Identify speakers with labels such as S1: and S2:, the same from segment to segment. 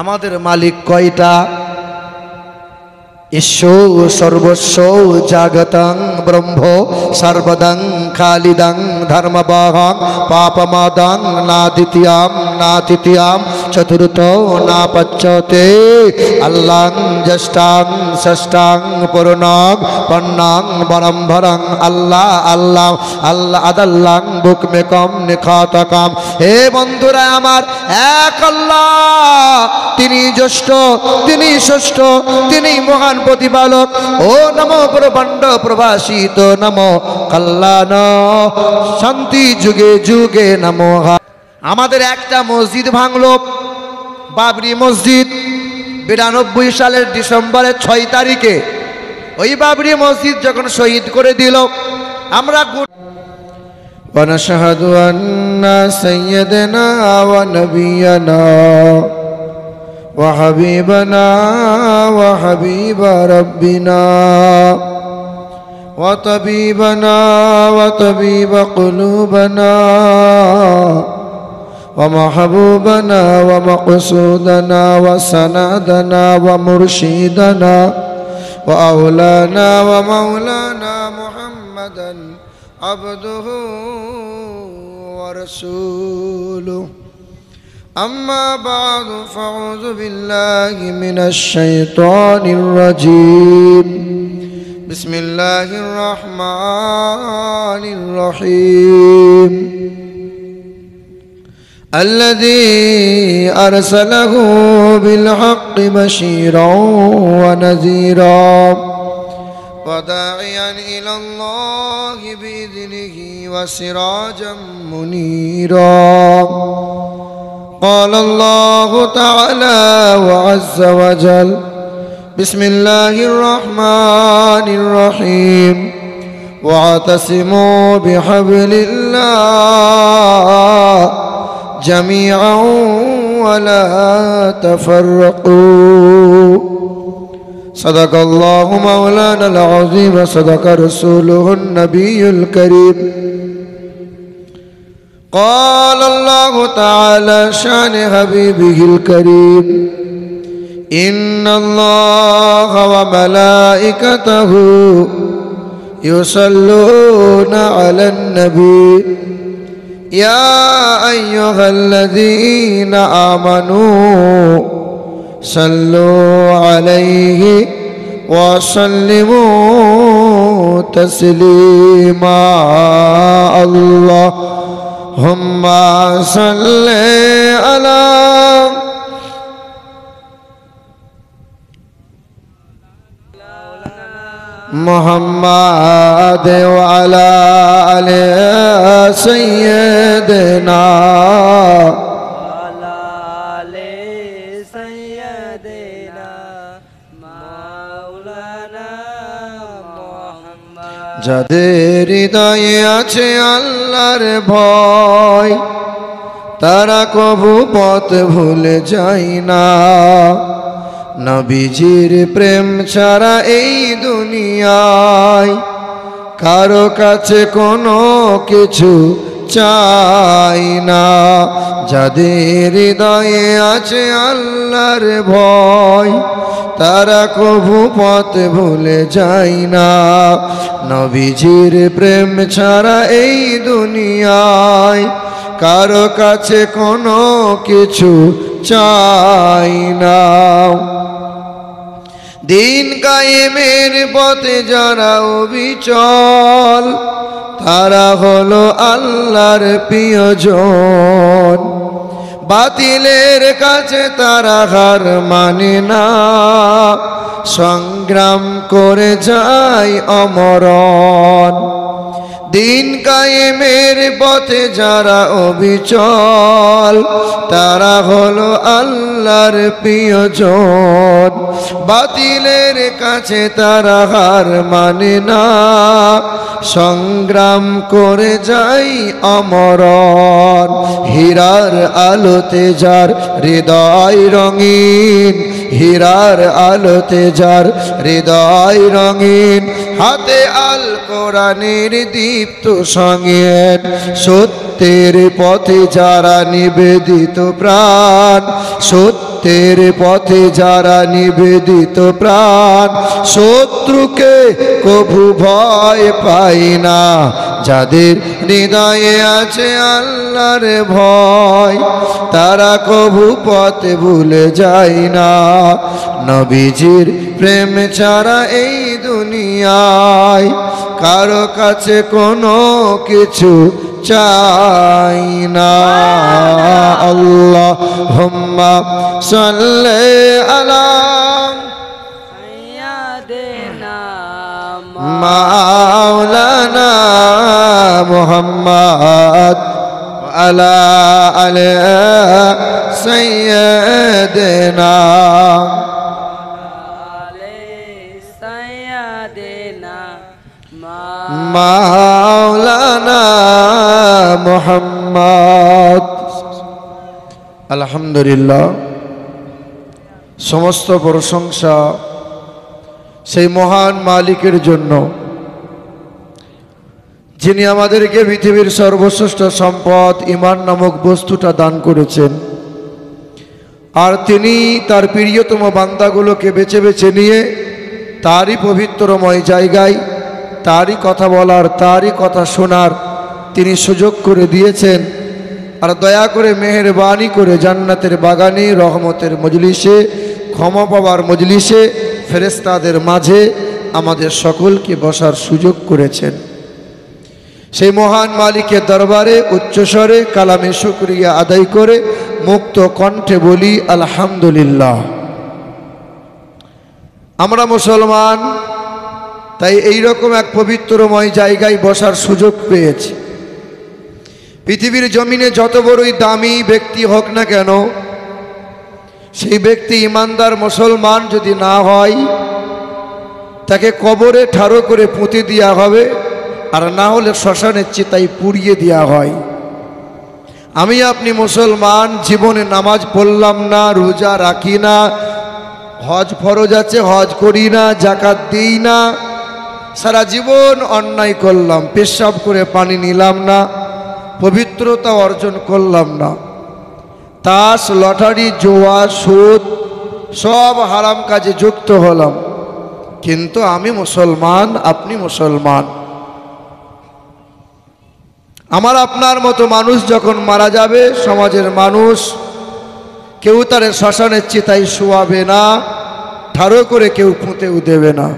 S1: আমাদের মালিক কয়টা? ঈশ্ব সর্বস্ব জাগতং ব্রহ্ম সর্বদং খালিদং ধর্মবাহং পাপমাদং নাতিতিয়াম চতুর্থ না পচ্যতে আল্লাং জ্যেষ্ঠাং ষষ্ঠাং পূর্ণং পন্নাং বরম্ভরং আল্লাহ আল্লাহ আল্লাহ আদাল্লাং বুকমেকম নিখাতকম। হে বন্ধুরা আমার, এক আল্লাহ, তিনি জ্যেষ্ঠ, তিনি ষষ্ঠ, তিনি মহান প্রতিপালক। ও নমো প্রবণ্ড প্রভাসিত নমো কল্যাণ শান্তি যুগে যুগে নমো। আমাদের একটা মসজিদ ভাঙলো, বাবরি মসজিদ। 92 সালের ডিসেম্বরের 6 তারিখে ওই বাবরি মসজিদ যখন শহীদ করে দিল, আমরা ونشهد أن سيدنا ونبينا وحبيبنا وحبيب ربنا وطبيبنا وطبيب قلوبنا ومحبوبنا ومقصودنا وسندنا ومرشدنا وأولانا ومولانا محمدا عبده ورسوله. أما بعد فأعوذ بالله من الشيطان الرجيم. بسم الله الرحمن الرحيم. الذي أرسله بالحق بشيرا ونذيرا وداعيا إلى الله بإذنه وسراجا منيرا. قال الله تعالى وعز وجل: بسم الله الرحمن الرحيم. واعتصموا بحبل الله جميعا ولا تفرقوا. صدق الله مولانا العظيم صدق رسوله النبي الكريم. قال الله تعالى شان حبيبه الكريم: إن الله وملائكته يصلون على النبي يا أيها الذين آمنوا صلوا عليه وسلموا تسليما. اللهم صل على محمد وعلى آل سيدنا যাদের হৃদয়ে আছে আল্লাহর ভয়, তারা কবু পথ ভুলে যায় না। নবীজির প্রেম ছাড়া এই দুনিয়ায় কারো কাছে কোনো কিছু চাই না। যাদের হৃদয়ে আছে আল্লাহর ভয়, তারা কবু পথ ভুলে যায় না। নবীজির প্রেম ছাড়া এই দুনিয়ায় কারো কাছে কোনো কিছু চাই না। দিন কায়েমের পথে যারা অবিচল, তারা হলো আল্লাহর প্রিয়জন। বাতিলের কাছে তারা হার মানে না, সংগ্রাম করে যায় অমরণ। দিন কায়েমের পথে যারা অবিচল, তারা হলো আল্লাহর প্রিয়জন। বাতিলের কাছে তারা হার মানে না, সংগ্রাম করে যাই অমরণ। হীরার আলোতে যার হৃদয় রঙিন, হীরার আলোতে যার হৃদয় রঙিন, হাতে আল কোরআনের দীপ্ত সঙ্গেন। সত্যের পথে যারা নিবেদিত প্রাণ, সত্য সত্যের পথে যারা নিবেদিত প্রাণ, শত্রুকে কভু ভয় পায় না, যাদের হৃদয়ে আছে আল্লাহর ভয়, তারা কভু পথে ভুলে যায় না। নবীজির প্রেম ছাড়া এই দুনিয়ায় কারো কাছে কোনো কিছু চাই না। আল্লাহুম্মা সাল্লি আলা সাইয়্যিদিনা মাওলানা মুহাম্মদ ওয়া আলা আলি সাইয়্যিদিনা মাওলানা মুহাম্মদ। আলহামদুলিল্লাহ, সমস্ত প্রশংসা সেই মহান মালিকের জন্য, যিনি আমাদেরকে পৃথিবীর সর্বশ্রেষ্ঠ সম্পদ ঈমান নামক বস্তুটা দান করেছেন। আর তিনি তার প্রিয়তম বান্দাগুলোকে বেছে বেছে নিয়ে তারই পবিত্রময় জায়গায় তারই কথা বলার, তারই কথা শোনার তিনি সুযোগ করে দিয়েছেন। আর দয়া করে মেহেরবানি করে জান্নাতের বাগানে, রহমতের মজলিসে, ক্ষমা পাওয়ার মজলিসে, ফেরেশতাদের মাঝে আমাদের সকলকে বসার সুযোগ করেছেন। সেই মহান মালিকের দরবারে উচ্চস্বরে কালামে শুকরিয়া আদায় করে মুক্ত কণ্ঠে বলি আলহামদুলিল্লাহ। আমরা মুসলমান, তাই এই রকম এক পবিত্রময় জায়গায় বসার সুযোগ পেয়েছি। পৃথিবীর জমিনে যত বড়ই দামি ব্যক্তি হোক না কেন, সেই ব্যক্তি ইমানদার মুসলমান যদি না হয়, তাকে কবরে ঠাড়ো করে পুঁতে দেওয়া হবে, আর না হলে শ্মশানের চিতায় পুড়িয়ে দেওয়া হয়। আমি আপনি মুসলমান, জীবনে নামাজ পড়লাম না, রোজা রাখি না, হজ ফরজ আছে হজ করি না, জাকাত দিই না, সারা জীবন অন্যায় করলাম, পেশাব করে পানি নিলাম না, পবিত্রতা অর্জন করলাম না, তাস, লটারি, জুয়া, সুদ সব হারাম কাজে যুক্ত হলাম, কিন্তু আমি মুসলমান, আপনি মুসলমান। আমার আপনার মতো মানুষ যখন মারা যাবে, সমাজের মানুষ কেউ তার শ্মশানের চিতায় শোয়াবে না, ঠাড়ো করে কেউ পুঁতেও দেবে না।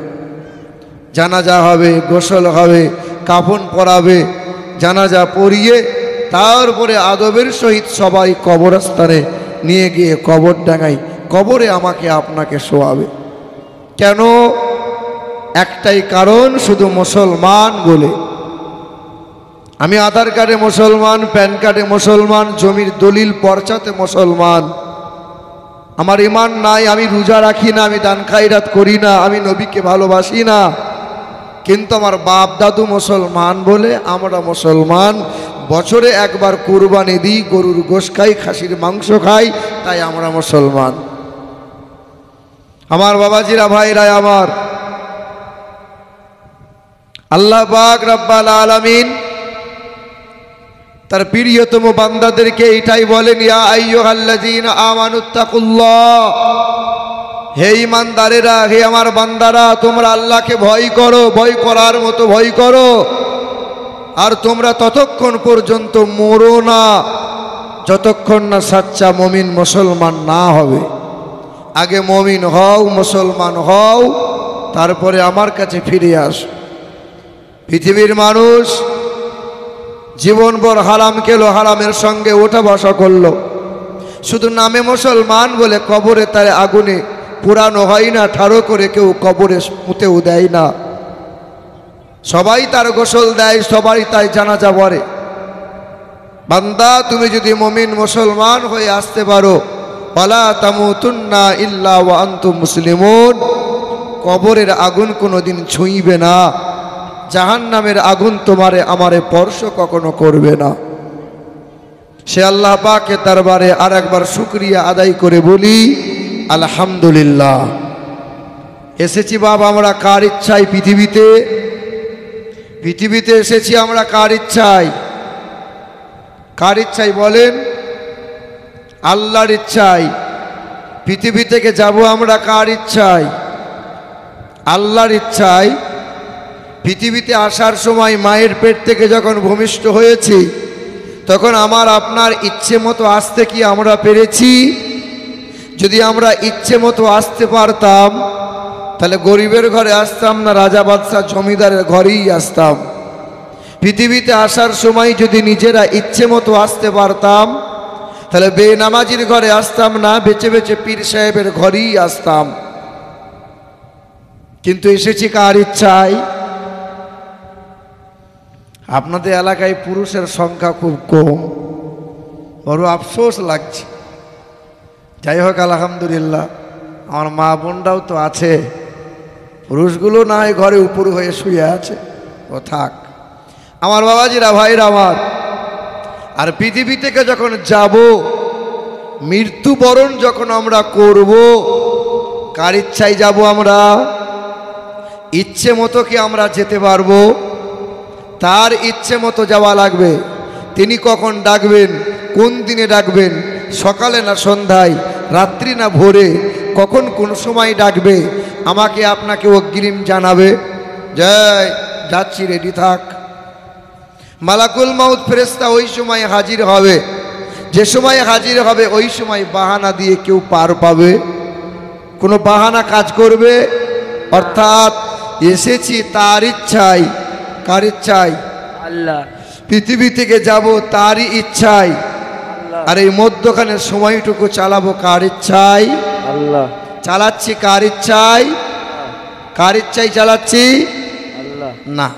S1: জানাজা হবে, গোসল হবে, কাফন পরাবে, জানাজা পরিয়ে তারপরে আদবের সহিত সবাই কবরস্থানে নিয়ে গিয়ে কবর ডাঙাই, কবরে আমাকে আপনাকে শোয়াবে। কেন? একটাই কারণ, শুধু মুসলমান বলে। আমি আধার কার্ডে মুসলমান, প্যান কার্ডে মুসলমান, জমির দলিল পর্চাতে মুসলমান, আমার ঈমান নাই, আমি রোজা রাখি না, আমি দান খায়রাত করি না, আমি নবীকে ভালোবাসি না, কিন্তু আমার বাপ দাদু মুসলমান বলে আমরা মুসলমান। বছরে একবার কুরবানি দিই, গরুর গোশ খাই, খাসির মাংস খাই, তাই আমরা মুসলমান। আমার বাবাজিরা, ভাইরা আমার, আল্লাহ পাক রব্বুল আলামিন তার প্রিয়তম বান্দাদেরকে এটাই বলেন, ইয়া আইয়ুহাল্লাযীনা আমানুত্তাকুল্লাহ, হে ঈমানদারেরা, হে আমার বান্দারা, তোমরা আল্লাহকে ভয় করো, ভয় করার মতো ভয় করো। আর তোমরা ততক্ষণ পর্যন্ত মরো না যতক্ষণ না সাচ্চা মুমিন মুসলমান না হবে। আগে মুমিন হও, মুসলমান হও, তারপরে আমার কাছে ফিরে আসো। পৃথিবীর মানুষ জীবনভর হারাম খেলো, হারামের সঙ্গে ওঠা বসা করলো, শুধু নামে মুসলমান বলে কবরে তার আগুনে পুরানো হয় না, ঠাড়ো করে কেউ কবরে পুঁতেও দেয় না। সবাই তার গোসল দেয়, সবাই তাই জানাজা পড়ে। বান্দা, তুমি যদি মুমিন মুসলমান হয়ে আসতে পারো, ওয়ালা তামুতুন্না ইল্লা ওয়া আনতুম মুসলিমুন, কবরের আগুন কোনোদিন ছুঁইবে না, জাহান্নামের আগুন তোমারে আমারে স্পর্শ কখনো করবে না। সে আল্লাহ পাকের দরবারে আর একবার শুকরিয়া আদায় করে বলি আলহামদুলিল্লাহ। এসেছি বাবা আমরা কার ইচ্ছায় পৃথিবীতে? পৃথিবীতে এসেছি আমরা কার ইচ্ছায়? কার ইচ্ছায় বলেন? আল্লাহর ইচ্ছায়। পৃথিবী থেকে যাব আমরা কার ইচ্ছায়? আল্লাহর ইচ্ছায়। পৃথিবীতে আসার সময় মায়ের পেট থেকে যখন ভূমিষ্ঠ হয়েছি তখন আমার আপনার ইচ্ছে মতো আসতে কি আমরা পেরেছি? যদি আমরা ইচ্ছে মতো আসতে পারতাম তাহলে গরিবের ঘরে আসতাম না, রাজা বাদশাহ জমিদারের ঘরেই আসতাম। পৃথিবীতে আসার সময় যদি নিজেরা ইচ্ছে মতো আসতে পারতাম তাহলে বেনামাজির ঘরে আসতাম না, বেঁচে বেঁচে পীর সাহেবের ঘরেই আসতাম। কিন্তু এসেছি কার ইচ্ছায়? আপনাদের এলাকায় পুরুষের সংখ্যা খুব কম, বড় আফসোস লাগছে। যাই হোক, আলহামদুলিল্লাহ আমার মা বোনরাও তো আছে, পুরুষগুলো না হয় ঘরে উপর হয়ে শুয়ে আছে, ও থাক। আমার বাবাজিরা, ভাইরা আমার, আর পৃথিবী থেকে যখন যাব, মৃত্যুবরণ যখন আমরা করব, কার ইচ্ছায় যাব আমরা? ইচ্ছে মতো কি আমরা যেতে পারবো? তার ইচ্ছে মতো যাওয়া লাগবে। তিনি কখন ডাকবেন, কোন দিনে ডাকবেন, সকালে না সন্ধ্যায়, রাত্রি না ভোরে, কখন কোন সময় ডাকবে, আমাকে আপনাকে অগ্রিম জানাবে। জয়, যাচ্ছি, রেডি থাক। মালাকুল মাউত ফেরেশতা ওই সময় হাজির হবে। যে সময় হাজির হবে ওই সময় বাহানা দিয়ে কেউ পার পাবে? কোনো বাহানা কাজ করবে? অর্থাৎ এসেছি তার ইচ্ছায়। কার ইচ্ছায়?
S2: আল্লাহ।
S1: পৃথিবী থেকে যাব তারই ইচ্ছায়। আর এই মধ্যখানের সময়টুকু চালাবো কার ইচ্ছায়?
S2: আল্লাহ।
S1: চালাচ্ছি কার ইচ্ছায়? কার ইচ্ছায় চালাচ্ছি?
S2: আল্লাহ
S1: না,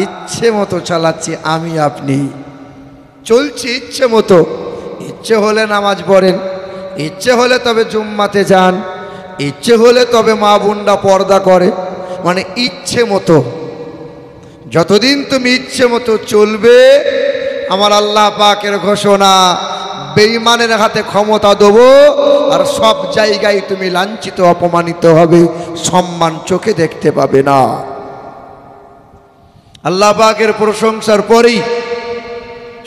S1: ইচ্ছে মতো চালাচ্ছি আমি আপনি, চলছি ইচ্ছে মতো। ইচ্ছে হলে নামাজ পড়েন, ইচ্ছে হলে তবে জুম্মাতে যান, ইচ্ছে হলে তবে মা বোনরা পর্দা করে, মানে ইচ্ছে মতো। যতদিন তুমি ইচ্ছে মতো চলবে, আমার আল্লাহ পাকের ঘোষণা, বেঈমানের হাতে ক্ষমতা দেবো আর সব জায়গায় তুমি লাঞ্ছিত অপমানিত হবে, সম্মান চোখে দেখতে পাবে না। আল্লাহ পাকের প্রশংসার পরেই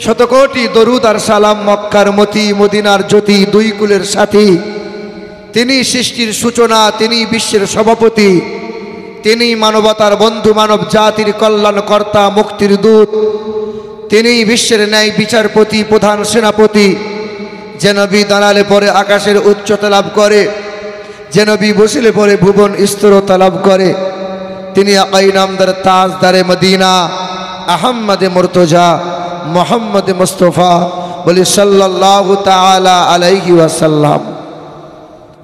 S1: শতকোটি দরুদ আর সালাম মক্কার মতি, মদিনার জ্যোতি, দুই কুলের সাথী। তিনি সৃষ্টির সূচনা, তিনি বিশ্বের সভাপতি, তিনি মানবতার বন্ধু, মানব জাতির কল্যাণকর্তা, মুক্তির দূত। তিনি বিশ্বের ন্যায় বিচারপতি, প্রধান সেনাপতি। যে নবী দাঁড়ালে পরে আকাশের উচ্চতা লাভ করে, যে নবী বসিলে পরে ভুবন স্থিরতা লাভ করে, তিনি আকাই নামদার তাজদারে মদিনা, আহম্মদে মুর্তজা, মোহাম্মদ মুস্তফা, বলি সাল্লাল্লাহু তাআলা আলাইহি ওয়াসাল্লাম।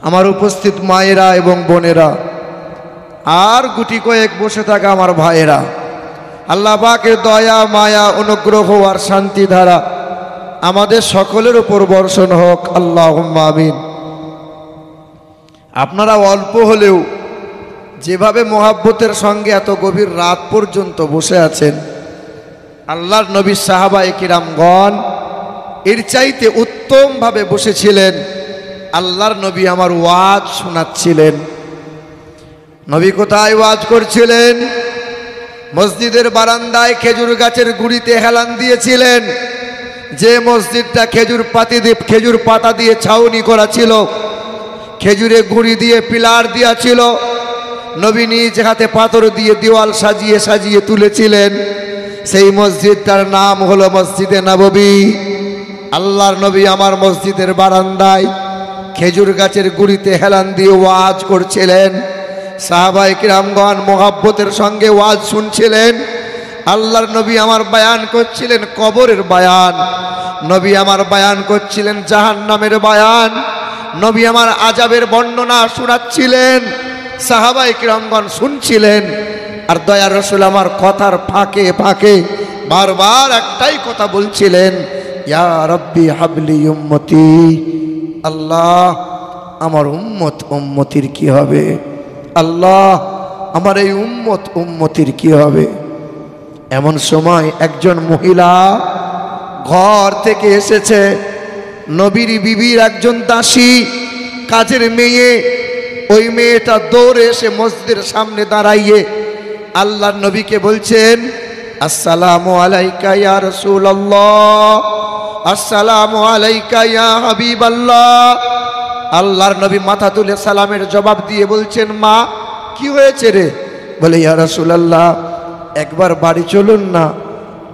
S1: আমার উপস্থিত মায়েরা এবং বোনেরা, আর গুটি কয়েক বসে থাকা আমার ভাইয়েরা, আল্লাহ পাকের দয়া, মায়া, অনুগ্রহ আর শান্তি ধারা আমাদের সকলের উপর বর্ষণ হোক, আল্লাহুম্মা আমিন। আপনারা অল্প হলেও যেভাবে মোহাব্বতের সঙ্গে এত গভীর রাত পর্যন্ত বসে আছেন, আল্লাহর নবী সাহাবায়ে কিরামগণ এর চাইতে উত্তমভাবে বসেছিলেন। আল্লাহর নবী আমার ওয়াজ শোনাচ্ছিলেন। নবী কোথায় ওয়াজ করছিলেন? মসজিদের বারান্দায় খেজুর গাছের গুড়িতে হেলান দিয়েছিলেন। যে মসজিদটা খেজুর পাতা দিয়ে ছাউনি করা ছিল, খেজুরে গুড়ি দিয়ে পিলার দেওয়া ছিল, নবী নিজ হাতে পাথর দিয়ে দেওয়াল সাজিয়ে সাজিয়ে তুলেছিলেন। সেই মসজিদটার নাম হলো মসজিদে নববী। আল্লাহর নবী আমার মসজিদের বারান্দায় খেজুর গাছের গুড়িতে হেলান দিয়ে ওয়াজ করছিলেন। সাহাবায়ে কিরামগণ মোহাব্বতের সঙ্গে ওয়াজ শুনছিলেন। আল্লাহর নবী আমার বয়ান করছিলেন কবরের বয়ান, নবী আমার বয়ান করছিলেন জাহান্নামের বয়ান, নবী আমার আযাবের বর্ণনা শোনাচ্ছিলেন। সাহাবায়ে কিরামগণ শুনছিলেন। আর দয়ার রাসূল আমার কথার ফাঁকে ফাঁকে বারবার একটাই কথা বলছিলেন, ইয়া রাব্বি হাবলি উম্মতি। আল্লাহ, আমার উম্মতির কি হবে? আল্লাহ, আমার এই উম্মতির কি হবে? এমন সময় একজন মহিলা ঘর থেকে এসেছে, নবীর বিবির একজন দাসী, কাজের মেয়ে। ওই মেয়েটা দৌড়ে এসে মসজিদের সামনে দাঁড়াইয়ে আল্লাহর নবীকে বলছেন, আসসালামু আলাইকা ইয়া রাসূলুল্লাহ। আসসালামু আলাইকা ইয়া হাবিবাল্লাহ। আল্লাহর নবী মাথা তুলে সালামের জবাব দিয়ে বলছেন, মা কি হয়েছে রে? বলে, ইয়া রাসূলুল্লাহ, একবার বাড়ি চলুন না,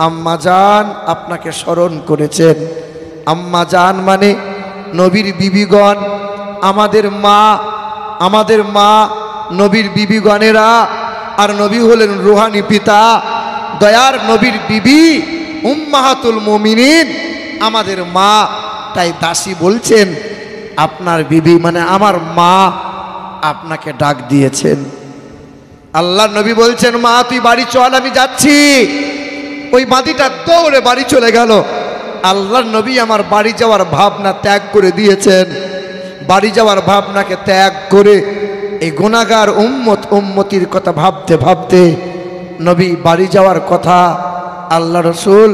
S1: আম্মা জান আপনাকে স্মরণ করেছেন। আম্মা জান মানে নবীর বিবিগণ, আমাদের মা নবীর বিবিগণেরা। আর নবী হলেন রুহানি পিতা, দয়ার নবীর বিবি উম্মাহাতুল মুমিনিন, আমাদের মা। তাই দাসী বলছেন, আপনার বিবি মানে আমার মা আপনাকে ডাক দিয়েছেন। আল্লাহর নবী বলছেন, মা তুই বাড়ি চল, আমি যাচ্ছি। ওই বাঁদিটা দৌড়ে বাড়ি চলে গেল। আল্লাহর নবী আমার বাড়ি যাওয়ার ভাবনা ত্যাগ করে দিয়েছেন। বাড়ি যাওয়ার ভাবনাকে ত্যাগ করে এই গুনাহগার উম্মতির কথা ভাবতে ভাবতে নবী বাড়ি যাওয়ার কথা আল্লাহ রসুল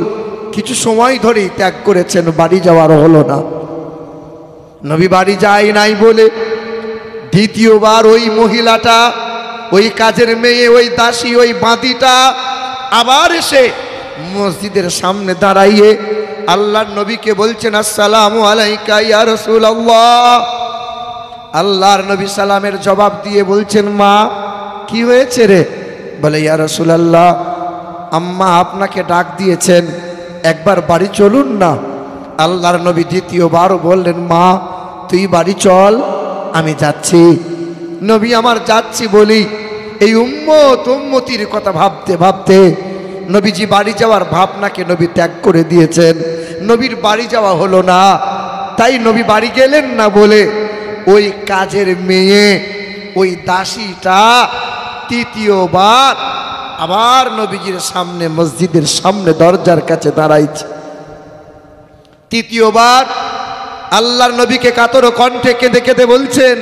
S1: কিছু সময় ধরেই ত্যাগ করেছেন, বাড়ি যাওয়ার হলো না। নবী বাড়ি যায় নাই বলে দ্বিতীয়বার ওই মহিলাটা, ওই কাজের মেয়ে, ওই দাসী, ওই বাঁদিটা আবার এসে মসজিদের সামনে দাঁড়াইয়ে আল্লাহর নবীকে বলছেন, আসসালামু আলাইকা ইয়া রাসূলুল্লাহ। আল্লাহর নবী সালামের জবাব দিয়ে বলছেন, মা কি হয়েছে রে? বলে, ইয়া রাসূলুল্লাহ, আম্মা আপনাকে ডাক দিয়েছেন, একবার বাড়ি চলুন না। আল্লাহর নবী দ্বিতীয়বার বললেন, মা তুই বাড়ি চল, আমি যাচ্ছি। নবী আমার যাচ্ছি বলি এই উম্মতির কথা ভাবতে ভাবতে নবীজি বাড়ি যাওয়ার ভাবনাকে নবী ত্যাগ করে দিয়েছেন। নবীর বাড়ি যাওয়া হলো না। তাই নবী বাড়ি গেলেন না বলে ওই কাজের মেয়ে, ওই দাসীটা তৃতীয়বার আবার নবীজির সামনে, মসজিদের সামনে দরজার কাছে দাঁড়াইছে। তৃতীয়বার আল্লাহর নবীকে কাতর কণ্ঠে কেঁদে কেঁদে বলছেন,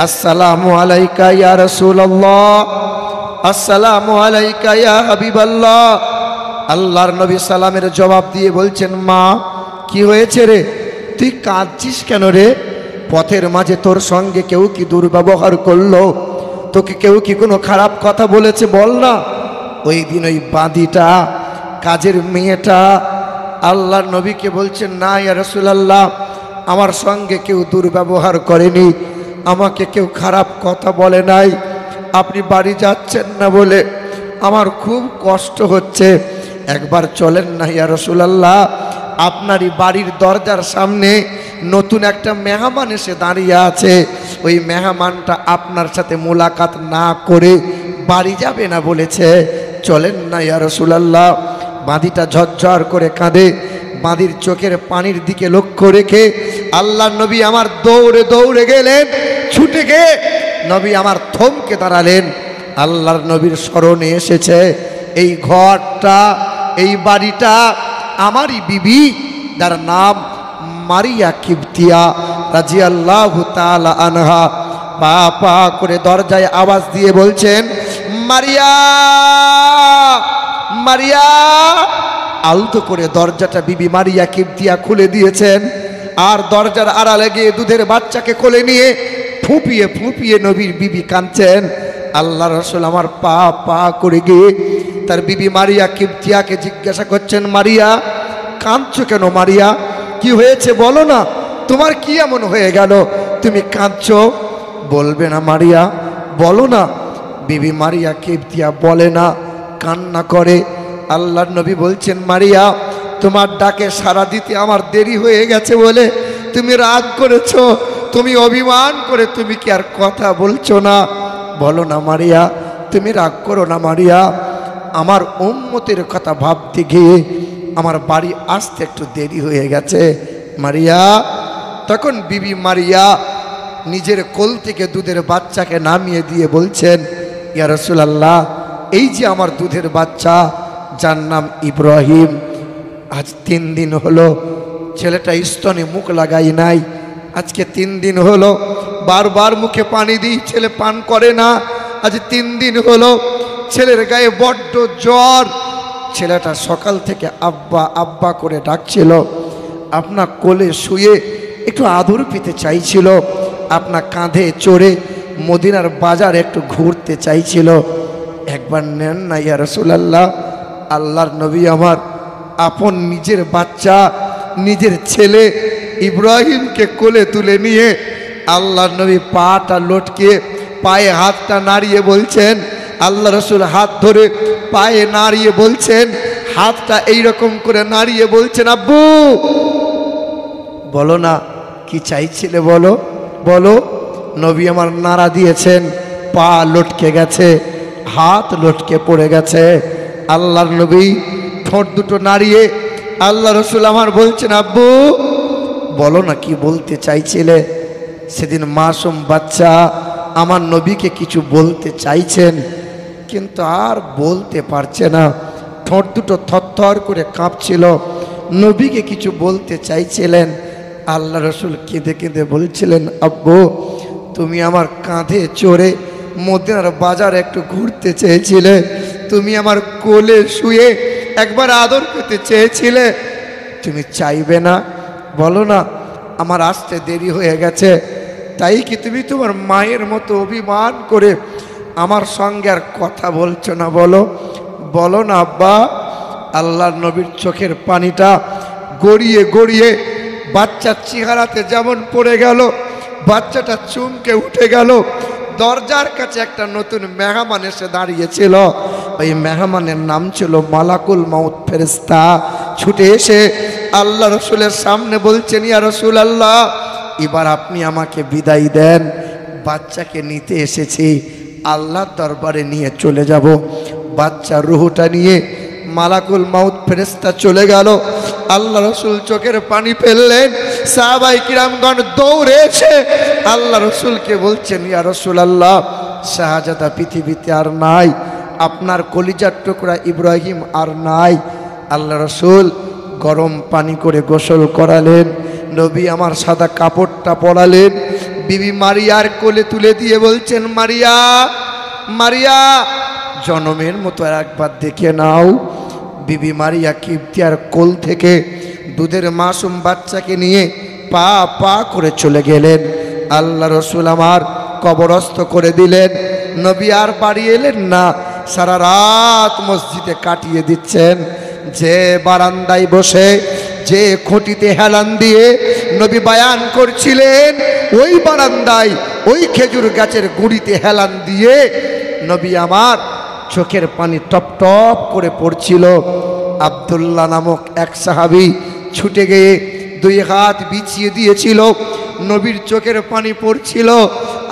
S1: আসসালামু আলাইকা ইয়া রাসূলুল্লাহ, আসসালামু আলাইকা ইয়া হাবিবাল্লাহ। আল্লাহর নবী সালামের জবাব দিয়ে বলছেন, মা কি হয়েছে রে? তুই কাঁদছিস কেন রে? পথের মাঝে তোর সঙ্গে কেউ কি দুর্ব্যবহার করলো? তোকে কেউ কি কোনো খারাপ কথা বলেছে? বল না। ওই দিন ওই বাঁদিটা, কাজের মেয়েটা আল্লাহর নবীকে বলছেন, না ইয়া রাসূলুল্লাহ, আমার সঙ্গে কেউ দুর্ব্যবহার করেনি, আমাকে কেউ খারাপ কথা বলে নাই। আপনি বাড়ি যাচ্ছেন না বলে আমার খুব কষ্ট হচ্ছে, একবার চলেন না ইয়া রাসূলুল্লাহ। আপনারই বাড়ির দরজার সামনে নতুন একটা মেহমান এসে দাঁড়িয়ে আছে, ওই মেহমানটা আপনার সাথে মোলাকাত না করে বাড়ি যাবে না বলেছে, চলেন না ইয়া রাসূলুল্লাহ। বাঁদিটা ঝরঝর করে কাঁদে। বাঁদির চোখের পানির দিকে লক্ষ্য রেখে আল্লাহর নবী আমার দৌড়ে দৌড়ে গেলেন, ছুটে গিয়ে নবী আমার থমকে দাঁড়ালেন। আল্লাহর নবীর স্মরণে এসেছে এই ঘরটা, এই বাড়িটা আমারই বিবি, যার নাম মারিয়া কিবতিয়া রাদিয়াল্লাহু তাআলা আনহা। পা পা করে দরজায় আওয়াজ দিয়ে বলছেন, মারিয়া, মারিয়া। আলতো করে দরজাটা বিবি মারিয়া কিবতিয়া খুলে দিয়েছেন। আর দরজার আড়ালে গিয়ে দুধের বাচ্চাকে কোলে নিয়ে ফুঁপিয়ে ফুঁপিয়ে নবীর বিবি কাঁদছেন। আল্লাহ রাসূল আমার পা পা করে গিয়ে তার বিবি মারিয়া কিবতিয়াকে জিজ্ঞাসা করছেন, মারিয়া কাঁদছো কেন? মারিয়া কি হয়েছে বলো না, তোমার কি এমন হয়ে গেল তুমি কাঁদছো? বলবে না মারিয়া, বলো না। বিবি মারিয়া কিবতিয়া বলে না, কান্না করে। আল্লাহর নবী বলছেন, মারিয়া তোমার ডাকে সাড়া দিতে আমার দেরি হয়ে গেছে বলে তুমি রাগ করেছো, তুমি অভিমান করে তুমি কি আর কথা বলছো না? বলো না মারিয়া, তুমি রাগ করো না মারিয়া। আমার উম্মতের কথা ভাবতে গিয়ে আমার বাড়ি আসতে একটু দেরি হয়ে গেছে মারিয়া। তখন বিবি মারিয়া নিজের কোল থেকে দুধের বাচ্চাকে নামিয়ে দিয়ে বলছেন, ইয়া রাসূলুল্লাহ, এই যে আমার দুধের বাচ্চা, যার নাম ইব্রাহিম, আজ 3 দিন হলো ছেলেটা স্তনে মুখ লাগাই নাই। আজকে 3 দিন হলো বারবার মুখে পানি দিই, ছেলে পান করে না। আজ 3 দিন হলো ছেলের গায়ে বড্ড জ্বর। ছেলেটা সকাল থেকে আব্বা আব্বা করে ডাকছিল, আপনার কোলে শুয়ে একটু আদর পেতে চাইছিল, আপনার কাঁধে চড়ে মদিনার বাজার একটু ঘুরতে চাইছিল। একবার নেন না ইয়া রাসূলুল্লাহ। আল্লাহর নবী আমার আপন নিজের বাচ্চা নিজের ছেলে ইব্রাহিমকে কোলে তুলে নিয়ে আল্লাহ নবী পাটা লটকে পায়ে হাতটা নাড়িয়ে বলছেন, আল্লাহ রসুল হাত ধরে পায়ে নাড়িয়ে বলছেন, হাতটা এইরকম করে নাড়িয়ে বলছেন, আব্বু বলো না কি চাইছিলে, বলো বলো। নবী আমার নাড়া দিয়েছেন, পা লটকে গেছে, হাত লটকে পড়ে গেছে। আল্লাহর নবী ঠোঁট দুটো নাড়িয়ে আল্লাহ রসুল আমার বলছেন, আব্বু বলো না কি বলতে চাইছিলে। সেদিন মাসুম বাচ্চা আমার নবীকে কিছু বলতে চাইছেন, কিন্তু আর বলতে পারছে না, ঠোঁট দুটো থরথর করে কাঁপছিল। নবীকে কিছু বলতে চাইছিলেন। আল্লাহ রসুল কেঁদে কেঁদে বলছিলেন, আব্বু তুমি আমার কাঁধে চড়ে মদিনার বাজার একটু ঘুরতে চেয়েছিলে, তুমি আমার কোলে শুয়ে একবার আদর পেতে চেয়েছিলে, তুমি চাইবে না? বলো না আমার আসতে দেরি হয়ে গেছে, তাই কি তুমি তোমার মায়ের মতো অভিমান করে আমার সঙ্গে আর কথা বলছো না? বলো বলো না আব্বা। আল্লাহর নবীর চোখের পানিটা গড়িয়ে গড়িয়ে বাচ্চার চেহারাতে যেমন পড়ে গেল, বাচ্চাটা চুমকে উঠে গেল। দরজার কাছে একটা নতুন মেহমান এসে দাঁড়িয়েছিল, ওই মেহমানের নাম ছিল মালাকুল মাউত ফেরেশতা। ছুটে এসে আল্লাহ রসুলের সামনে বলছেন, ইয়া রসুল আল্লাহ, এবার আপনি আমাকে বিদায় দেন, বাচ্চাকে নিতে এসেছি, আল্লাহর দরবারে নিয়ে চলে যাব। বাচ্চা রুহুটা নিয়ে মালাকুল মাউত ফেরেশতা চলে গেল। আল্লাহ রসুল চোখের পানি ফেললেন। সাহাবায়ে কিরামগণ দৌড়ে এসে আল্লাহ রসুলকে বলছেন, ইয়া রসুল আল্লাহ, শাহজাদা পৃথিবীতে আর নাই, আপনার কলিজার টুকরা ইব্রাহিম আর নাই। আল্লাহ রসুল গরম পানি করে গোসল করালেন, নবী আমার সাদা কাপড়টা পরালেন, বিবি মারিয়ার কোলে তুলে দিয়ে বলছেন, মারিয়া মারিয়া, জনমের মতো একবার দেখে নাও। বিবি মারিয়া কিবতিয়ার কোল থেকে দুধের মাসুম বাচ্চাকে নিয়ে পা পা করে চলে গেলেন। আল্লাহ রসুল আমার কবরস্থ করে দিলেন। নবী আর বাড়ি এলেন না, সারা রাত মসজিদে কাটিয়ে দিচ্ছেন। যে বারান্দায় বসে, যে খুঁটিতে হেলান দিয়ে নবী বায়ান করছিলেন, ওই বারান্দায় ওই খেজুর গাছের গুঁড়িতে হেলান দিয়ে নবী আমার চোখের পানি টপ টপ করে পড়ছিল। আব্দুল্লাহ নামক এক সাহাবী ছুটে গিয়ে দুই হাত বিছিয়ে দিয়েছিল, নবীর চোখের পানি পড়ছিল,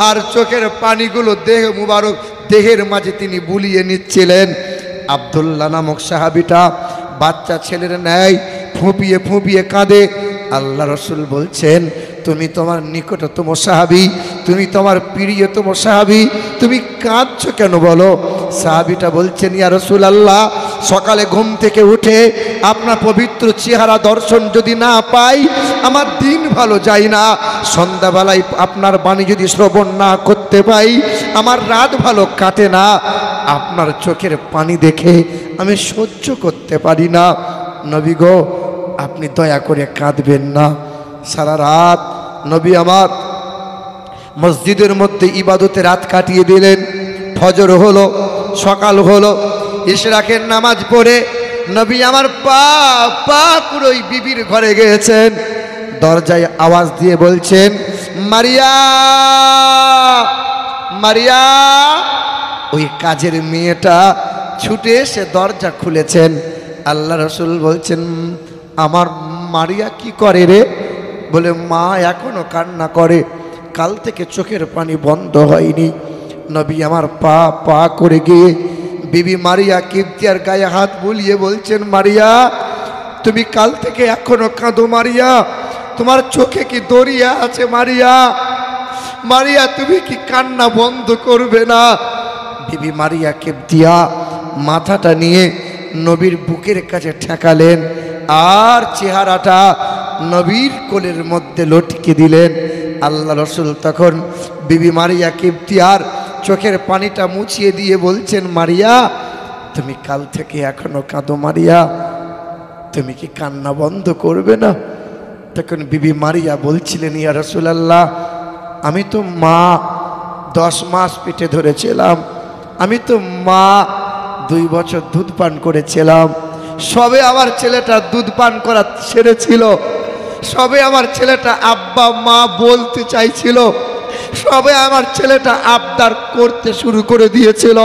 S1: আর চোখের পানিগুলো দেহ মুবারক দেহের মাঝে তিনি বুলিয়ে নিচ্ছিলেন। আব্দুল্লাহ নামক সাহাবীটা বাচ্চা ছেলের ন্যায় ফুঁপিয়ে ফুঁপিয়ে কাঁদে। আল্লাহ রসুল বলছেন, তুমি তোমার নিকটতম সাহাবী, তুমি তোমার প্রিয়তম সাহাবী, তুমি কাঁদছো কেন বলো? সাহাবীটা বলছেন, ইয়া রাসূল আল্লাহ, সকালে ঘুম থেকে উঠে আপনার পবিত্র চেহারা দর্শন যদি না পাই আমার দিন ভালো যায় না, সন্ধ্যাবেলায় আপনার বাণী যদি শ্রবণ না করতে পাই আমার রাত ভালো কাটে না, আপনার চোখের পানি দেখে আমি সহ্য করতে পারি না। নবী গো, আপনি দয়া করে কাঁদবেন না। সারা রাত নবী আমার মসজিদের মধ্যে ইবাদতে রাত কাটিয়ে দিলেন। ফজর হলো, সকাল হলো, ইশরাকের নামাজ পড়ে নবী আমার পা পা করে ওই বিবির ঘরে গিয়েছেন। দরজায় আওয়াজ দিয়ে বলছেন, মারিয়া মারিয়া। ওই কাজের মেয়েটা ছুটে এসে দরজা খুলেছেন। আল্লাহ রসুল বলছেন, আমার মারিয়া কি করে রে? বলে, মা এখনো কান্না করে, কাল থেকে চোখের পানি বন্ধ হয়নি। নবী আমার পা পা করে গিয়ে বিবি মারিয়া কিবতিয়ার গায়ে হাত বুলিয়ে বলছেন, মারিয়া তুমি কাল থেকে এখনো কাঁদো মারিয়া, তোমার চোখে কি দরিয়া আছে মারিয়া? মারিয়া তুমি কি কান্না বন্ধ করবে না? বিবি মারিয়া কিবতিয়া মাথাটা নিয়ে নবীর বুকের কাছে ঠেকালেন আর চেহারাটা নবীর কোলের মধ্যে লটকে দিলেন। আল্লাহ রসুল তখন বিবি মারিয়া কিবতিয়ার চোখের পানিটা মুছিয়ে দিয়ে বলছেন, মারিয়া তুমি কাল থেকে এখনো কাঁদো মারিয়া, তুমি কি কান্না বন্ধ করবে না? তখন বিবি মারিয়া বলছিলেন, ইয়া রাসূলুল্লাহ, আমি তো মা 10 মাস পেটে ধরেছিলাম, আমি তো মা 2 বছর দুধ পান করেছিলাম, সবে আমার ছেলেটা দুধ পান করা ছেড়েছিল, সবে আমার ছেলেটা আব্বা মা বলতে চাইছিল, সবে আমার ছেলেটা আবদার করতে শুরু করে দিয়েছিল।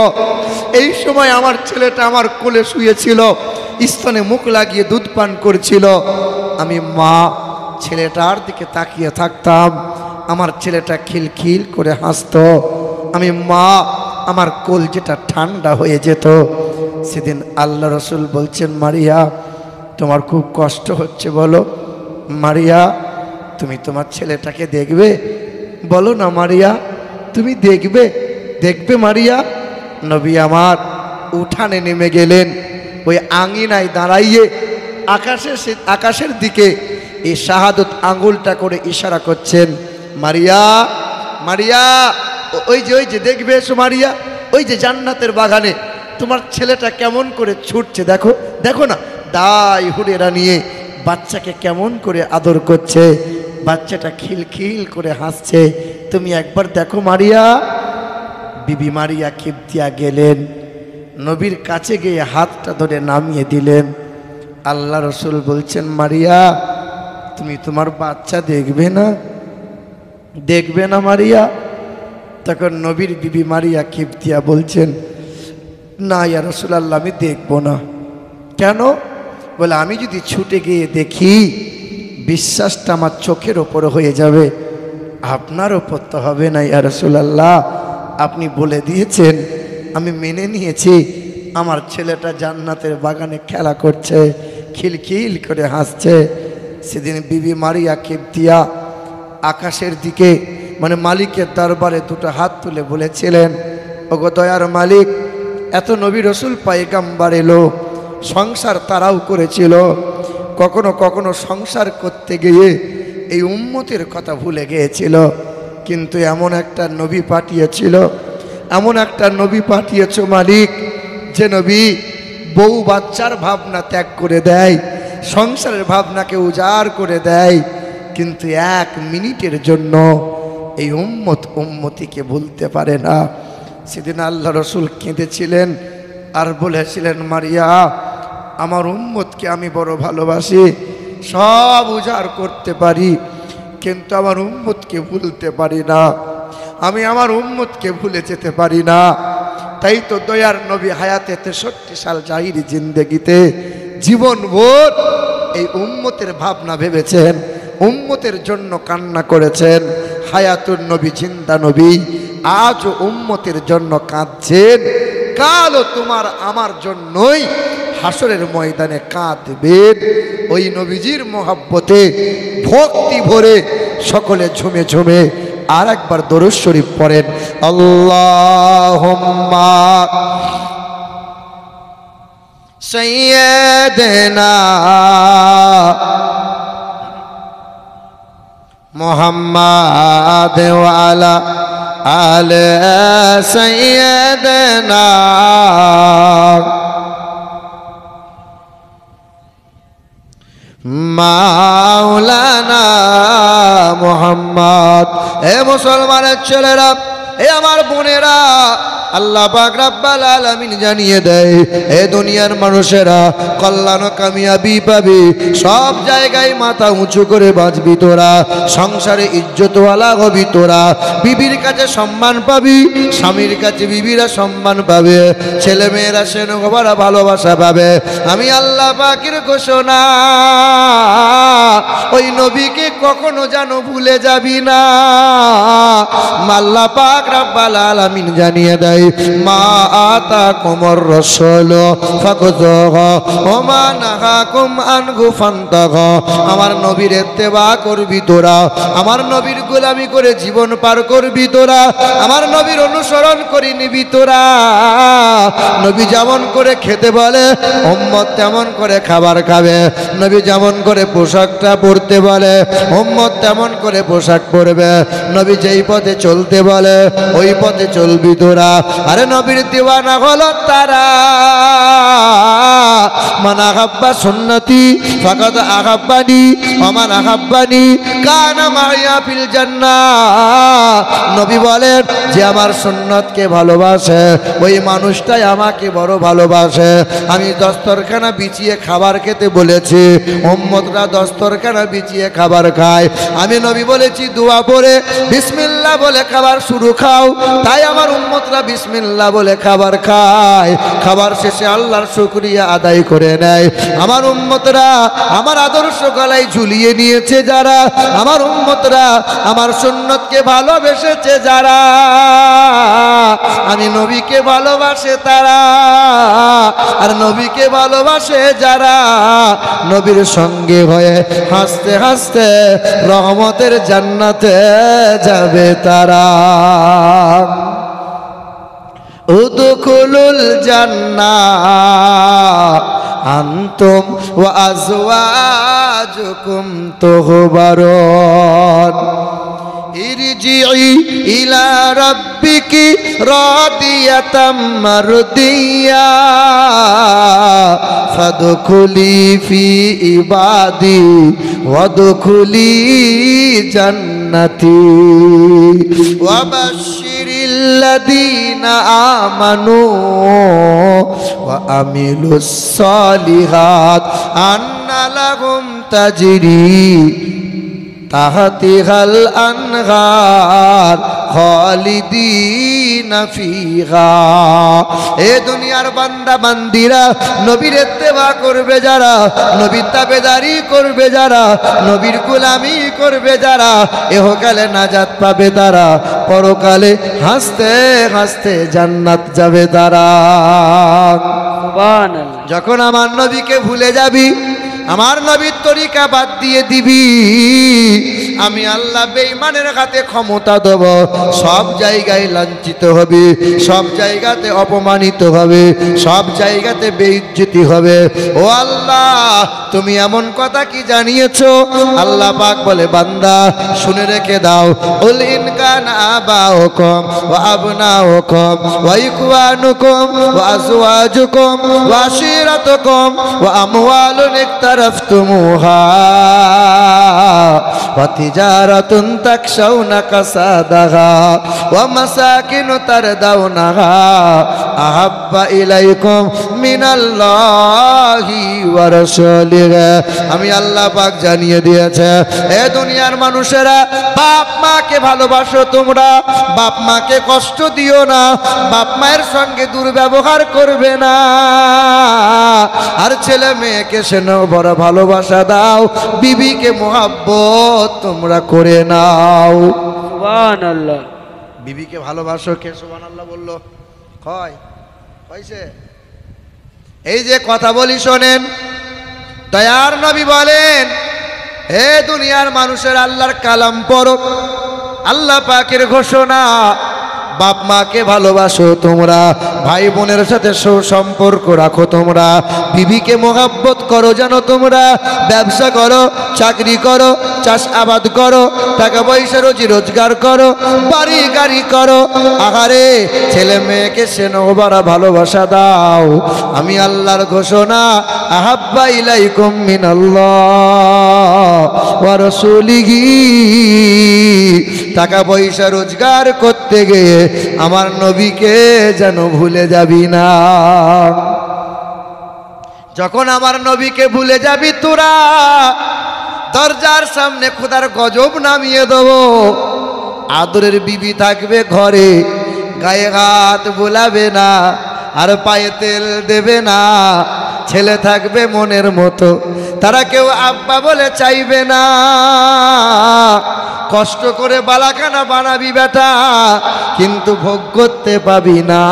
S1: এই সময় আমার ছেলেটা আমার কোলে শুয়েছিল, স্তনে মুখ লাগিয়ে দুধ পান করছিল। আমি মা ছেলেটার দিকে তাকিয়ে থাকতাম, আমার ছেলেটা খিলখিল করে হাসতো। আমি মা আমার কলজেটা ঠান্ডা হয়ে যেত। সেদিন আল্লাহ রসুল বলছেন, মারিয়া তোমার খুব কষ্ট হচ্ছে বলো? মারিয়া তুমি তোমার ছেলেটাকে দেখবে? বলো না মারিয়া, তুমি দেখবে? দেখবে মারিয়া? নবী আমার উঠানে নেমে গেলেন, ওই আঙিনায় দাঁড়াইয়ে আকাশের দিকে এই শাহাদত আঙ্গুলটা করে ইশারা করছেন, মারিয়া মারিয়া ওই যে দেখবে এসো মারিয়া, ওই যে জান্নাতের বাগানে তোমার ছেলেটা কেমন করে ছুটছে, দেখো দেখো না, দাই হুড়েরা নিয়ে বাচ্চাকে কেমন করে আদর করছে, বাচ্চাটা খিলখিল করে হাসছে, তুমি একবার দেখো মারিয়া। বিবি মারিয়া কিবতিয়া গেলেন, নবীর কাছে গিয়ে হাতটা ধরে নামিয়ে দিলেন। আল্লাহ রসুল বলছেন, মারিয়া তুমি তোমার বাচ্চা দেখবে না? দেখবে না মারিয়া? তখন নবীর বিবি মারিয়া কিবতিয়া বলছেন, না ইয়া রাসূলুল্লাহ আমি দেখব না। কেন? বলে আমি যদি ছুটে গিয়ে দেখি বিশ্বাসটা আমার চোখের ওপর হয়ে যাবে, আপনার ওপর তো হবে না ইয়া রাসূলুল্লাহ। আপনি বলে দিয়েছেন, আমি মেনে নিয়েছি, আমার ছেলেটা জান্নাতের বাগানে খেলা করছে, খিলখিল করে হাসছে। সেদিন বিবি মারিয়া কিবতিয়া আকাশের দিকে মানে মালিকের দরবারে দুটো হাত তুলে বলেছিলেন, ওগো দয়ার মালিক, এত নবী রসুল পয়গম্বর এলো, সংসার তারাও করেছিল, কখনো কখনো সংসার করতে গিয়ে এই উম্মতের কথা ভুলে গিয়েছিল, কিন্তু এমন একটা নবী পাঠিয়েছিল, এমন একটা নবী পাঠিয়েছ মালিক, যে নবী বউ বাচ্চার ভাবনা ত্যাগ করে দেয়, সংসারের ভাবনাকে উজাড় করে দেয়, কিন্তু এক মিনিটের জন্য এই উম্মতিকে ভুলতে পারে না। সেদিন আল্লাহ রসুল কেঁদেছিলেন আর বলেছিলেন, মারিয়া আমার উম্মতকে আমি বড় ভালোবাসি, সব উজাড় করতে পারি, কিন্তু আমার উম্মতকে ভুলতে পারি না, আমি আমার উম্মতকে ভুলে যেতে পারি না। তাই তো দয়ার নবী হায়াতে 63 সাল জাহিরি জিন্দেগিতে জীবনভর এই উম্মতের ভাবনা ভেবেছেন, উম্মতের জন্য কান্না করেছেন। হায়াতুন নবী, জিন্দা নবী, আজও উম্মতের জন্য কাঁদছেন। কালও তোমার আমার জন্যই হাসরের ময়দানে কাঁদবেন। ওই নবীজির মহব্বতে ভক্তি ভরে সকলে ঝুমে ঝুমে আর একবার দরুদ শরীফ পড়েন, আল্লাহুম্মা সাইয়্যিদিনা মুহাম্মাদ ওয়া আলা আলি সাইয়্যিদিনা মাওলানা মুহাম্মদ। এ মুসলমানের ছেলেরা, এ আমার বোনেরা, আল্লাহ পাক রব্বুল আলামিন জানিয়ে দেয়, এ দুনিয়ার মানুষেরা কল্যাণ কামিয়াবি পাবি, সব জায়গায় মাথা উঁচু করে বাঁচবি তোরা, সংসারে ইজ্জতওয়ালা হবি তোরা, বিবির কাছে সম্মান পাবি, স্বামীর কাছে বিবিরা সম্মান পাবে, ছেলে মেয়েরা সেনগোবারা ভালোবাসা পাবে। আমি আল্লাহ পাকের ঘোষণা, ওই নবীকে কখনো যেন ভুলে যাবি না। আল্লাহ পাক রব্বুল আলামিন জানিয়ে দেয়, মা আতাকুমুর রাসূল ফাখুযুহু ওয়া মা নাহাকুম আনহু ফান্তাহু। আমার নবীর ইত্তেবা করবি তোরা, আমার নবীর গোলামি করে জীবন পার করবি তোরা, আমার নবীর অনুসরণ করে নিবি তোরা। নবী যেমন করে খেতে বলে উম্মত তেমন করে খাবার খাবে, নবী যেমন করে পোশাকটা পরতে বলে উম্মত তেমন করে পোশাক পরবে, নবী যেই পথে চলতে বলে ওই পথে চলবি তোরা। আরে নবীর দিওয়ানা হলো তারা। মান আহাব্বা সুন্নতি ফাকাদ আহাব্বানি ওয়া মান আহাব্বানি কানা মাইয়া ফিল জান্নাহ। নবী বলেন যে আমার সুন্নতকে ভালোবাসে ওই মানুষটাই আমাকে বড় ভালোবাসে। আমি দস্তরখানা বিছিয়ে খাবার খেতে বলেছি, উম্মতরা দস্তরখানা বিছিয়ে খাবার খায়। আমি নবী বলেছি দোয়া পড়ে বিসমিল্লাহ বলে খাবার শুরু খাও, তাই আমার উম্মতরা বিসমিল্লাহ বলে খাবার খায়। খাবার শেষে আল্লাহর শুকরিয়া আদায় করে নেয়। আমার উম্মতরা আমার আদর্শ গলায় ঝুলিয়ে নিয়েছে যারা, আমার উম্মতরা আমার সুন্নতকে ভালোবেসেছে যারা, আমি নবীকে ভালোবাসে তারা। আর নবীকে ভালোবাসে যারা নবীর সঙ্গে হয়ে হাসতে হাসতে রহমতের জান্নাতে যাবে তারা। উদখুলুল জান্নাহ আনতুম ওয়া আজওয়াজুকুম তুহবারুন। ইরজিই ইলা রাব্বিকি রাদিয়াতাম মারদিয়া ফাদখুলি ফি ইবাদি ওয়াদখুলি জান্নাতি ওয়া বাশশিরিল লাযীনা আমানু ওয়া আমিলুস সালিহাত আন্না লাহুম তাজরি তাহতিহাল আনহার খালিদিনা ফিহা। এ দুনিয়ার বান্দা বান্দিরা নবীর ইত্তেবা করবে যারা, নবীর তাবেদারি করবে যারা, নবীর গোলামি করবে যারা, ইহকালে নাজাত পাবে তারা, পরকালে হাসতে হাসতে জান্নাত যাবে তারা।
S2: সুবহানাল্লাহ।
S1: যখন আমার নবীকে ভুলে যাবি, আমার নবীর তরিকা বাদ দিয়ে দিবি, আমি আল্লাহ বেঈমানের হাতে ক্ষমতা দেব। সব জায়গায় লাঞ্ছিত হবে, সব জায়গাতে অপমানিত হবে, সব জায়গাতে বেইজ্জতি হবে। ও আল্লাহ, তুমি এমন কথা কি জানিয়েছো? আল্লাহ পাক বলে বান্দা শুনে রেখে দাও। উল ইন কানা আবাউকুম ওয়া আবনাউকুম ওয়া ইখওয়ানুকুম ওয়া আজওয়াজুকুম ওয়া আশিরাতুকুম ওয়া আমওয়ালুন ইকতারাফতুমুহা ওয়া তিজারাতুন তাকশাউনা কাসাদাহা ওয়া মাসাকিনু তারদাউনাহা আহাব্বা ইলাইকুম মিনাল্লাহি ওয়া রাসূলিহি। আমি আল্লাহ পাক জানিয়ে দিয়েছে, এ দুনিয়ার মানুষেরা বাপ মাকে ভালোবাসো তোমরা, বাপ মাকে কষ্ট দিও না, বাপ মায়ের সঙ্গে দুর্ব্যবহার করবে না, আর ছেলে মেয়েকে সেন বড় ভালোবাসা দাও, বিবিকে মোহাব্বত তোমরা করে নাও।
S2: সুবহানাল্লাহ।
S1: বিবিকে ভালোবাসো, কে সুবহানাল্লাহ বললো? কইছে? এই যে কথা বলি শোনেন, দয়ার নবী বলেন, হে দুনিয়ার মানুষের আল্লাহর কালাম পড়ো, আল্লাহ পাকের ঘোষণা, বাপ মাকে ভালোবাসো তোমরা, ভাই বোনের সাথে সুসম্পর্ক রাখো তোমরা, বিবিকে মোহাব্বত করো, জানো তোমরা ব্যবসা করো, চাকরি করো, চাষ আবাদ করো, টাকা পয়সা রোজি রোজগার করো, বাড়ি গাড়ি করো, আহারে ছেলে মেয়েকে সেনবারা ভালোবাসা দাও। আমি আল্লাহর ঘোষণা, আহাব্বা ইলাইকুম মিনাল্লাহ ওয়া রাসূলিহি। টাকা পয়সা রোজগার করতে গিয়ে আমার নবীকে যেন ভুলে যাবি না। যখন আমার নবীকে ভুলে যাবি তোরা, দরজার সামনে খোদার গজব নামিয়ে দেব। আদরের বিবি থাকবে ঘরে, গায়ে হাত বোলাবে না, আর পায়ে তেল দেবে না। ছেলে থাকবে মনের মতো, তারা কেউ আব্বা বলে চাইবে না। কষ্ট করে বালাখানা বানাবি বেটা, কিন্তু ভোগ করতে পাবি না।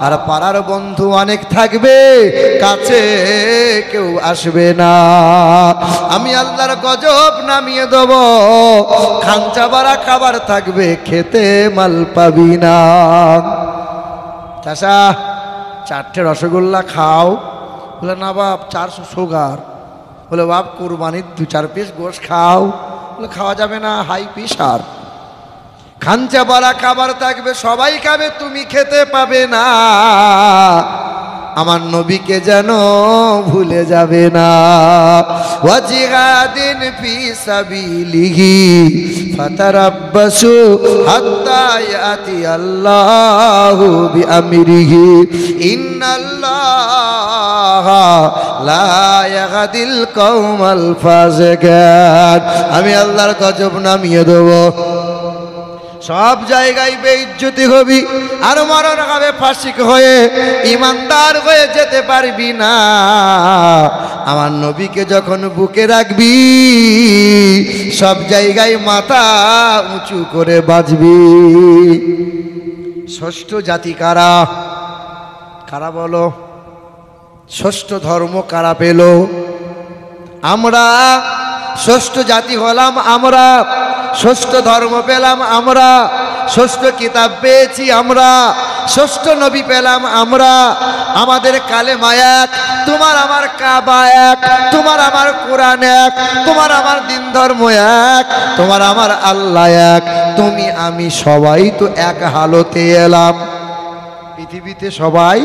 S1: আর পাড়ার বন্ধু অনেক থাকবে, কাছে কেউ আসবে না। আমি আল্লাহর গজব নামিয়ে দেব, খাঞ্চা বাড়া খাবার থাকবে, খেতে মাল পাবি না। চাষা 4টে রসগোল্লা খাও, বলে না বাপ 400 সুগার। বলে বাপ কোরবানির 2-4 পিস গোশ খাও, বলে খাওয়া যাবে না, হাই প্রেশার। খাঞ্চা বলা খাবার থাকবে, সবাই খাবে, তুমি খেতে পাবে না। আমার নবীকে যেন ভুলে যাবে না। ওয়াজিহাদিন ফি সাবিলিহি ফাতারাব্বাসু হাত্তা ইয়াতি আল্লাহু বিআমরিহি ইন্নাল্লাহা লা ইয়াহদিল কওমাল ফাসিকিন। আমি আল্লাহর গজব নামিয়ে দেব, সব জায়গায় বেইজ্জতি হবি, আর মরণ হবে ফাসিক হয়ে, ইমানদার হয়ে যেতে পারবি না। আমার নবীকে যখন বুকে রাখবি, সব জায়গায় মাথা উঁচু করে বাঁচবি। ষষ্ঠ জাতি কারা? কারা বলো? ষষ্ঠ ধর্ম কারা পেল? আমরা। ষষ্ঠ জাতি হলাম আমরা, ষষ্ঠ ধর্ম পেলাম আমরা, ষষ্ঠ কিতাব পেয়েছি আমরা, ষষ্ঠ নবী পেলাম আমরা। আমাদের কালেমা এক, তোমার আমার কাবা এক, তোমার আমার কোরআন এক, তোমার আমার দিন ধর্ম এক, তোমার আমার আল্লাহ এক। তুমি আমি সবাই তো এক হালতে এলাম, পৃথিবীতে সবাই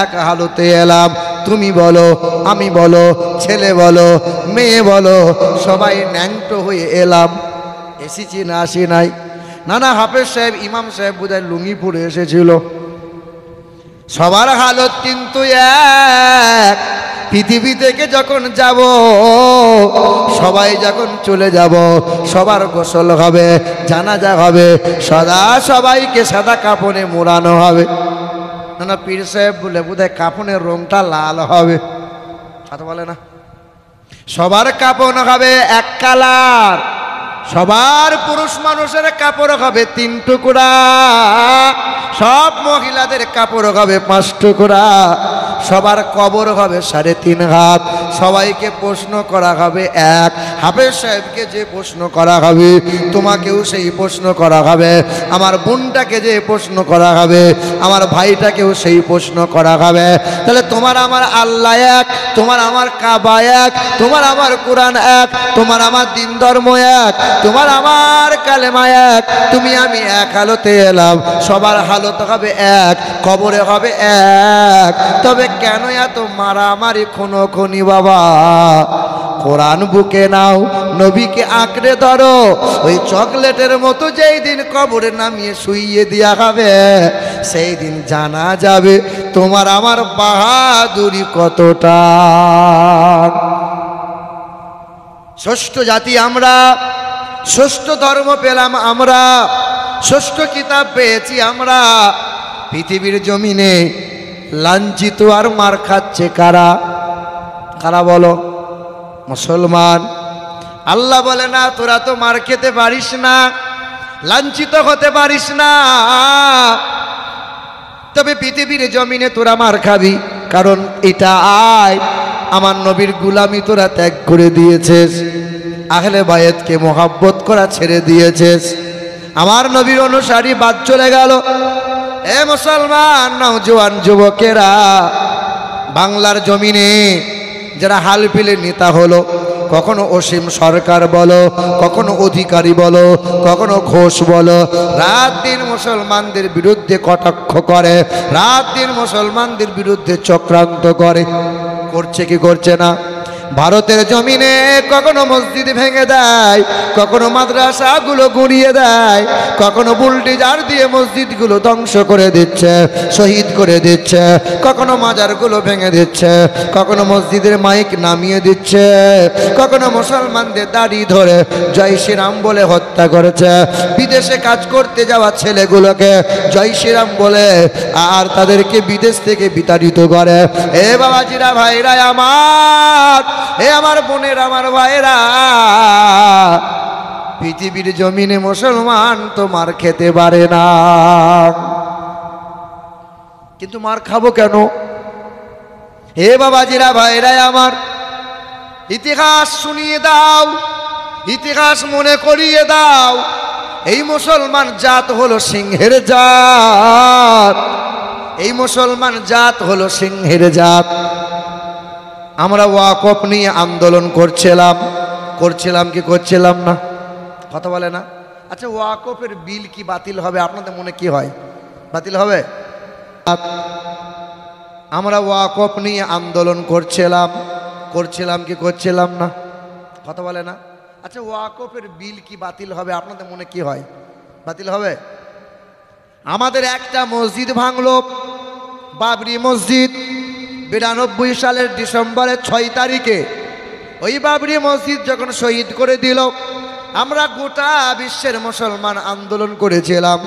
S1: এক হালতে এলাম। তুমি বলো, আমি বলো, ছেলে বলো, মেয়ে বলো, সবাই ন্যাংটো হয়ে এলাম। এসেছি না আসি নাই? না, হাফেজ সাহেব, ইমাম সাহেব বোধহয় লুঙ্গি পরে এসেছিল। সবার হালত কিন্তু এক। পৃথিবী থেকে যখন যাব, সবাই যখন চলে যাব, সবার গোসল হবে, জানাজা হবে, সবাইকে সাদা কাপড়ে মোড়ানো হবে। না, পীর সাহেব বলে বোধহয় কাপড়ের রংটা লাল হবে, কথা বলে না? সবার কাপড় হবে এক কালার, সবার পুরুষ মানুষের কাপড় হবে 3 টুকরা, সব মহিলাদের কাপড় হবে 5 টুকরা, সবার কবর হবে 3.5 হাত। সবাইকে প্রশ্ন করা হবে এক। হাফেজ সাহেবকে যে প্রশ্ন করা হবে, তোমাকেও সেই প্রশ্ন করা হবে, আমার বোনটাকে যে প্রশ্ন করা হবে, আমার ভাইটাকেও সেই প্রশ্ন করা হবে। তাহলে তোমার আমার আল্লাহ এক, তোমার আমার কাবা এক, তোমার আমার কোরআন এক, তোমার আমার দিন ধর্ম এক, তোমার আমার কালেমা এক। তুমি আমি এক হালতে এলাম, সবার হালত হবে এক, কবরে হবে এক। তবে কেন এত মারামারি খুনোখুনি বাবা? কোরআন বুকে নাও, নবীকে আঁকড়ে ধরো। ওই চকলেটের মতো যেই দিন কবরে নামিয়ে শুইয়ে দেওয়া হবে, সেই দিন জানা যাবে তোমার আমার বাহাদুরি কতটা। ষষ্ঠ জাতি আমরা, ষষ্ঠ ধর্ম পেলাম আমরা, ষষ্ঠ কিতাব পেয়েছি আমরা। পৃথিবীর জমিনে লাঞ্ছিত আর মার খাচ্ছে কারা? কারা বলো? মুসলমান। আল্লাহ বলে না, তোরা তো মার খেতে পারিস না, লাঞ্ছিত হতে পারিস না, তবে পৃথিবীর জমিনে তোরা মার খাবি। কারণ এটা আমার নবীর গুলামি তোরা ত্যাগ করে দিয়েছিস, আহলে বায়েতকে মোহাব্বত করা ছেড়ে দিয়েছিস, আমার নবীর অনুসারী বাদ চলে গেল। এ মুসলমান নওজোয়ান যুবকেরা, বাংলার জমিনে যারা হাল ফেলে নেতা হলো, কখনো অসীম সরকার বলো, কখনো অধিকারী বলো, কখনো ঘোষ বলো, রাত দিন মুসলমানদের বিরুদ্ধে কটাক্ষ করে, রাত দিন মুসলমানদের বিরুদ্ধে চক্রান্ত করে। করছে কি করছে না? ভারতের জমিনে কখনো মসজিদ ভেঙে দেয়, কখনো মাদ্রাসাগুলো গুঁড়িয়ে দেয়, কখনো বুলডোজার দিয়ে মসজিদগুলো ধ্বংস করে দিচ্ছে, শহীদ করে দিচ্ছে, কখনো মাজারগুলো ভেঙে দিচ্ছে, কখনো মসজিদের মাইক নামিয়ে দিচ্ছে, কখনো মুসলমানদের দাড়ি ধরে জয় শ্রীরাম বলে হত্যা করেছে, বিদেশে কাজ করতে যাওয়া ছেলেগুলোকে জয় শ্রীরাম বলে আর তাদেরকে বিদেশ থেকে বিতাড়িত করে। এ বাবাজিরা, ভাইরা আমার, এ আমার বোনের, আমার ভাইরা, পৃথিবীর জমিনে মুসলমান তো মার খেতে পারে না, কিন্তু মার খাবো কেন? হে বাবাজিরা, ভাইরা আমার, ইতিহাস শুনিয়ে দাও, ইতিহাস মনে করিয়ে দাও। এই মুসলমান জাত হলো সিংহের জাত, এই মুসলমান জাত হলো সিংহের জাত। আমরা ওয়াকফ নিয়ে আন্দোলন করছিলাম কি করছিলাম না? কথা বলে না? আচ্ছা, ওয়াকফের বিল কি বাতিল হবে? আপনাদের মনে কি হয়, বাতিল হবে? আমরা ওয়াকফ নিয়ে আন্দোলন করছিলাম কি করছিলাম না? কথা বলে না। আচ্ছা, ওয়াকফের বিল কি বাতিল হবে? আপনাদের মনে কি হয়, বাতিল হবে? আমাদের একটা মসজিদ ভাঙলো, বাবরি মসজিদ। 92 সালের ডিসেম্বরের 6 তারিখে ওই বাবরি মসজিদ যখন শহীদ করে দিল, আমরা গোটা বিশ্বের মুসলমান আন্দোলন করেছিলাম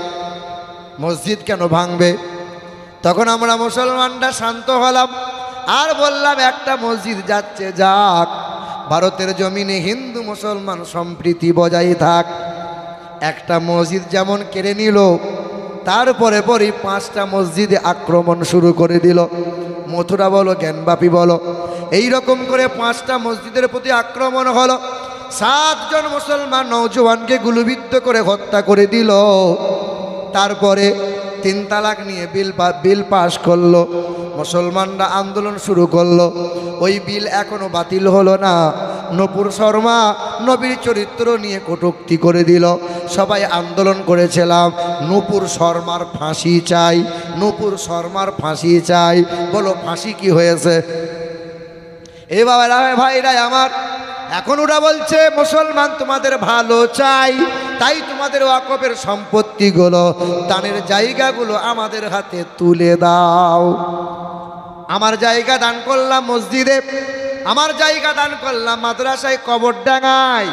S1: মসজিদ কেন ভাঙবে। তখন আমরা মুসলমানরা শান্ত হলাম আর বললাম একটা মসজিদ যাচ্ছে যাক, ভারতের জমিনে হিন্দু মুসলমান সম্প্রীতি বজায় থাক। একটা মসজিদ যেমন কেড়ে নিল, তারপরে পরই 5টা মসজিদে আক্রমণ শুরু করে দিল। মথুরা বলো, জ্ঞানবাপী বলো, এই রকম করে 5টা মসজিদের প্রতি আক্রমণ হলো। 7 জন মুসলমান নওজওয়ানকে গুলিবিদ্ধ করে হত্যা করে দিল। তারপরে 3 তালাক নিয়ে বিল পাশ করলো, মুসলমানরা আন্দোলন শুরু করলো। ওই বিল এখনো বাতিল হলো না। নূপুর শর্মা নবীর চরিত্র নিয়ে কটূক্তি করে দিল। সবাই আন্দোলন করেছিলাম নূপুর শর্মার ফাঁসি চাই, নূপুর শর্মার ফাঁসি চাই। বলো ফাঁসি কি হয়েছে? এ বাবা ভাইরা আমার, এখন ওরা বলছে মুসলমান তোমাদের ভালো চাই, তাই তোমাদের ওয়াকফের সম্পত্তিগুলো, দানের জায়গাগুলো আমাদের হাতে তুলে দাও। আমার জায়গা দান করলাম মসজিদে, আমার জায়গা দান করলাম মাদ্রাসায়, কবরডাঙ্গায়।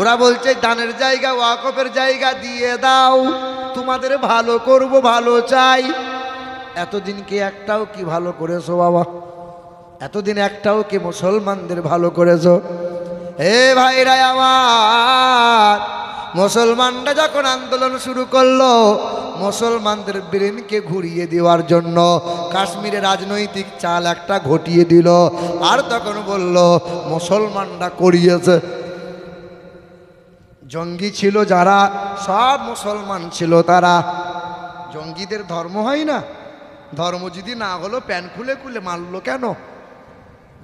S1: ওরা বলছে দানের জায়গা, ওয়াকফের জায়গা দিয়ে দাও, তোমাদের ভালো করব, ভালো চাই। এতদিন কি একটাও কি ভালো করেছো বাবা? এতদিন একটাও কি মুসলমানদের ভালো করেছো? হে ভাইরা আমার, মুসলমানরা যখন আন্দোলন শুরু করলো মুসলমানদের ব্রেনকে ঘুরিয়ে দেওয়ার জন্য, কাশ্মীরে রাজনৈতিক চাল একটা ঘটিয়ে দিল। আর তখন বলল মুসলমানরা করিয়েছে। জঙ্গি ছিল যারা, সব মুসলমান ছিল তারা। জঙ্গিদের ধর্ম হয় না? ধর্ম যদি না হলো প্যান্ট খুলে খুলে মারলো কেন?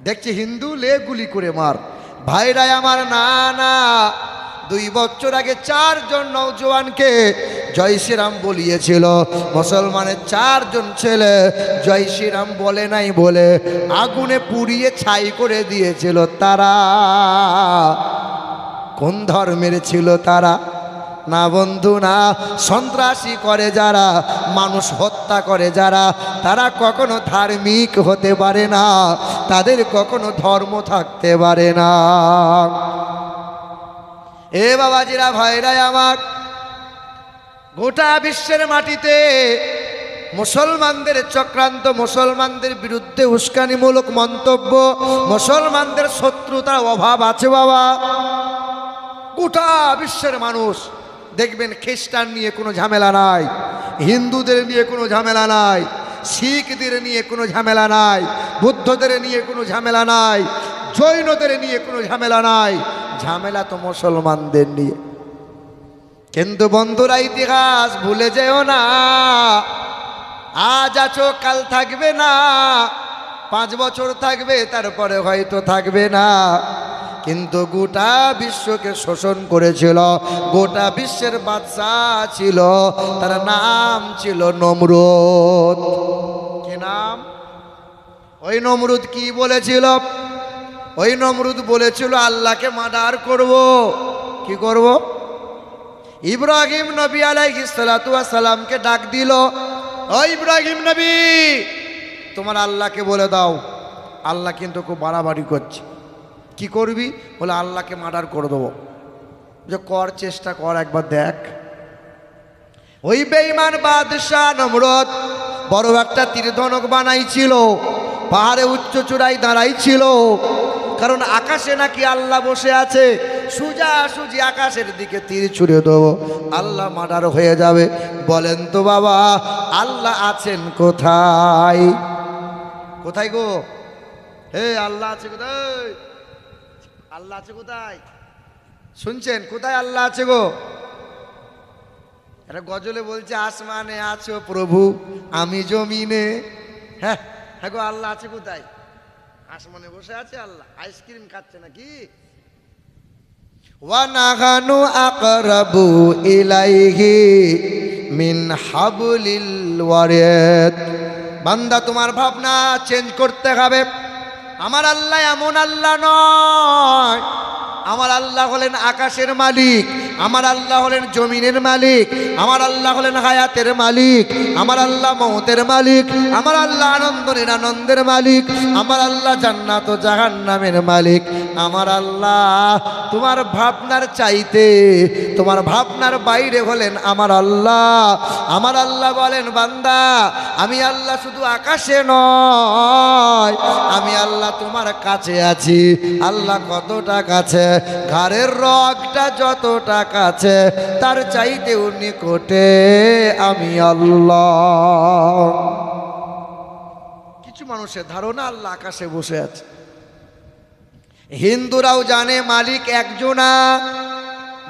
S1: দেখছি হিন্দু লে গুলি করে মার। ভাইরা আমার, না না, 2 বছর আগে 4 জন নওজওয়ানকে জয় শ্রীরাম বলিয়েছিল। মুসলমানের 4 জন ছেলে জয় শ্রীরাম বলে নাই বলে আগুনে পুড়িয়ে ছাই করে দিয়েছিল। তারা কোন ধর্মের ছিল তারা? না বন্ধু না, সন্ত্রাসী করে যারা, মানুষ হত্যা করে যারা, তারা কখনো ধার্মিক হতে পারে না, তাদের কখনো ধর্ম থাকতে পারে না। এ বাবাজিরা ভাইরা আমার, গোটা বিশ্বের মাটিতে মুসলমানদের চক্রান্ত, মুসলমানদের বিরুদ্ধে উস্কানিমূলক মন্তব্য, মুসলমানদের শত্রুতার অভাব আছে বাবা। গোটা বিশ্বের মানুষ দেখবেন খ্রিস্টান নিয়ে কোনো ঝামেলা নাই, হিন্দুদের নিয়ে কোনো ঝামেলা নাই, শিখদের নিয়ে কোনো ঝামেলা নাই, বুদ্ধদের নিয়ে কোনো ঝামেলা নাই, জৈনদের নিয়ে কোনো ঝামেলা নাই। ঝামেলা তো মুসলমানদের নিয়ে। কিন্তু বন্ধুরা, ইতিহাস ভুলে যেও না। আজ আছো কাল থাকবে না, 5 বছর থাকবে তারপরে হয়তো থাকবে না। কিন্তু গোটা বিশ্বকে শোষণ করেছিল, গোটা বিশ্বের বাদশাহ ছিল, তার নাম ছিল নমরুদ। কি নাম? ওই নমরুদ কি বলেছিল? ওই নমরুদ বলেছিল আল্লাহকে মার্ডার করব। কি করব? ইব্রাহিম নবী আলাইহিস সালাতু ওয়াস সালামকে ডাক দিল, ও ইব্রাহিম নবী, তোমার আল্লাহকে বলে দাও আল্লাহ কিন্তু খুব বাড়াবাড়ি করছে। কি করবি? বলে আল্লাহকে মার্ডার করে দেবো। যে কর, চেষ্টা কর, একবার দেখ। ওই বেঈমান বাদশাহ নমরুদ বড় একটা তীরধনুক বানাইছিল, পাহাড়ে উচ্চ চূড়ায় দাঁড়াইছিল, কারণ আকাশে নাকি আল্লাহ বসে আছে। সোজাসুজি আকাশের দিকে তীর ছুড়ে দেবো, আল্লাহ মার্ডার হয়ে যাবে। বলেন তো বাবা, আল্লাহ আছেন কোথায়? কোথায় গো? হে, আল্লাহ আছে কোথায়? আল্লাহ আছে কোথায়? শুনছেন? কোথায় আল্লাহ আছে গো? এটা গজলে বলছে, আসমানে আছো প্রভু, আমি জমিনে। হ্যাঁ হ্যাঁ গো, আল্লাহ আছে কোথায়? আসমানে বসে আছে আল্লাহ, আইসক্রিম খাচ্ছে নাকি? ওয়া নাহানু আকরাবু ইলাইহি মিন হাবলিল ওয়ারিদ। বান্দা তোমার ভাবনা চেঞ্জ করতে হবে। আমার আল্লাহ এমন আল্লাহ নয়। আমার আল্লাহ হলেন আকাশের মালিক, আমার আল্লাহ হলেন জমিনের মালিক, আমার আল্লাহ হলেন হায়াতের মালিক, আমার আল্লাহ মওতের মালিক, আমার আল্লাহ আনন্দ নিরানন্দের মালিক, আমার আল্লাহ জান্নাত ও জাহান্নামের মালিক। আমার আল্লাহ তোমার ভাবনার চাইতে, তোমার ভাবনার বাইরে হলেন আমার আল্লাহ। আমার আল্লাহ বলেন বান্দা আমি আল্লাহ শুধু আকাশে নয়, আমি আল্লাহ তোমার কাছে আছি। আল্লাহ কতটা কাছে? ঘাড়ের রগটা যতটা কাছে তার চাইতেও নিকটে আমি আল্লাহ। কিছু মানুষের ধারণা আল্লাহ আকাশে বসে আছে। হিন্দুরাও জানে মালিক একজনা।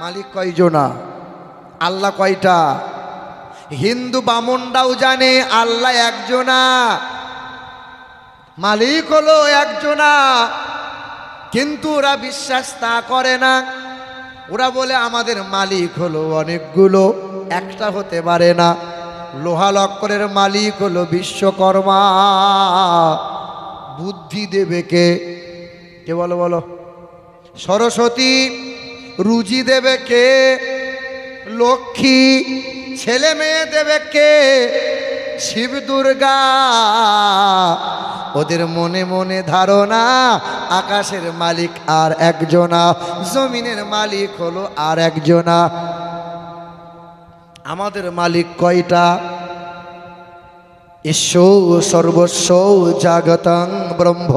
S1: মালিক কয়জনা? আল্লাহ কয়টা? হিন্দু বামনরাও জানে আল্লাহ একজনা, মালিক হলো একজনা। কিন্তু ওরা বিশ্বাস তা করে না। ওরা বলে আমাদের মালিক হলো অনেকগুলো, একটা হতে পারে না। লোহা লক্করের মালিক হলো বিশ্বকর্মা। বুদ্ধি দেবে কে? কে বলো বলো? সরস্বতী। রুজি দেবে কে? লক্ষ্মী। ছেলে মেয়ে দেবে কে? শিব দুর্গা। ওদের মনে মনে ধারণা আকাশের মালিক আর একজনা, জমিনের মালিক হলো আর একজনা। আমাদের মালিক কয়টা? ঈশ্বর সর্বস্ব জাগতং ব্রহ্ম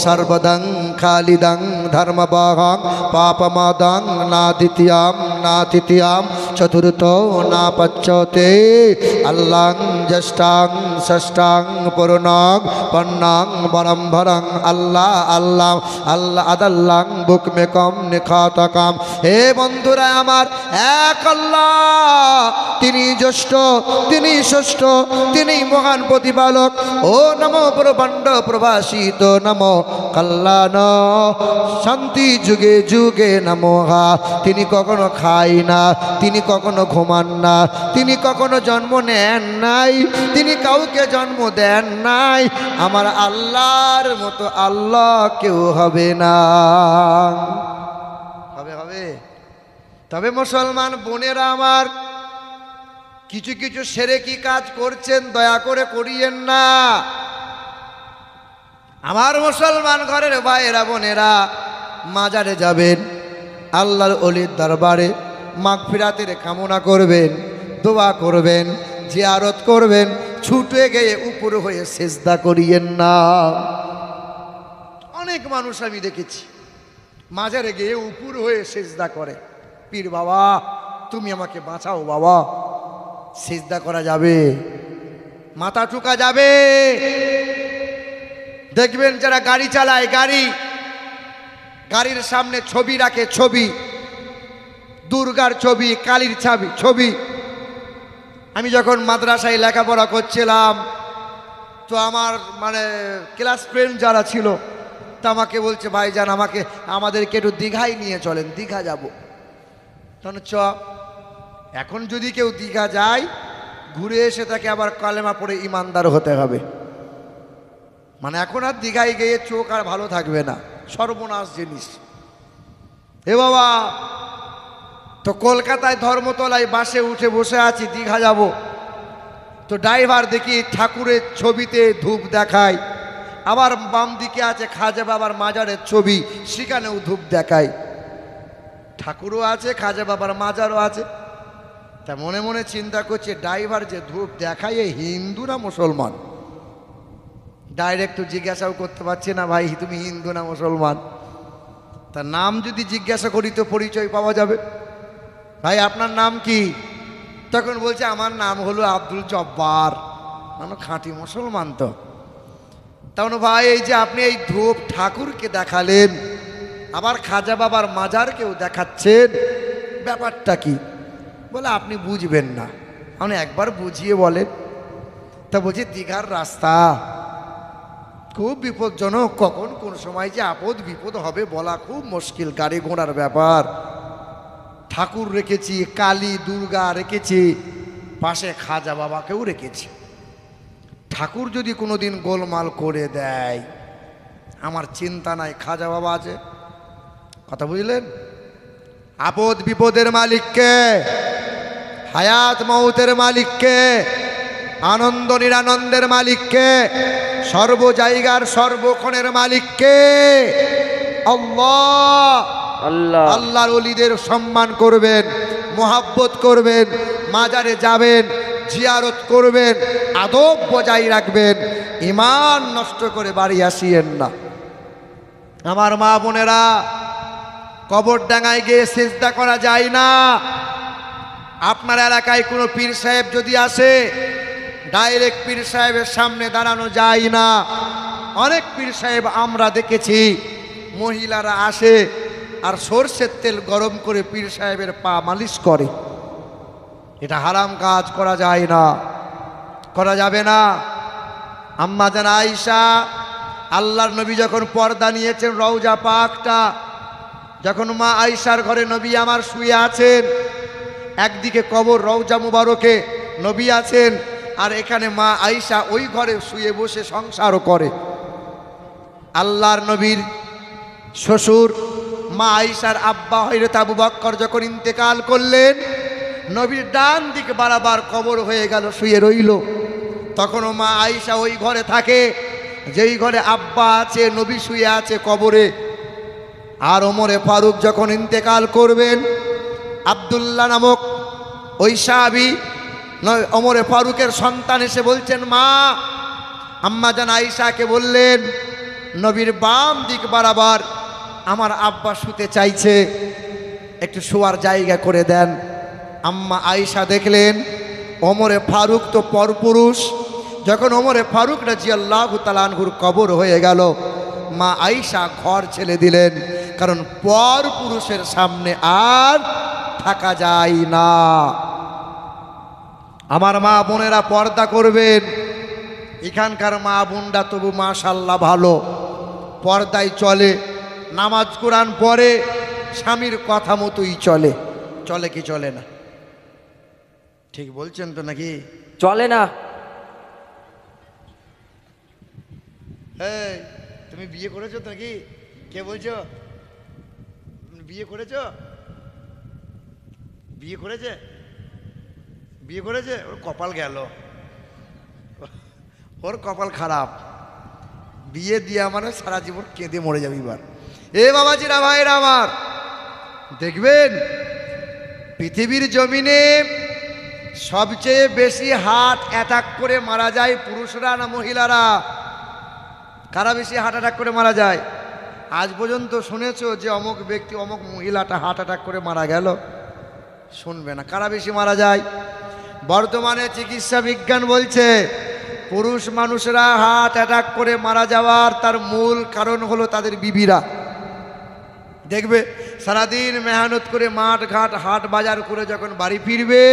S1: সর্বদং খালিদং ধর্মবাহং পাপমাদং না দ্বিতীয়াম না তৃতীয়াম চতুর্থ না পঞ্চতে আল্লাং জ্যেষ্ঠাং ষষ্ঠাং পূর্ণং পন্নাং বরম্ভরং আল্লাহ আল্লাহ আল্লাহ আদাল্লাং বুকমেকম নিখাতকাম। হে বন্ধুরা আমার, এক আল্লাহ, তিনি জ্যেষ্ঠ, তিনি ষষ্ঠ, তিনি মহান প্রতিপালক। ও নমো প্রবণ্ড প্রভাসিত নমো কল্যাণ শান্তি যুগে যুগে নমোহা। তিনি কখনো খায় না, তিনি কখনো ঘুমান না, তিনি কখনো জন্ম নেন নাই, তিনি কাউকে জন্ম দেন নাই। আমার আল্লাহর মতো আল্লাহ কেউ হবে না। হবে হবে? তবে মুসলমান বোনেরা আমার, কিছু কিছু সেরেকি কাজ করছেন, দয়া করে করিয়েন না। আমার মুসলমান ঘরের ভাইয়েরা বোনেরা, মাজারে যাবেন, আল্লাহর ওলির দরবারে মাগফিরাতের কামনা করবেন, দোয়া করবেন, জিয়ারত করবেন, ছুটে গিয়ে উপর হয়ে সেজদা করিয়েন না। অনেক মানুষ আমি দেখেছি মাজারে গিয়ে উপর হয়ে সেজদা করে, পীর বাবা তুমি আমাকে বাঁচাও বাবা। সিজদা করা যাবে? মাথা ঠুকা যাবে? দেখবেন যারা গাড়ি চালায়, গাড়ির সামনে ছবি রাখে, ছবি, দুর্গার ছবি, কালীর ছবি। আমি যখন মাদ্রাসায় লেখাপড়া করছিলাম তো আমার ক্লাস ফ্রেন্ড যারা ছিল তা আমাকে বলছে ভাইজান আমাদেরকে একটু দীঘায় নিয়ে চলেন, দীঘা যাব। তখন এখন যদি কেউ দীঘা যায়, ঘুরে এসে তাকে আবার কালেমা পড়ে ইমানদার হতে হবে। এখন আর দীঘায় গিয়ে চোখ আর ভালো থাকবে না, সর্বনাশ জিনিস। এ বাবা, তো কলকাতায় ধর্মতলায় বাসে উঠে বসে আছি, দীঘা যাব। তো ড্রাইভার দেখি ঠাকুরের ছবিতে ধূপ দেখায়, আবার বাম দিকে আছে খাজা বাবার মাজারের ছবি, সেখানেও ধূপ দেখায়। ঠাকুরও আছে, খাজা বাবার মাজারও আছে। তা মনে মনে চিন্তা করছে, ড্রাইভার যে ধূপ দেখায় এ হিন্দু না মুসলমান? ডাইরেক্ট জিজ্ঞাসাও করতে পারছি না, ভাই তুমি হিন্দু না মুসলমান? তার নাম যদি জিজ্ঞাসা করি তো পরিচয় পাওয়া যাবে। ভাই আপনার নাম কি? তখন বলছে আমার নাম হলো আব্দুল জব্বার। খাঁটি মুসলমান তো। তখন ভাই এই যে আপনি এই ধূপ ঠাকুরকে দেখালেন, আবার খাজা বাবার মাজারকেও দেখাচ্ছেন, ব্যাপারটা কি? বলে আপনি বুঝবেন না, আপনি একবার বুঝিয়ে বলেন। তা বলছি দীঘার রাস্তা খুব বিপজ্জনক, কখন কোন সময় যে আপদ বিপদ হবে বলা খুব মুশকিল, গাড়ি ঘোড়ার ব্যাপার। ঠাকুর রেখেছি, কালী দুর্গা রেখেছি, পাশে খাজা বাবাকেও রেখেছি। ঠাকুর যদি কোনোদিন গোলমাল করে দেয়, আমার চিন্তা নাই, খাজা বাবা আছে। কথা বুঝলেন? আপদ বিপদের মালিককে, হায়াত মৌতের মালিককে, আনন্দ নিরানন্দের মালিককে, সর্ব জায়গার সর্বক্ষণের মালিককে, আল্লাহ।
S2: আল্লাহ।
S1: আল্লাহর ওলিদের সম্মান করবেন, মোহাব্বত করবেন, মাজারে যাবেন, জিয়ারত করবেন, আদব বজায় রাখবেন, ঈমান নষ্ট করে বাড়ি আসিয়েন না। আমার মা বোনেরা, কবর ডাঙায় গিয়ে সিজদা করা যায় না। আপনার এলাকায় কোনো পীর সাহেব যদি আসে, ডাইরেক্ট পীর সাহেবের সামনে দাঁড়ানো যায় না। অনেক পীর সাহেব আমরা দেখেছি, মহিলারা আসে আর সরষের তেল গরম করে পীর সাহেবের পা মালিশ করে। এটা হারাম কাজ, করা যায় না, করা যাবে না। আম্মা জান আয়েশা, আল্লাহর নবী যখন পর্দা নিয়েছেন রওজা পাকটা, যখন মা আয়েশার ঘরে নবী আমার শুয়ে আছেন, একদিকে কবর রওজা মুবারকে নবী আছেন, আর এখানে মা আয়েশা ওই ঘরে শুয়ে বসে সংসারও করে। আল্লাহর নবীর শ্বশুর মা আয়েশার আব্বা হযরত আবু বকর যখন ইন্তেকাল করলেন, নবীর ডান দিকে বারবার কবর হয়ে গেল, শুয়ে রইল। তখনও মা আয়েশা ওই ঘরে থাকে, যেই ঘরে আব্বা আছে, নবী শুয়ে আছে কবরে। আর ওমরে ফারুক যখন ইন্তেকাল করবেন, আব্দুল্লাহ নামক ওই সাহাবী ওমরে ফারুকের সন্তান এসে বলছেন, মা, আম্মা জান আয়েশাকে বললেন, নবীর বাম দিক বরাবর আমার আব্বা শুতে চাইছে, একটু শোয়ার জায়গা করে দেন। আম্মা আয়েশা দেখলেন ওমরে ফারুক তো পরপুরুষ। যখন ওমরে ফারুক রাদিয়াল্লাহু তাআলা আনহুর কবর হয়ে গেল, মা আয়েশা ঘর ছেড়ে দিলেন, কারণ পরপুরুষের সামনে আর থাকা যায় না। আমার মা বোনেরা পর্দা করবেন। এখানকার মা বোনরা তবু মাশাআল্লাহ ভালো, পর্দায় চলে, নামাজ কোরআন পড়ে, স্বামীর কথা মতোই চলে। চলে কি চলে না? ঠিক বলছেন তো নাকি?
S2: চলে না।
S1: এই, তুমি বিয়ে করেছো তো নাকি? কে বলছো? বিয়ে করেছো? বিয়ে করেছে? বিয়ে করেছে? ওর কপাল গেল, ওর কপাল খারাপ। বিয়ে দিয়া মানে সারা জীবন কেঁদে মরে যাবে। এবার এ বাবাজিরা, ভাইরা আমার, দেখবেন পৃথিবীর জমিনে সবচেয়ে বেশি হার্ট অ্যাটাক করে মারা যায় পুরুষরা না মহিলারা? কারা বেশি হার্ট অ্যাটাক করে মারা যায়? আজ পর্যন্ত শুনেছো যে অমুক ব্যক্তি, অমুক মহিলাটা হার্ট অ্যাটাক করে মারা গেল? শুনবে না। কারা বেশি মারা যায়? বর্তমানে চিকিৎসা বিজ্ঞান বলছে পুরুষ মানুষরা হার্ট অ্যাটাক করে মারা যাওয়ার তার মূল কারণ হলো তাদের বিবিরা। দেখবে সারাদিন মেহনত করে মাঠ ঘাট হাট বাজার করে যখন বাড়ি ফিরবে,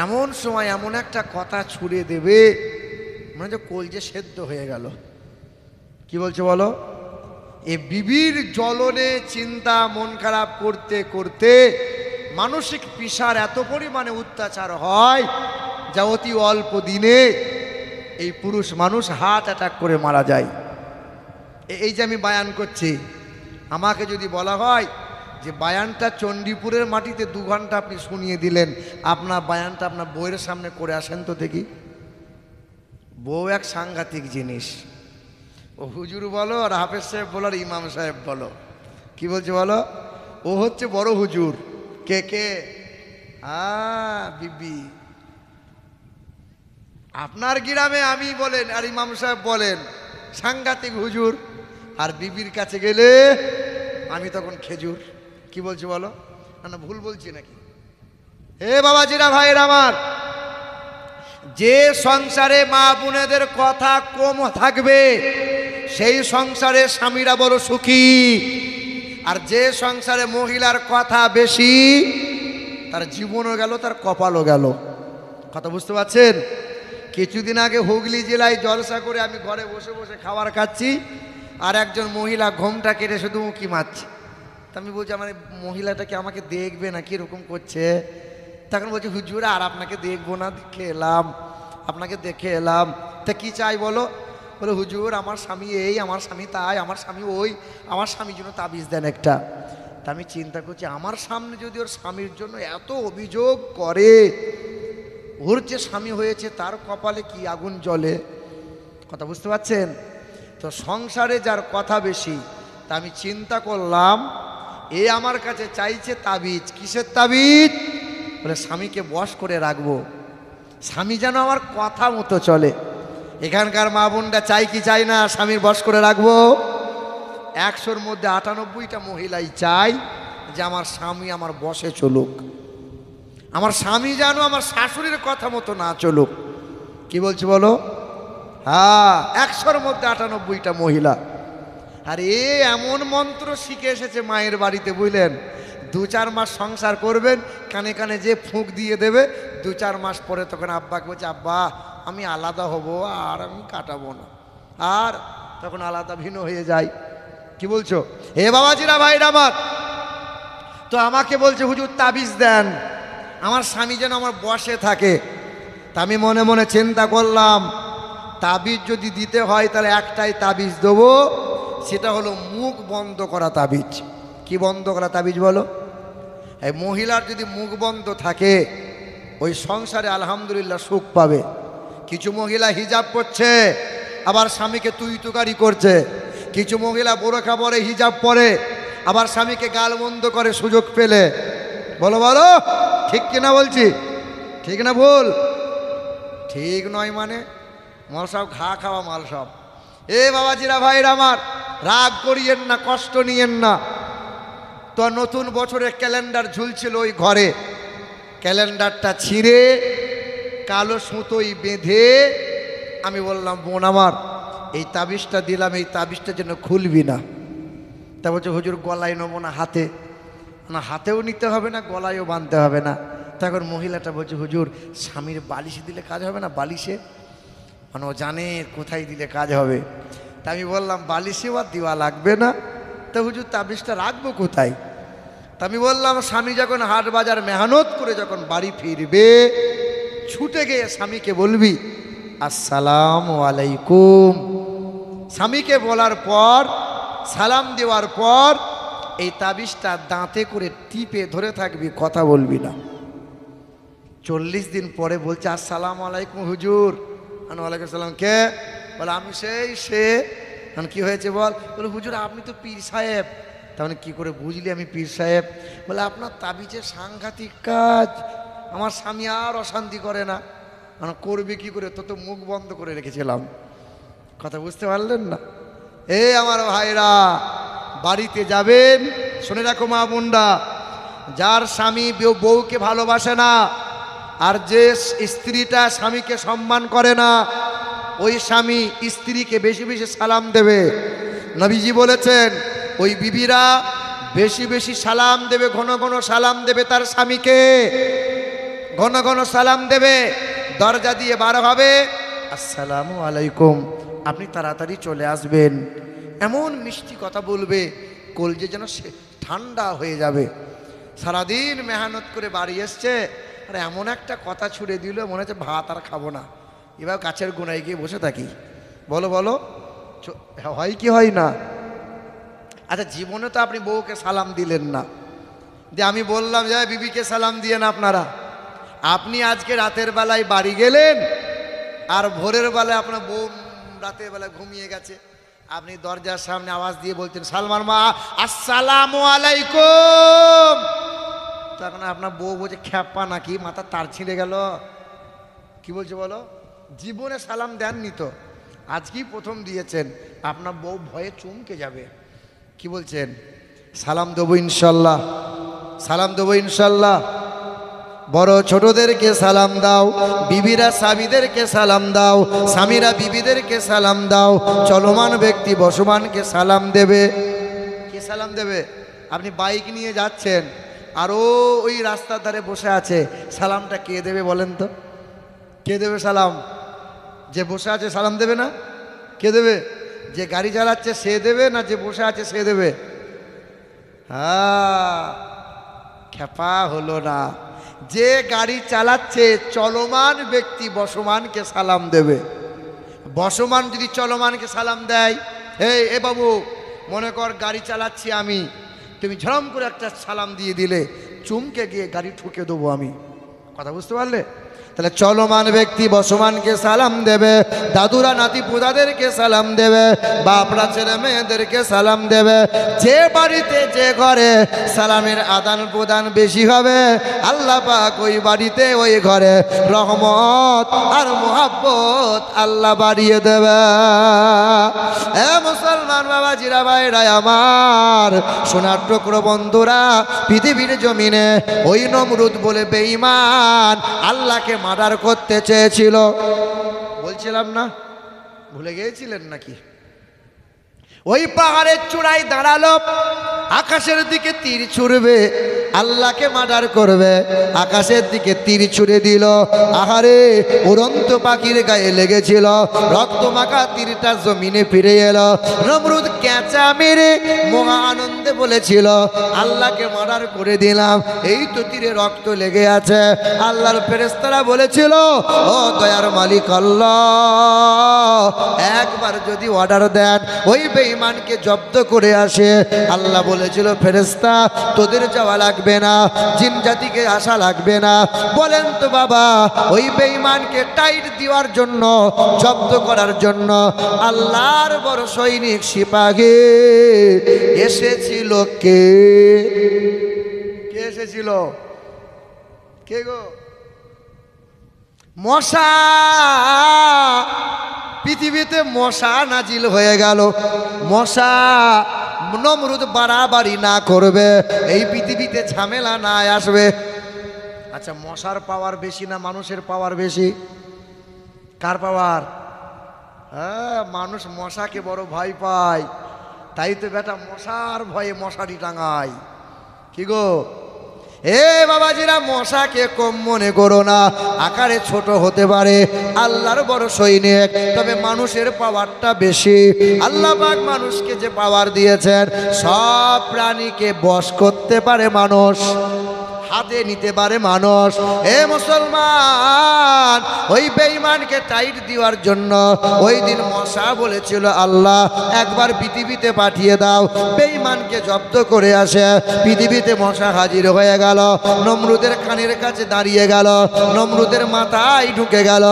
S1: এমন সময় এমন একটা কথা ছুড়ে দেবে, মনে হচ্ছে কলজে সেদ্ধ হয়ে গেল। কি বলছে বলো? এ বিবির জ্বলনে চিন্তা, মন খারাপ করতে করতে মানসিক পিসার এত পরিমাণে অত্যাচার হয়, যা অতি অল্প দিনে এই পুরুষ মানুষ হার্ট অ্যাটাক করে মারা যায়। এই যে আমি বায়ান করছি, আমাকে যদি বলা হয় যে বায়ানটা চণ্ডীপুরের মাটিতে 2 ঘন্টা আপনি শুনিয়ে দিলেন, আপনার বায়ানটা আপনার বউয়ের সামনে করে আসেন তো দেখি। বউ এক সাংঘাতিক জিনিস। ও হুজুর বলো, আর হাফেজ সাহেব বলো, আর ইমাম সাহেব বলো, কি বলছে বলো? ও হচ্ছে বড় হুজুর। কে কে? বিবি। আপনার গ্রামে আমি বলেন আর ইমাম সাহেব বলেন সাংঘাতিক হুজুর, আর বিবির কাছে গেলে আমি তখন খেজুর। কি বলছি বলো? না ভুল বলছি নাকি? হে বাবাজিরা, ভাইয়ের আমার, যে সংসারে মা বোনেদের কথা কম থাকবে সেই সংসারে স্বামীরা বড় সুখী, আর যে সংসারে মহিলার কথা বেশি তার জীবনও গেল, তার কপালও গেল। কথা বুঝতে পারছেন? কিছুদিন আগে হুগলি জেলায় জলসা করে আমি ঘরে বসে বসে খাবার খাচ্ছি, আর একজন মহিলা ঘোমটা কেটে শুধু উঁকি মারছে। তা আমি বলছি আমার এই মহিলাটাকে আমাকে দেখবে না কীরকম করছে। তখন বলছি হুজুর আর আপনাকে দেখবো না, দেখে এলাম, আপনাকে দেখে এলাম। তা কী চাই বলো? বলে হুজুর আমার স্বামী এই, আমার স্বামী তাই, আমার স্বামী ওই, আমার স্বামীর জন্য তাবিজ দেন একটা। তা আমি চিন্তা করছি আমার সামনে যদি ওর স্বামীর জন্য এত অভিযোগ করে, ওর যে স্বামী হয়েছে তার কপালে কি আগুন জ্বলে। কথা বুঝতে পারছেন তো? সংসারে যার কথা বেশি। তা আমি চিন্তা করলাম এ আমার কাছে চাইছে তাবিজ। কিসের তাবিজ? বলে স্বামীকে বশ করে রাখবো, স্বামী যেন আমার কথা মতো চলে। এখানকার মা বোনটা চাই কি চাই না স্বামীর বশ করে রাখবো? 100-র মধ্যে 98টা মহিলাই চাই যে আমার স্বামী আমার বশে চলুক, আমার স্বামী যেন আমার শাশুড়ির কথা মতো না চলুক। কি বলছি বলো? হ্যাঁ, 100-র মধ্যে 98টা মহিলা। আর এ এমন মন্ত্র শিখে এসেছে মায়ের বাড়িতে, বুঝলেন? 2-4 মাস সংসার করবেন, কানে কানে যে ফুঁক দিয়ে দেবে, 2-4 মাস পরে তখন আব্বাকে বলছে আব্বা আমি আলাদা হব আর আমি কাটাবো না, আর তখন আলাদা ভিন্ন হয়ে যায়। কি বলছো এ বাবাজিরা ভাইরা আমার? তো আমাকে বলছে হুজুর তাবিজ দেন, আমার স্বামী যেন আমার বশে থাকে। তা আমি মনে মনে চিন্তা করলাম তাবিজ যদি দিতে হয় তাহলে একটাই তাবিজ দেবো, সেটা হলো মুখ বন্ধ করা তাবিজ। কি বন্ধ করা তাবিজ বলো? এই মহিলার যদি মুখ বন্ধ থাকে ওই সংসারে আলহামদুলিল্লাহ সুখ পাবে। কিছু মহিলা হিজাব করছে আবার স্বামীকে তুই তুকারি করছে, কিছু মহিলা বোরখা পরে হিজাব পরে আবার স্বামীকে গাল বন্ধ করে সুযোগ পেলে। বলো বলো ঠিক কিনা বলছি? ঠিক না ভুল? ঠিক নয় মানে মাল সব ঘা খাওয়া মাল সব। এ বাবাজিরা ভাইরা আমার, রাগ করিয়েন না, কষ্ট নিয়েন না। তো নতুন বছরের ক্যালেন্ডার ঝুলছিল ওই ঘরে, ক্যালেন্ডারটা ছিঁড়ে কালো সুতোই বেঁধে আমি বললাম বোন আমার এই তাবিজটা দিলাম, এই তাবিজটা যেন খুলবি না। তা বলছে হুজুর গলায় নেবো না হাতে? না হাতেও নিতে হবে না, গলায়ও বাঁধতে হবে না। তখন মহিলাটা বলছে হুজুর স্বামীর বালিশে দিলে কাজ হবে না? বালিশে মানে ও জানে কোথায় দিলে কাজ হবে। তা আমি বললাম বালিশেও আর দেওয়া লাগবে না। তা হুজুর তাবিজটা রাখবো কোথায়? তা আমি বললাম স্বামী যখন হাট বাজার মেহনত করে যখন বাড়ি ফিরবে, ছুটে গিয়ে স্বামীকে বলবি আসসালামু আলাইকুম। স্বামীকে বলার পর সালাম দেওয়ার পর এই তাবিজটা দাঁতে করে টিপে ধরে থাকবি, কথা বলবি না। 40 দিন পরে বলছে আসসালামু আলাইকুম হুজুর। ওয়ালাইকুম সালাম। কে? বলে আমি সেই সে। কি হয়েছে বল? বলে হুজুর আপনি তো পীর সাহেব। তাহলে কি করে বুঝলি আমি পীর সাহেব? বলে আপনার তাবিজের সাংঘাতিক কাজ, আমার স্বামী আর অশান্তি করে না। করবে কি করে? তো মুখ বন্ধ করে রেখেছিলাম। কথা বুঝতে পারলেন না? এ আমার ভাইরা, বাড়িতে যাবেন শুনে রাখো মা বোনরা, যার স্বামী বউকে ভালোবাসে না আর যে স্ত্রীটা স্বামীকে সম্মান করে না, ওই স্বামী স্ত্রীকে বেশি বেশি সালাম দেবে। নবীজি বলেছেন ওই বিবিরা বেশি বেশি সালাম দেবে, ঘন ঘন সালাম দেবে তার স্বামীকে, ঘন ঘন সালাম দেবে। দরজা দিয়ে বার হবে আসসালামু আলাইকুম, আপনি তাড়াতাড়ি চলে আসবেন। এমন মিষ্টি কথা বলবে কলজে যেন সে ঠান্ডা হয়ে যাবে। সারাদিন মেহনত করে বাড়ি এসছে আর এমন একটা কথা ছুড়ে দিল মনে হচ্ছে ভাত আর খাবো না, এবার গাছের গোড়ায় গিয়ে বসে থাকি। বলো বলো হয় কি হয় না? আচ্ছা জীবনে তো আপনি বউকে সালাম দিলেন না, যে আমি বললাম যে বিবিকে সালাম দিয়ে না আপনারা। আপনি আজকে রাতের বেলায় বাড়ি গেলেন আর ভোরের বেলায় আপনার বউ রাতের বেলায় ঘুমিয়ে গেছে, আপনি দরজার সামনে আওয়াজ দিয়ে বলছেন সালমান মা আসসালামু আলাইকুম। তখন আপনার বউ বলছে খ্যাপা নাকি, মাথা তার ছিঁড়ে গেল। কি বলছে বলো? জীবনে সালাম দেননি তো, আজকেই প্রথম দিয়েছেন। আপনার বউ ভয়ে চমকে যাবে। কি বলছেন? সালাম দেবো ইনশাল্লাহ, সালাম দেবো ইনশাল্লাহ। বড় ছোটদেরকে সালাম দাও, বিবিরা স্বামীদেরকে সালাম দাও, স্বামীরা বিবিদেরকে সালাম দাও, চলমান ব্যক্তি বসবানকে সালাম দেবে। কে সালাম দেবে? আপনি বাইক নিয়ে যাচ্ছেন আর ওই রাস্তার ধারে বসে আছে, সালামটা কে দেবে বলেন তো? কে দেবে সালাম? যে বসে আছে সালাম দেবে না? কে দেবে? যে গাড়ি চালাচ্ছে সে দেবে না যে বসে আছে সে দেবে? হ্যাঁ, খেপা হলো না। যে গাড়ি চালাচ্ছে চলমান ব্যক্তি বসমানকে সালাম দেবে। বসমান যদি চলমানকে সালাম দেয়, এ বাবু, মনে কর গাড়ি চালাচ্ছি আমি, তুমি ঝরম করে একটা সালাম দিয়ে দিলে, চুমকে গিয়ে গাড়ি ঠুকে দেবো আমি। কথা বুঝতে পারলে? তাহলে চলমান ব্যক্তি বসমানকে সালাম দেবে, দাদুরা নাতি পুদাদেরকে সালাম দেবে, বাপরা ছেলে মেয়েদেরকে সালাম দেবে। যে বাড়িতে যে ঘরে সালামের আদান প্রদান বেশি হবে, আল্লাহ পাক ওই বাড়িতে ওই ঘরে রহমত আর মোহাব্বত আল্লাহ বাড়িয়ে দেবে। এ মুসলমান বাবাজিরা, ভাইরা আমার, সোনার টুকরো বন্ধুরা, পৃথিবীর জমিনে ওই নমরুদ বলে বেঈমান আল্লাহকে মার্ডার করতে চেয়েছিল। বলছিলাম না? ভুলে গিয়েছিলেন নাকি? ওই পাহাড়ের চূড়ায় দাঁড়ালো, আকাশের দিকে তীর ছুড়বে, আল্লাহকে মার্ডার করবে, আকাশের দিকে তীর ছুড়ে দিল। আহারে, উড়ন্ত পাখির গায়ে লেগেছিল, রক্ত মাখা তীরটা জমিনে ফিরে এলো। নমরুদ ক্যাঁচা মেরে মহা আনন্দে বলেছিল, আল্লাহকে মার্ডার করে দিলাম, এই তো তীরে রক্ত লেগে আছে। আল্লাহর ফেরেশতারা বলেছিল, ও দয়ার মালিক আল্লাহ, একবার যদি অর্ডার দেন ওই বেঈমানকে জব্দ করে আসে। আল্লাহ বলেছিল, ফেরেশতা তোদের যাওয়া লাগবে না, জিন জাতিকে আসা লাগবে না। বলেন তো বাবা, ওই বেঈমানকে টাইট দেওয়ার জন্য, জব্দ করার জন্য আল্লাহর বড় সৈনিক সিপাহী এসেছিল কে? কে এসেছিল? কে গো? মশা। পৃথিবীতে মশা নাজিল হয়ে গেল। মশা নমরুদ বাড়াবাড়ি না করবে, এই পৃথিবীতে ঝামেলা না আসবে। আচ্ছা, মশার পাওয়ার বেশি না মানুষের পাওয়ার বেশি? কার পাওয়ার? হ্যাঁ, মানুষ মশাকে বড় ভয় পায়, তাই তো বেটা মশার ভয়ে মশারি টাঙায়। কি গো? এ বাবাজিরা, মশাকে কম মনে করো না, আকারে ছোট হতে পারে, আল্লাহর বড় সৈনিক, তবে মানুষের পাওয়ারটা বেশি। আল্লাহ পাক মানুষকে যে পাওয়ার দিয়েছেন, সব প্রাণীকে বশ করতে পারে মানুষ, হাতে নিতে পারে মানুষ। এ মুসলমান, ওই বেঈমানকে টাইট দেওয়ার জন্য ওই দিন মশা বলেছিল, আল্লাহ একবার পৃথিবীতে পাঠিয়ে দাও, বেঈমানকে জব্দ করে আসে। পৃথিবীতে মশা হাজির হয়ে গেল, নমরুদের কানের কাছে দাঁড়িয়ে গেল, নমরুদের মাথায় ঢুকে গেল,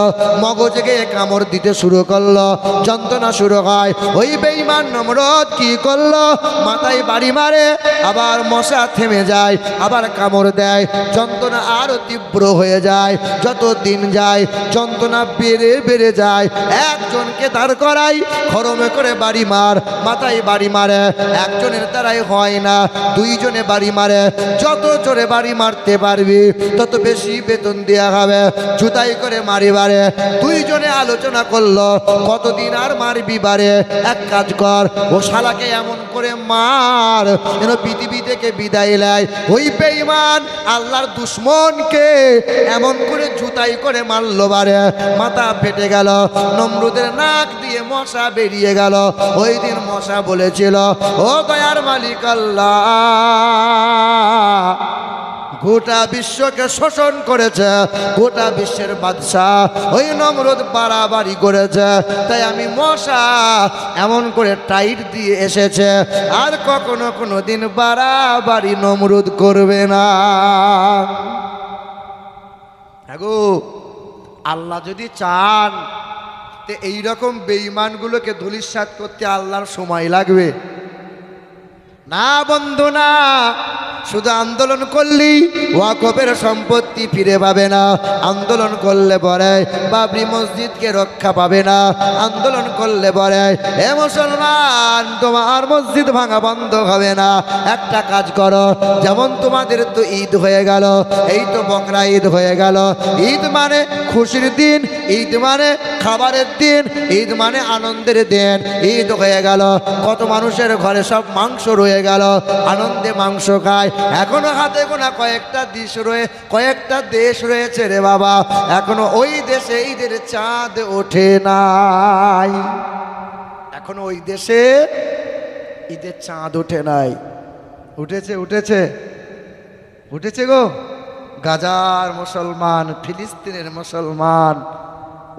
S1: মগজে কামড় দিতে শুরু করলো, যন্ত্রণা শুরু হয়। ওই বেঈমান নমরুদ কি করলো? মাথায় বাড়ি মারে, আবার মশা থেমে যায়, আবার কামড় দেয়, যন্ত্রণা আরো তীব্র হয়ে যায়। যত দিন যায় যন্ত্রণা বেড়ে বেড়ে যায়। একজনকে দাঁড় করাই, খরমে করে বাড়ি মার, মাথায় বাড়ি মারে, একজনের দ্বারাই হয় না, দুইজনে বাড়ি মারে। যত জোরে বাড়ি মারতে পারবি তত বেশি বেতন দেয়া হবে। জুতাই করে মারি বারে। দুইজনে আলোচনা করলো, কতদিন আর মারবি বারে? এক কাজ কর, ও শালাকে এমন করে মার যেন পৃথিবী থেকে বিদায় নেয়। ওই বেঈমান আল্লাহর দুশ্মনকে এমন করে জুতাই করে মারলো বারে, মাথা ফেটে গেল, নমরুদের নাক দিয়ে মশা বেরিয়ে গেল। ওই দিন মশা বলেছিল, ও দয়ার মালিক আল্লাহ, গোটা বিশ্বকে শোষণ করেছে, গোটা বিশ্বের বাদশাহ ওই নমরুদ বাড়াবাড়ি করেছে, তাই আমি মশা এমন করে টাইট দিয়ে এসেছে, আর কখনো কোনো দিন বাড়াবাড়ি নমরুদ করবে না। আগো, আল্লাহ যদি চান তো এইরকম বেঈমানগুলোকে ধূলিসাৎ করতে আল্লাহর সময় লাগবে না বন্ধু, না। শুধু আন্দোলন করলেই ওয়াকফের সম্পত্তি ফিরে পাবে না, আন্দোলন করলে পরে বাবরি মসজিদকে রক্ষা পাবে না, আন্দোলন করলে পরে হে মুসলমান তোমার মসজিদ ভাঙা বন্ধ হবে না। একটা কাজ করো, যেমন তোমাদের তো ঈদ হয়ে গেল, এই তো বকরা ঈদ হয়ে গেল। ঈদ মানে খুশির দিন, ঈদ মানে খাবারের দিন, ঈদ মানে আনন্দের দিন। ঈদ হয়ে গেল, কত মানুষের ঘরে সব মাংস রয়ে গেল, আনন্দে মাংস খায়। এখনো হাতে গোনা কয়েকটা দেশ রয়েছে রে বাবা, এখনো ওই দেশে ঈদের চাঁদ ওঠে নাই, এখনো ওই দেশে ঈদের চাঁদ ওঠে নাই। উঠেছে উঠেছে উঠেছে গো। গাজার মুসলমান, ফিলিস্তিনের মুসলমান,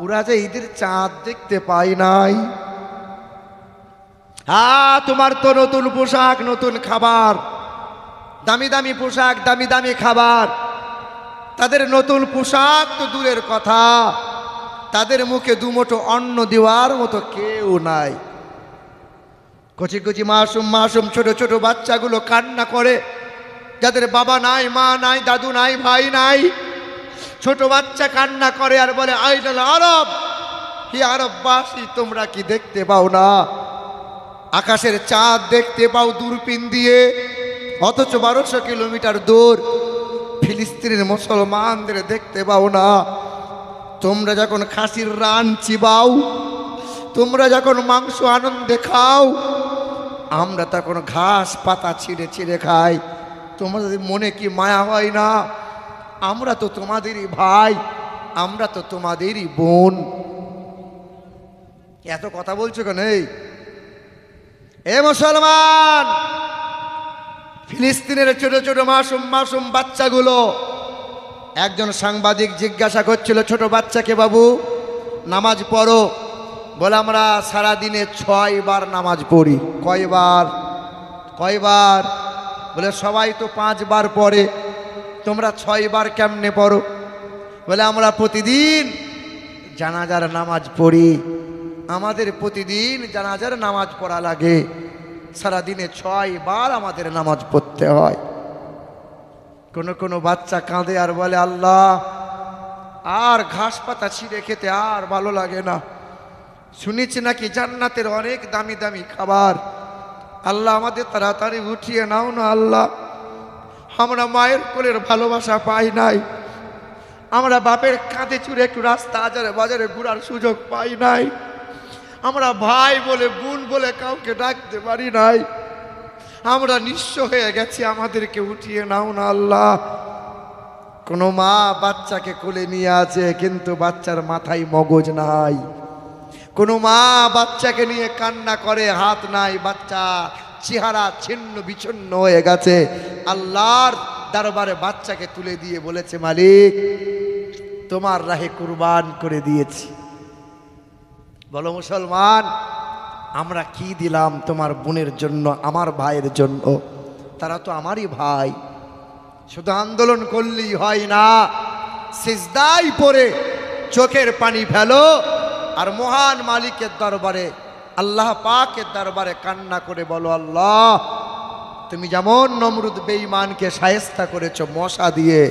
S1: ওরা যে ঈদের চাঁদ দেখতে পায় নাই। তোমার তো নতুন পোশাক, নতুন খাবার, দামি দামি পোশাক, দামি দামি খাবার। তাদের নতুন পোশাক তো দূরের কথা, তাদের মুখে দুমুঠো অন্ন দেওয়ার মতো কেউ নাই। কচি কচি মাসুম মাসুম ছোট ছোট বাচ্চাগুলো কান্না করে, যাদের বাবা নাই, মা নাই, দাদু নাই, ভাই নাই। ছোট বাচ্চা কান্না করে আর বলে, আইনাল আরব, হি আরববাসী, তোমরা কি দেখতে পাও না? আকাশের চাঁদ দেখতে পাও দূরবীন দিয়ে, অথচ 1200 কিলোমিটার দূর ফিলিস্তিনের মুসলমানদের দেখতে পাও না। তোমরা যখন খাসির রান চিবাও, তোমরা যখন মাংস আনন্দে খাও, আমরা তখন ঘাস পাতা ছিঁড়ে ছিঁড়ে খাই। তোমাদের মনে কি মায়া হয় না? আমরা তো তোমাদেরই ভাই, আমরা তো তোমাদেরই বোন। এত কথা বলছো কেন? এ মুসলমান, ফিলিস্তিনের ছোট ছোট মাসুম মাসুম বাচ্চাগুলো, একজন সাংবাদিক জিজ্ঞাসা করছিল ছোট বাচ্চাকে, বাবু নামাজ পড়ো? বলে, আমরা সারাদিনে 6 বার নামাজ পড়ি। কয়বার? কয়বার? বলে, সবাই তো 5 বার পড়ে, তোমরা 6 বার কেমনে পড়ো? বলে, আমরা প্রতিদিন জানাজার নামাজ পড়ি, আমাদের প্রতিদিন জানাজার নামাজ পড়া লাগে, সারাদিনে 6 বার আমাদের নামাজ পড়তে হয়। কোনো কোনো বাচ্চা কাঁদে আর বলে, আল্লাহ, আর ঘাস পাতা ছিঁড়ে খেতে আর ভালো লাগে না। শুনেছি নাকি জান্নাতের অনেক দামি দামি খাবার। আল্লাহ, আমাদের তাড়াতাড়ি উঠিয়ে নাও না আল্লাহ। আমরা মায়ের কোলের ভালোবাসা পাই নাই, আমরা বাপের কাঁধে চুরে একটু রাস্তা আজারে বাজারে ঘোরার সুযোগ পাই নাই, আমরা ভাই বলে বোন বলে কাউকে ডাকতে পারি নাই, আমরা নিঃস্ব হয়ে গেছি, আমাদেরকে উঠিয়ে নাও না আল্লাহ। কোনো মা বাচ্চাকে কোলে নিয়ে আছে, কিন্তু বাচ্চার মাথায় মগজ নাই। কোনো মা বাচ্চাকে নিয়ে কান্না করে, হাত নাই, বাচ্চা চেহারা ছিন্ন বিচ্ছিন্ন হয়ে গেছে। আল্লাহর দরবারে বাচ্চাকে তুলে দিয়ে বলেছে, মালিক, তোমার রাহে কুরবান করে দিয়েছি। বলো মুসলমান, আমরা কি দিলাম তোমার বোনের জন্য, আমার ভাইয়ের জন্য? তারা তো আমারই ভাই। শুধু আন্দোলন করলেই হয় না, সিজদায় পড়ে চোখের পানি ফেলো আর মহান মালিকের দরবারে, আল্লাহ পাকের দরবারে কান্না করে বলো, আল্লাহ, তুমি যেমন নমরুদ বেঈমানকে শায়েস্তা করেছো মশা দিয়ে,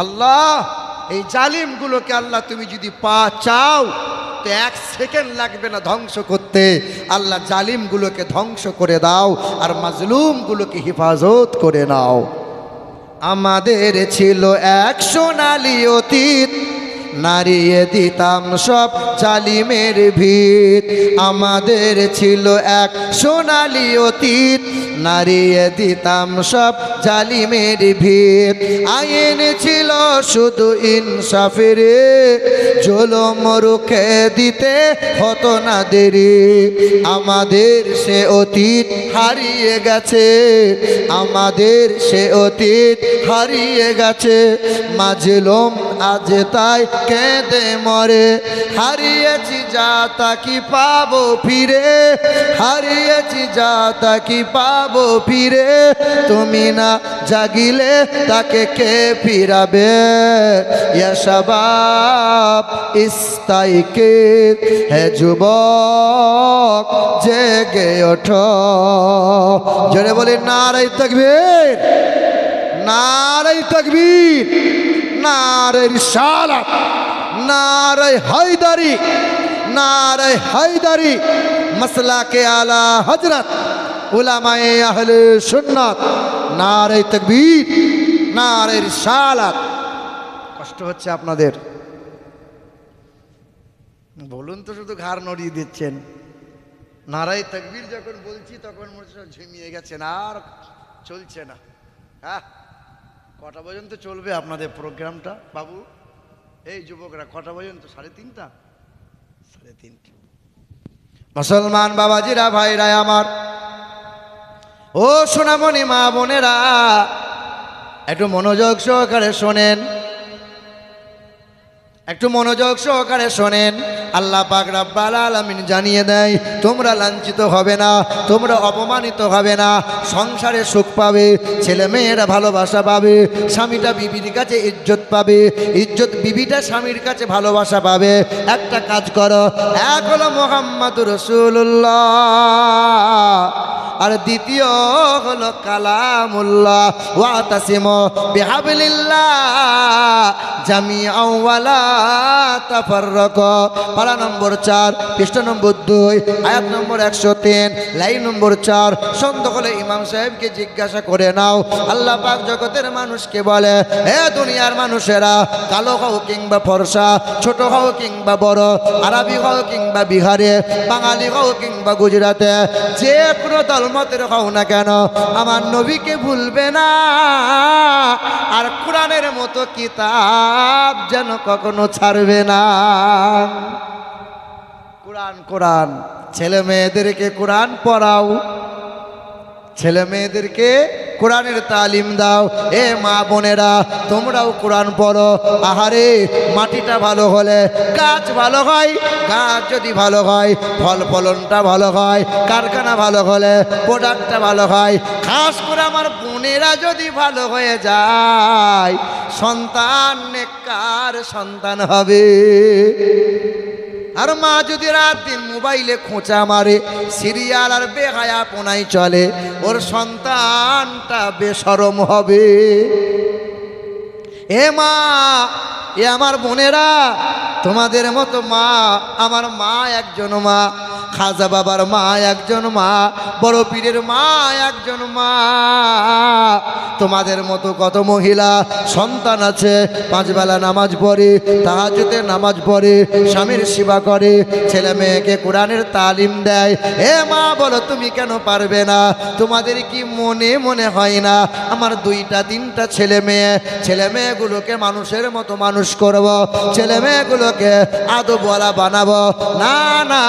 S1: আল্লাহ এই জালিমগুলোকে আল্লাহ তুমি যদি চাও তো 1 সেকেন্ড লাগবে না ধ্বংস করতে। আল্লাহ জালিমগুলোকে ধ্বংস করে দাও আর মাজলুমগুলোকে হেফাজত করে নাও। আমাদের ছিল এক সোনালী অতীত, নারিয়ে দিতাম সব জালিমের ভিত। আমাদের ছিল এক সোনালী অতীত, নারিয়ে দিতাম সব জালিমের ভিত। আইন ছিল শুধু ইনসাফের, জুলুম রুখে দিতে হতো না দেরি। আমাদের সে অতীত হারিয়ে গেছে, আমাদের সে অতীত হারিয়ে গেছে। মাজলুম আজ তাই কেঁদে মরে, হারিয়েছি যা তা কি পাবো ফিরে, হারিয়েছি যা তা কি পাবো ফিরে। তুমি না জাগিলে তাকে কে ফিরাবে? ইয়া শাবাব ইস্তাইকে, হে যুবক জেগে ওঠো। জোরে বলি নারে তাকবীর, নারে তাকবীর, নারে রিসালাত, নারে হায়দারি, নারে হায়দারি, মাসলাকে আলা হযরত উলামায়ে আহলে সুন্নাত। নারে তাকবীর, নারে রিসালাত। কষ্ট হচ্ছে আপনাদের? বলুন তো, শুধু ঘাড় নড়িয়ে দিচ্ছেন। নারায়ে তাকবীর যখন বলছি তখন মনে হচ্ছে ঝিমিয়ে গেছেন, আর চলছে না। হ্যাঁ, কটা পর্যন্ত চলবে আপনাদের প্রোগ্রামটা বাবু? এই যুবকরা, কটা পর্যন্ত? 3:30? 3:30। মুসলমান বাবাজিরা, ভাইরা আমার, ও সোনামণি মা বোনেরা, একটু মনোযোগ সহকারে শোনেন, একটু মনোযোগ সহকারে শোনেন। আল্লাহ পাক রব্বুল আলামিন জানিয়ে দেয়, তোমরা লাঞ্ছিত হবে না, তোমরা অপমানিত হবে না, সংসারে সুখ পাবে, ছেলে মেয়েরা ভালোবাসা পাবে, স্বামীটা বিবির কাছে ইজ্জত পাবে, ইজ্জত বিবিটা স্বামীর কাছে ভালোবাসা পাবে। একটা কাজ করো, এক হলো মুহাম্মাদুর রাসূলুল্লাহ, আর দ্বিতীয় হলো কালামুল্লাহ। ওয়াতাসিমু বিহাবলিল্লাহ জামিআন ওয়ালা তাফাররাকু। পারা নম্বর 4, পৃষ্ঠা নম্বর 2, আয়াত নম্বর 103, লাইন নম্বর 4। সন্দেহ হলে ইমাম সাহেবকে জিজ্ঞাসা করে নাও। আল্লাহ পাক জগতের মানুষকে বলে, হে দুনিয়ার মানুষেরা, কালো হও কিংবা ফর্সা, ছোট হও কিংবা বড়, আরবি হও কিংবা বিহারে, বাঙালি হও কিংবা গুজরাটে, যে কোনো দলমতের হও না কেন, আমার নবীকে ভুলবে না, আর কোরআনের মতো কিতাব যেন কখনো ছাড়বে না। কোরআন কোরআন, ছেলে মেয়েদেরকে কোরআন পড়াও, ছেলে মেয়েদেরকে কোরআনের তালিম দাও। এ মা বোনেরা, তোমরাও কোরআন পড়ো। আহারে, মাটিটা ভালো হলে গাছ ভালো হয়, গাছ যদি ভালো হয় ফল ফলনটা ভালো হয়, কারখানা ভালো হলে প্রোডাক্টটা ভালো হয়। খাস করে আমার বোনেরা যদি ভালো হয়ে যায়, সন্তান নেককার সন্তান হবে। আর মা যদি রাত দিন মোবাইলে খোঁচা মারে, সিরিয়াল আর বেহায়াপনায় চলে, ওর সন্তানটা বেশরম হবে। এ মা, এ আমার বোনেরা, তোমাদের মতো মা, আমার মা একজন মা, খাজা বাবার মা একজন মা, বড় পীরের মা একজন মা। তোমাদের মতো কত মহিলা সন্তান আছে, 5 বেলা নামাজ পড়ে, তাহাজ্জুদে নামাজ পড়ে, স্বামীর সেবা করে, ছেলে মেয়েকে কোরআনের তালিম দেয়। হে মা, বলো তুমি কেন পারবে না? তোমাদের কি মনে মনে হয় না আমার 2টা 3টা ছেলে মেয়ে, ছেলে মেয়েগুলোকে মানুষের মতো মানুষ করব, ছেলে মেয়েগুলোকে আদবওয়ালা বানাবো? না না,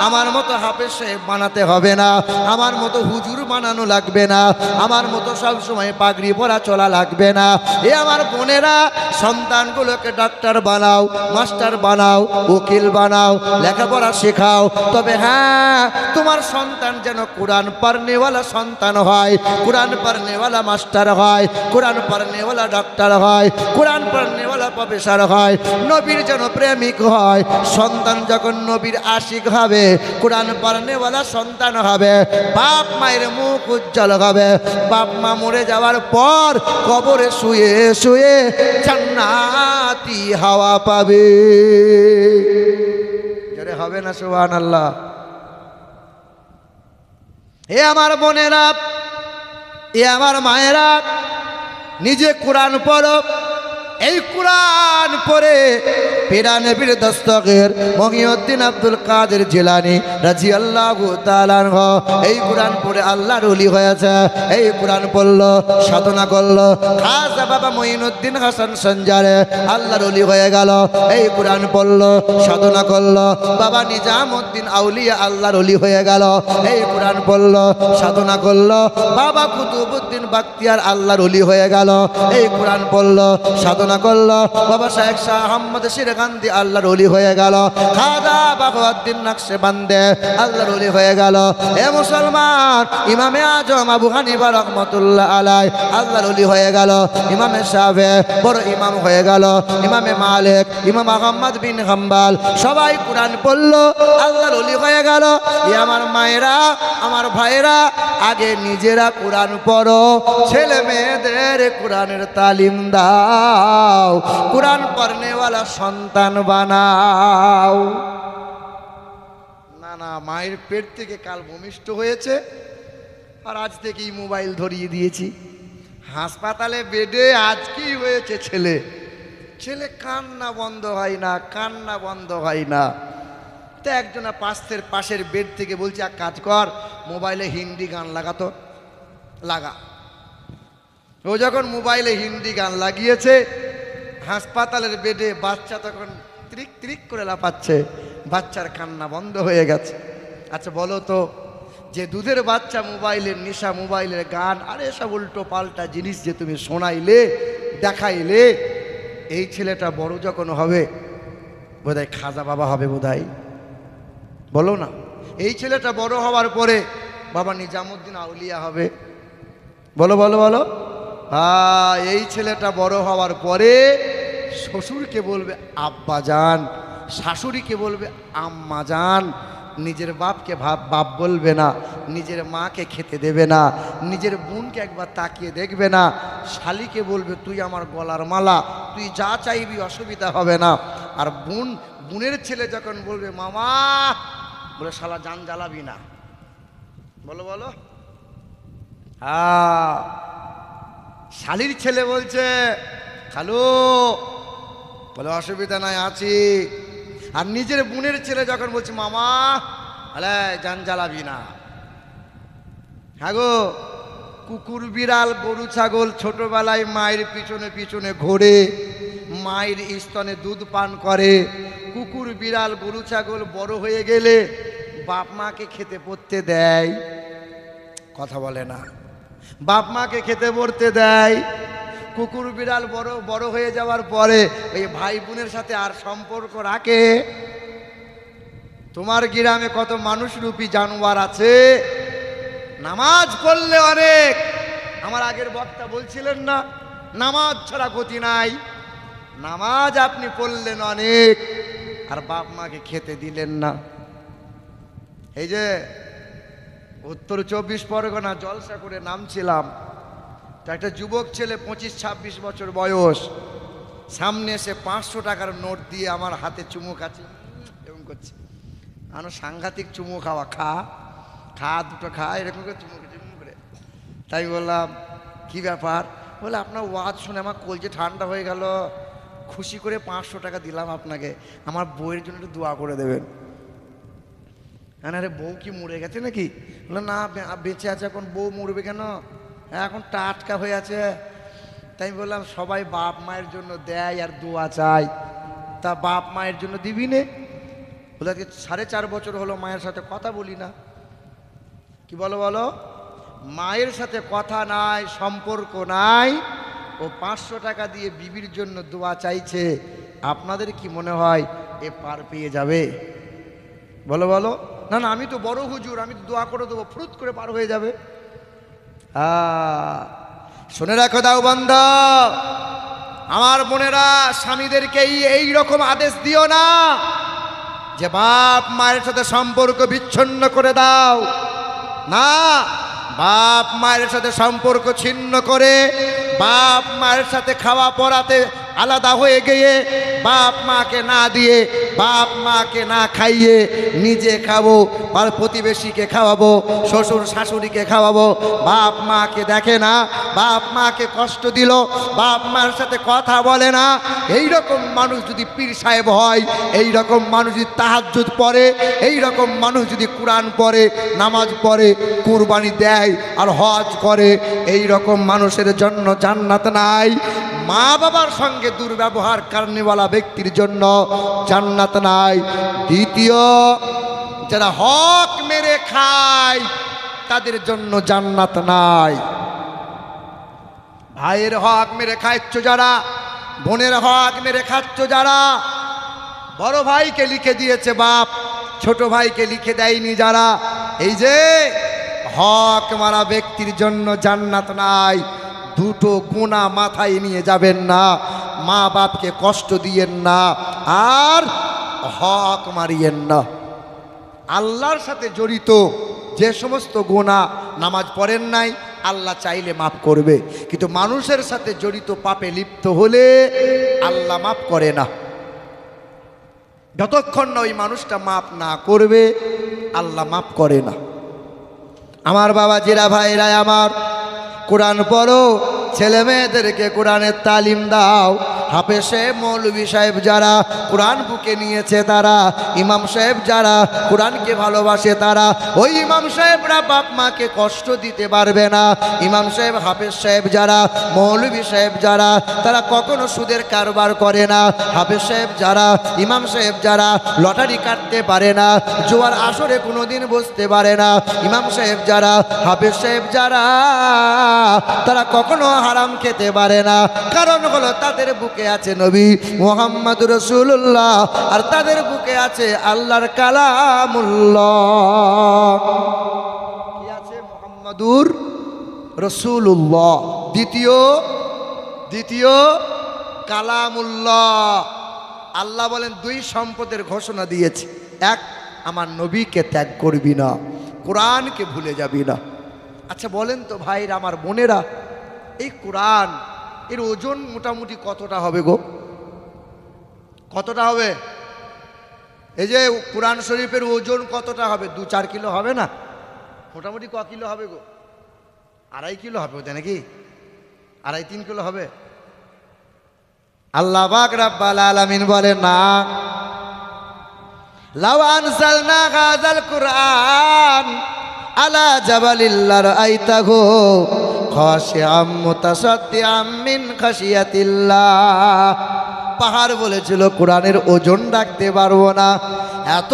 S1: আমার মতো হাফেজ সাহেব বানাতে হবে না, আমার মতো হুজুর বানানো লাগবে না, আমার মতো সব সময় পাগড়ি পরা চলা লাগবে না। এ আমার বোনেরা, সন্তানগুলোকে ডাক্তার বানাও, মাস্টার বানাও, উকিল বানাও, লেখাপড়া শেখাও। তবে হ্যাঁ, তোমার সন্তান যেন কোরআন পড়নেওয়ালা সন্তান হয়, কোরআন পড়নেওয়ালা মাস্টার হয়, কোরআন পড়নেওয়ালা ডাক্তার হয়, কোরআন পড়নেওয়ালা প্রফেসর হয়, নবীর যেন প্রেমিক হয়। সন্তান যখন নবীর আশিক হবে, কোরআন পড়নেওয়ালা সন্তান হবে, বাপ মায়ের মুখ উজ্জ্বল হবে। বাপ মা মরে যাওয়ার পর কবরে শুয়ে শুয়ে জান্নাতি হাওয়া পাবে। জোরে হবে না সুবহানাল্লাহ? হে আমার বোনেরা, এ আমার মায়েরা, নিজে কোরআন পড়ো। এই কোরআন পড়ে পীরা নবীর দস্তগীর মহিউদ্দিন আব্দুল কাদের জিলানী রাদিয়াল্লাহু তাআলা আনহু এই কোরআন পড়ে আল্লাহর ওলি হয়েছে। এই কোরআন পড়লো, সাধনা করলো, খাজা বাবা মঈনুদ্দিন হাসান সঞ্জারে আল্লাহর ওলি হয়ে গেল। এই কোরআন পড়লো, সাধনা করলো, বাবা নিজামউদ্দিন আউলিয়া আল্লাহর ওলি হয়ে গেল। এই কোরআন পড়লো, সাধনা করলো, বাবা কুতুবউদ্দিন বাখতিয়ার আল্লাহর ওলি হয়ে গেল। এই কোরআন পড়লো, সাধনা করলো, বাবা শেখ শাহ আহমদ শিরগান্ধী আল্লাহর ওলি হয়ে গেল। খাজা বাবাউদ্দিন নকশবন্দি আল্লাহর ওলি হয়ে গেল। এ মুসলমান, ইমামে আজম আবু হানিফা রহমাতুল্লাহ আলাইহি আল্লাহর ওলি হয়ে গেল। ইমামে শাফেঈ বড় ইমাম হয়ে গেল। ইমামে মালিক, ইমাম আহমদ বিন হাম্বল সবাই কোরআন পড়লো, আল্লাহর ওলি হয়ে গেল। এ আমার মায়েরা, আমার ভাইরা, আগে নিজেরা কোরআন পড়ো, ছেলে মেয়েদের কোরআনের তালিম দাও, কোরআন পড়নেওয়ালা সন্তান বানাও। না না, মায়ের পেট থেকে কাল ভূমিষ্ঠ হয়েছে আর আজ থেকেই মোবাইল ধরিয়ে দিয়েছি। হাসপাতালে বেডে আজকেই হয়েছে ছেলে, ছেলে কান্না বন্ধ হয় না, কান্না বন্ধ হয় না। তো একজনা পাশের বেড থেকে বলছে, এক কাজ কর, মোবাইলে হিন্দি গান লাগাতো, লাগা। ও যখন মোবাইলে হিন্দি গান লাগিয়েছে, হাসপাতালের বেডে বাচ্চা তখন ত্রিক ত্রিক করে লাফাচ্ছে, বাচ্চার কান্না বন্ধ হয়ে গেছে। আচ্ছা বলো তো, যে দুধের বাচ্চা মোবাইলের নেশা, মোবাইলের গান, আরে সব উল্টো পাল্টা জিনিস যে তুমি শোনাইলে, দেখাইলে, এই ছেলেটা বড় যখন হবে বোধহয় খাজা বাবা হবে, বোধহয়, বলো না? এই ছেলেটা বড় হওয়ার পরে বাবা নিজামুদ্দিন আউলিয়া হবে, বলো বলো বলো। হ্যাঁ, এই ছেলেটা বড় হওয়ার পরে শ্বশুরকে বলবে আব্বা জান, শাশুড়িকে বলবে আম্মা জান, নিজের বাপকে বাপ বলবে না, নিজের মাকে খেতে দেবে না, নিজের বোনকে একবার তাকিয়ে দেখবে না, শালিকে বলবে তুই আমার গলার মালা, তুই যা চাইবি অসুবিধা হবে না। আর বোনের ছেলে যখন বলবে মামা, বলে শালা জান জ্বালাবি না, বলো বলো। হ্যাঁ, শালির ছেলে বলছে খালু, বলে অসুবিধা নাই আছি। আর নিজের বোনের ছেলে যখন বলছে মামা, আলে জান জ্বালাবি না। হ্যাঁ গো, কুকুর বিড়াল গরু ছাগল ছোটবেলায় মায়ের পিছনে পিছনে ঘোরে, মায়ের স্তনে দুধ পান করে। কুকুর বিড়াল গরু ছাগল বড় হয়ে গেলে বাপ মাকে খেতে পড়তে দেয়, কথা বলে না, বাপ মাকে খেতে পড়তে দেয়। কুকুর বিড়াল বড় হয়ে যাওয়ার পরে এই ভাই বোনের সাথে আর সম্পর্ক রাখে? তোমার গ্রামে কত মানুষরূপী জানোয়ার আছে, নামাজ পড়লে অনেক। আমার আগের বক্তা বলছিলেন না, নামাজ ছাড়া গতি নাই। নামাজ আপনি পড়লেন অনেক, আর বাপ মাকে খেতে দিলেন না। এই যে উত্তর 24 পরগনা জলসা করে নামছিলাম, তো একটা যুবক ছেলে 25-26 বছর বয়স সামনে এসে 500 টাকার নোট দিয়ে আমার হাতে চুমু খাচ্ছে, এরকম করছে। আমার সাংঘাতিক চুমু খাওয়া, খা খা দুটো খা, এরকম করে চুমু করে। তাই বললাম কি ব্যাপার? বলে আপনার ওয়াজ শুনে আমার কলজে ঠান্ডা হয়ে গেল, খুশি করে 500 টাকা দিলাম আপনাকে, আমার বউয়ের জন্য একটু দোয়া করে দেবেন। হ্যাঁ, আরে বউ কি মরে গেছে নাকি? বললো না, বেঁচে আছে এখন, বউ মরবে কেন, এখন টাটকা হয়ে আছে। তাই বললাম সবাই বাপ মায়ের জন্য দেয় আর দোয়া চাই, তা বাপ মায়ের জন্য দিবি নে? বলে আজকে 4.5 বছর হলো মায়ের সাথে কথা বলি না। কি বলো বলো? মায়ের সাথে কথা নাই, সম্পর্ক নাই, ও 500 টাকা দিয়ে বিবির জন্য দোয়া চাইছে। আপনাদের কি মনে হয় এ পার পেয়ে যাবে? বলো বলো। না না, আমি তো বড় হুজুর, আমি তো দোয়া করে দেবো, ফুরুত করে পার হয়ে যাবে। শুনে রাখো দাও বান্দা, আমার বোনেরা, স্বামীদেরকে এই রকম আদেশ দিও না যে বাপ মায়ের সাথে সম্পর্ক বিচ্ছিন্ন করে দাও। না, বাপ মায়ের সাথে সম্পর্ক ছিন্ন করে, বাপ মায়ের সাথে খাওয়া পড়াতে আলাদা হয়ে গিয়ে, বাপ মাকে না দিয়ে, বাপ মাকে না খাইয়ে নিজে খাবো, আর প্রতিবেশীকে খাওয়াবো, শ্বশুর শাশুড়িকে খাওয়াবো, বাপ মাকে দেখে না, বাপ মাকে কষ্ট দিল, বাপ মার সাথে কথা বলে না। এই রকম মানুষ যদি পীর সাহেব হয়, এই রকম মানুষ যদি তাহাজ্জুদ পড়ে, এই রকম মানুষ যদি কোরআন পড়ে, নামাজ পড়ে, কুরবানি দেয় আর হজ করে, এই রকম মানুষের জন্য জান্নাত নাই। মা বাবার সঙ্গে দুর্ব্যবহার কারণেওয়ালা ব্যক্তির জন্য জান্নাত নাই। দ্বিতীয়, যারা হক মেরে খায় তাদের জন্য জান্নাত নাই। ভাইয়ের হক মেরে খাচ্ছ যারা, বোনের হক মেরে খাচ্ছ যারা, বড় ভাইকে লিখে দিয়েছে বাপ, ছোট ভাইকে লিখে দেয়নি যারা, এই যে হক মারা ব্যক্তির জন্য জান্নাত নাই। দুটো গুনাহ মাথায় নিয়ে যাবেন না, মা বাপকে কষ্ট দিয়েন না, আর হক মারিয়েন না। আল্লাহর সাথে জড়িত যে সমস্ত গুনাহ, নামাজ পড়েন নাই, আল্লাহ চাইলে মাফ করবে, কিন্তু মানুষের সাথে জড়িত পাপে লিপ্ত হলে আল্লাহ মাফ করে না। যতক্ষণ না ওই মানুষটা মাফ না করবে, আল্লাহ মাফ করে না। আমার বাবা জিরা ভাইরা আমার, কোরআন পড়ো, ছেলে মেয়েদেরকে কোরআনের তালিম দাও। হাফেজ সাহেব মৌলভী সাহেব যারা কোরআন বুকে নিয়েছে তারা, ইমাম সাহেব যারা কোরআনকে ভালোবাসে তারা, ওই ইমাম সাহেবরা বাপ মাকে কষ্ট দিতে পারবে না। ইমাম সাহেব হাফেজ সাহেব যারা মৌলভী সাহেব যারা তারা কখনো সুদের কারবার করে না। হাফেজ সাহেব যারা ইমাম সাহেব যারা লটারি কাটতে পারে না, জোয়ার আসরে কোনোদিন বসতে পারে না। ইমাম সাহেব যারা হাফেজ সাহেব যারা তারা কখনো হারাম খেতে পারে না। কারণ হলো তাদের বুকে আছে নবী মুহাম্মদ রাসূলুল্লাহ, আর তাদের বুকে আছে আল্লাহর কালামুল্লাহ। কি আছে? মুহাম্মাদুর রাসূলুল্লাহ। দ্বিতীয় কালামুল্লাহ। আল্লাহ বলেন দুই সম্পদের ঘোষণা দিয়েছে। এক, আমার নবীকে ত্যাগ করবি না, কোরআনকে ভুলে যাবি না। আচ্ছা বলেন তো ভাইরা আমার বোনেরা, এই কোরআন এর ওজন মোটামুটি কতটা হবে গো? কতটা হবে? এই যে কোরআন শরীফের ওজন কতটা হবে? 2-4 কিলো হবে না? মোটামুটি ক কিলো হবে গো? 2.5 কিলো হবে ওটা নাকি? 2.5-3 কিলো হবে? আল্লাহ পাক রব্বুল আলামিন বলে না, লাউ আনজালনা হাযাল কুরআন আলা জাবালিল লারাইতাহু খাশিআম মুতাসাদ্দিআম মিন খাশিয়াতিল্লাহ। পাহাড় বলেছিল কোরআনের ওজন রাখতে পারবো না, এত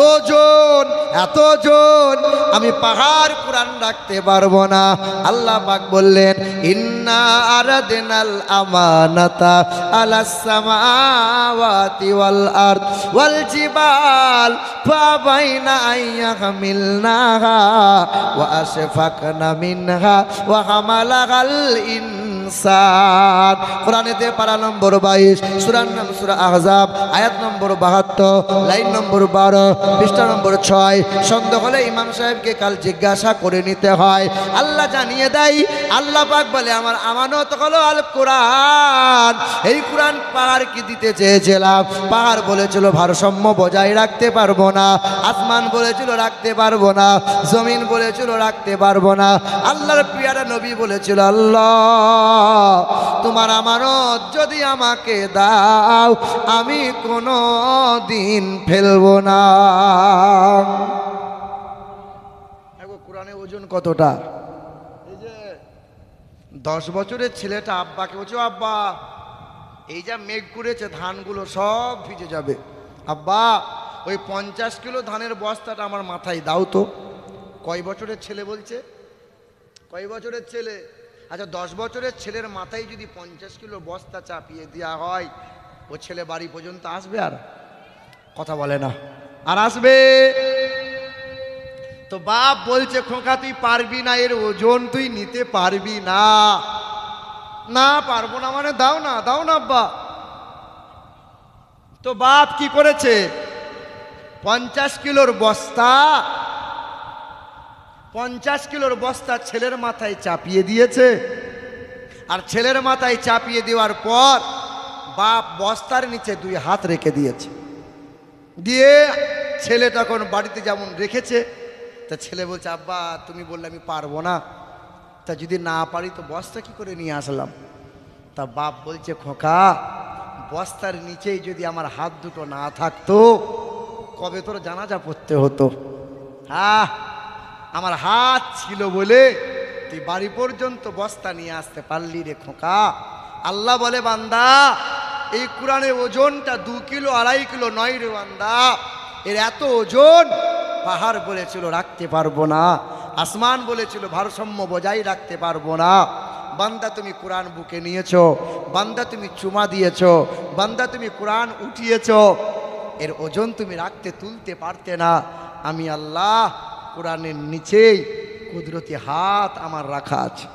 S1: ওজন আমি পাহাড় কোরআন রাখতে পারবো না। আল্লাহ পাক বললেন, ইন্না আরাদনাল আমানাতা আলাস সামাওয়াতি ওয়াল আরদ ওয়াল জিবাল ফাবাইনা আইয়াহমিলনাহা ওয়া আশফাকনা মিনহা ওয়া হামালাহাল ইনসান। কোরআনেতে পারা নম্বর 22, সূরার নাম সূরা আহজাব, আয়াত নম্বর 72, লাইন নম্বর 12, পৃষ্ঠা নম্বর 6। সন্দেহ হলে ইমাম সাহেবকে কাল জিজ্ঞাসা করে নিতে হয়। আল্লাহ জানিয়ে দেয়, আল্লাহ পাক বলে আমার আমানত হলো আল কোরআন। এই কোরআন পাহাড় কি দিতে চেয়েছিলাম, পাহাড় বলেছিল ভারসাম্য বজায় রাখতে পারবো না, আসমান বলেছিল রাখতে পারবো না, জমিন বলেছিল রাখতে পারবো না। আল্লাহর প্রিয়ারা নবী বলেছিল, আল্লাহ তোমার আমানত যদি আমাকে দাও আমি কোনো দিন ফেলবো না। কোরআনে ওজন কতটা? এই যে 10 বছরের ছেলেটা আব্বাকে বলছে, আব্বা এই যা মেঘ করেছে ধানগুলো সব ভিজে যাবে, আব্বা ওই 50 কিলো ধানের বস্তাটা আমার মাথায় দাও তো। কয় বছরের ছেলে বলছে? কয় বছরের ছেলে? আচ্ছা 10 বছরের ছেলের মাথায় যদি 50 কিলো বস্তা চাপিয়ে দেওয়া হয়, ও ছেলে বাড়ি পর্যন্ত আসবে? আর কথা বলে না, আর আসবে? তো বাপ বলছে, খোকা তুই পারবি না, এর ওজন তুই নিতে পারবি না। না পারবো না মানে দাও না আব্বা। তো বাপ কি করেছে? 50 কিলোর বস্তা ছেলের মাথায় চাপিয়ে দিয়েছে। আর ছেলের মাথায় চাপিয়ে দেওয়ার পর বাপ বস্তার নিচে 2 হাত রেখে দিয়েছে। দিয়ে ছেলে তখন বাড়িতে যেমন রেখেছে, তা ছেলে বলছে, আব্বা তুমি বললে আমি পারবো না, তা যদি না পারি তো বস্তা কি করে নিয়ে আসলাম? তা বাপ বলছে, খোকা বস্তার নিচেই যদি আমার হাত দুটো না থাকতো কবে তোর জানাজা পড়তে হতো। আমার হাত ছিল বলে তুই বাড়ি পর্যন্ত বস্তা নিয়ে আসতে পারলি রে খোকা। আল্লাহ বলে, বান্দা এই কোরআনের ওজনটা 2 কিলো 2.5 কিলো নয় রে বান্দা, এর এত ওজন। পাহাড় বলেছিল রাখতে পারবো না, আসমান বলেছিল ভারসাম্য বজায় রাখতে পারবো না। বান্দা তুমি কোরআন বুকে নিয়েছো, বান্দা তুমি চুমা দিয়েছো, বান্দা তুমি কোরআন উঠিয়েছো, এর ওজন তুমি তুলতে পারতে না। আমি আল্লাহ কোরআনের নিচেই কুদরতি হাত আমার রাখা আছে,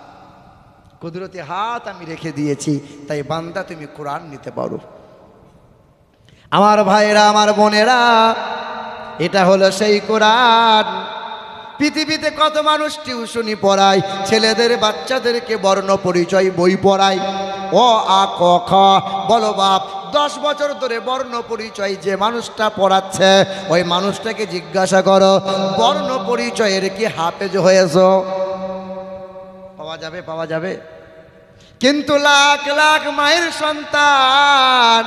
S1: কুদরতি হাত আমি রেখে দিয়েছি, তাই বান্দা তুমি কোরআন নিতে পারো। আমার ভাইরা আমার বোনেরা, এটা হলো সেই কোরআন। পৃথিবীতে কত মানুষ টিউশনি পড়ায়, ছেলেদের বাচ্চাদেরকে বর্ণ পরিচয় বই পড়ায়, অ আ ক খ বলো বাপ। 10 বছর ধরে বর্ণ পরিচয় যে মানুষটা পড়াচ্ছে, ওই মানুষটাকে জিজ্ঞাসা করো বর্ণ পরিচয়ের কি হাফেজ হয়েছ? পাওয়া যাবে? কিন্তু লাখ লাখ মায়ের সন্তান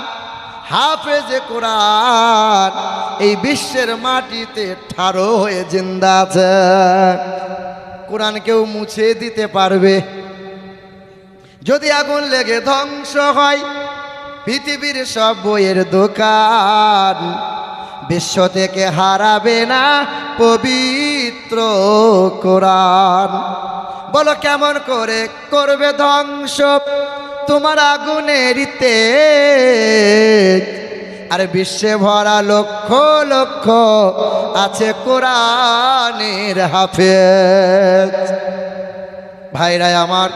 S1: হাফেজে কোরআন এই বিশ্বের মাটিতে ঠাড়ো হয়ে জিন্দা আছে। কোরআন কেউ মুছে দিতে পারবে? যদি আগুন লেগে ধ্বংস হয় পৃথিবীর সব বইয়ের দোকান, বিশ্ব থেকে হারাবে না পবিত্র কোরআন। বলো কেমন করে করবে ধ্বংস তোমার আগুনের তেজ? আর বিশ্বে ভরা লক্ষ লক্ষ আছে কোরআনের হাফেজ। ভাইরা আমার,